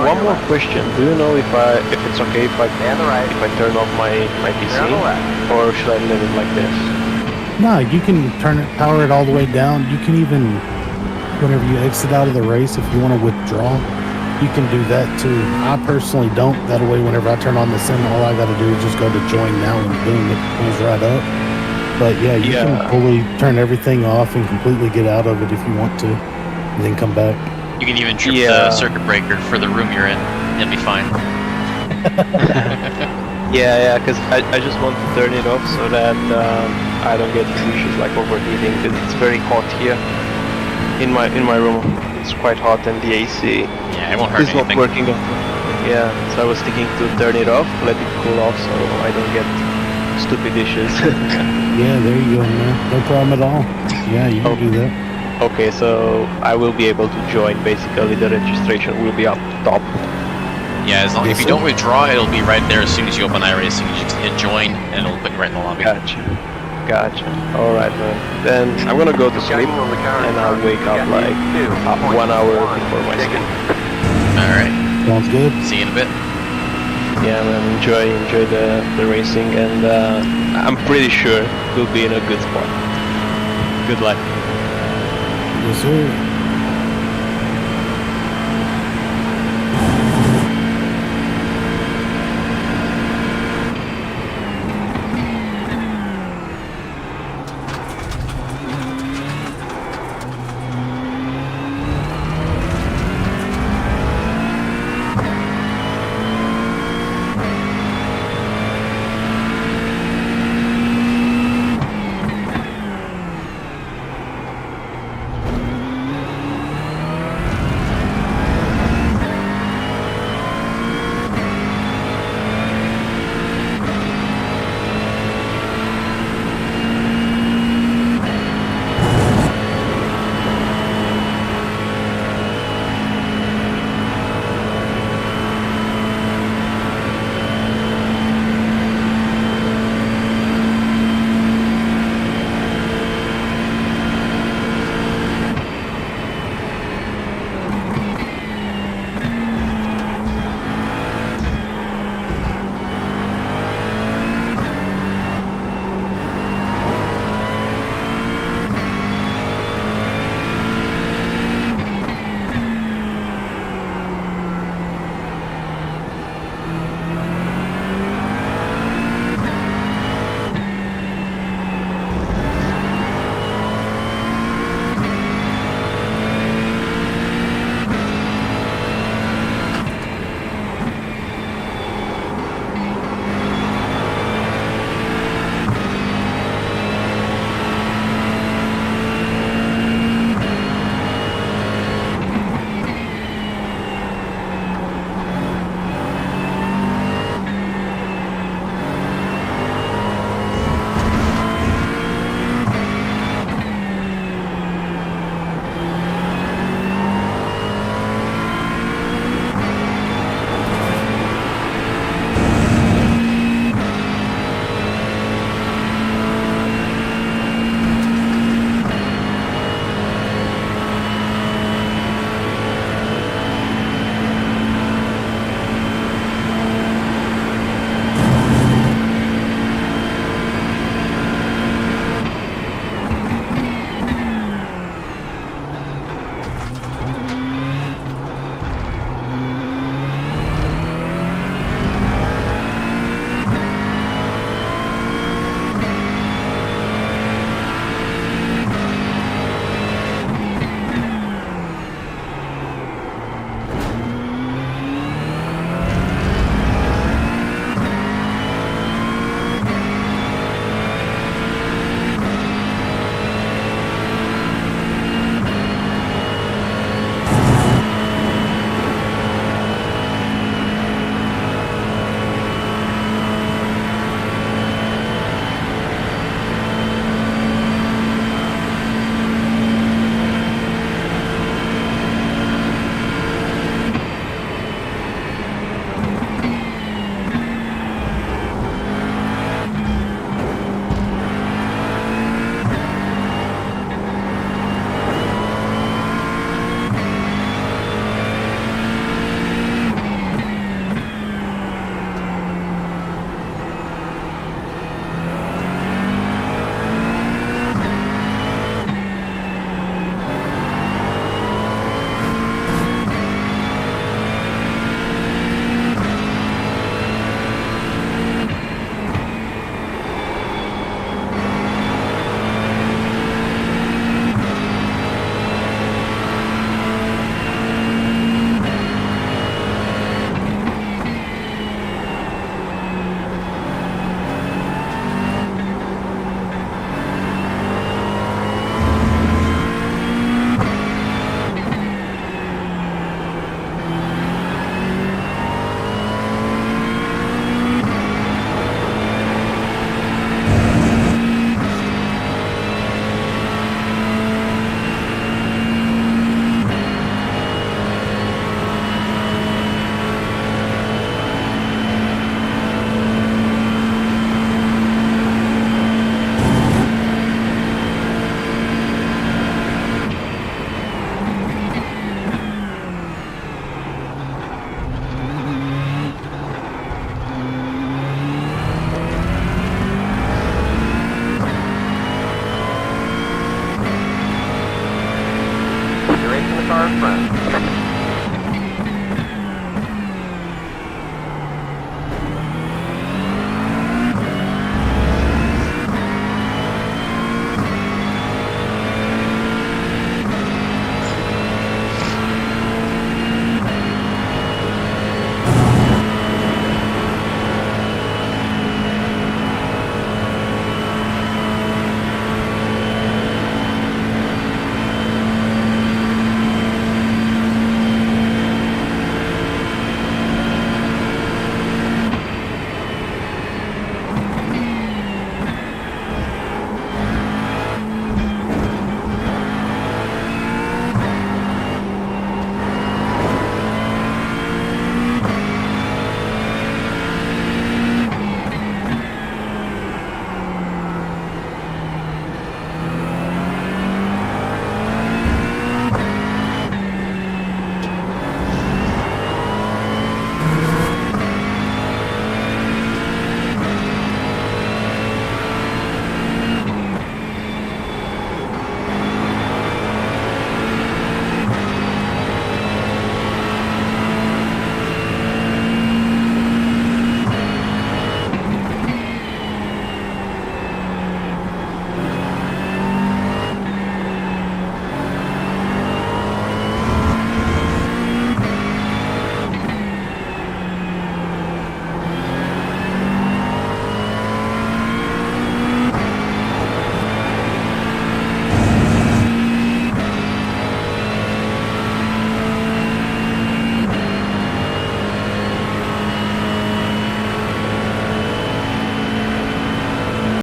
one more question. Do you know if it's okay if I turn off my PC, or should I leave it like this? No, you can power it all the way down. You can even, whenever you exit out of the race, if you want to withdraw, you can do that too. I personally don't. That way, whenever I turn on the sim, all I got to do is just go to join now and boom, it pulls right up. But yeah, you can fully turn everything off and completely get out of it if you want to, and then come back. You can even trip the circuit breaker for the room you're in. It'll be fine. Yeah, because I just want to turn it off so that I don't get these issues like overheating, because it's very hot here in my room. It's quite hot, and the AC it won't hurt is not anything. working. Yeah, so I was thinking to turn it off, let it cool off, so I don't get stupid issues. Yeah, there you go, man. No problem at all. Yeah, you can do that. Okay, so I will be able to join. Basically, the registration will be up top. Yeah, as long if you don't withdraw, it'll be right there as soon as you open iRacing. You just hit join, and it'll put you right in the lobby. Gotcha. Alright, man. Then I'm gonna go to sleep, and I'll wake up like 1 hour before my sleep. Alright. Sounds good. See you in a bit. Yeah, man. Enjoy the racing, and I'm pretty sure we'll be in a good spot. Good luck. Yes, sir.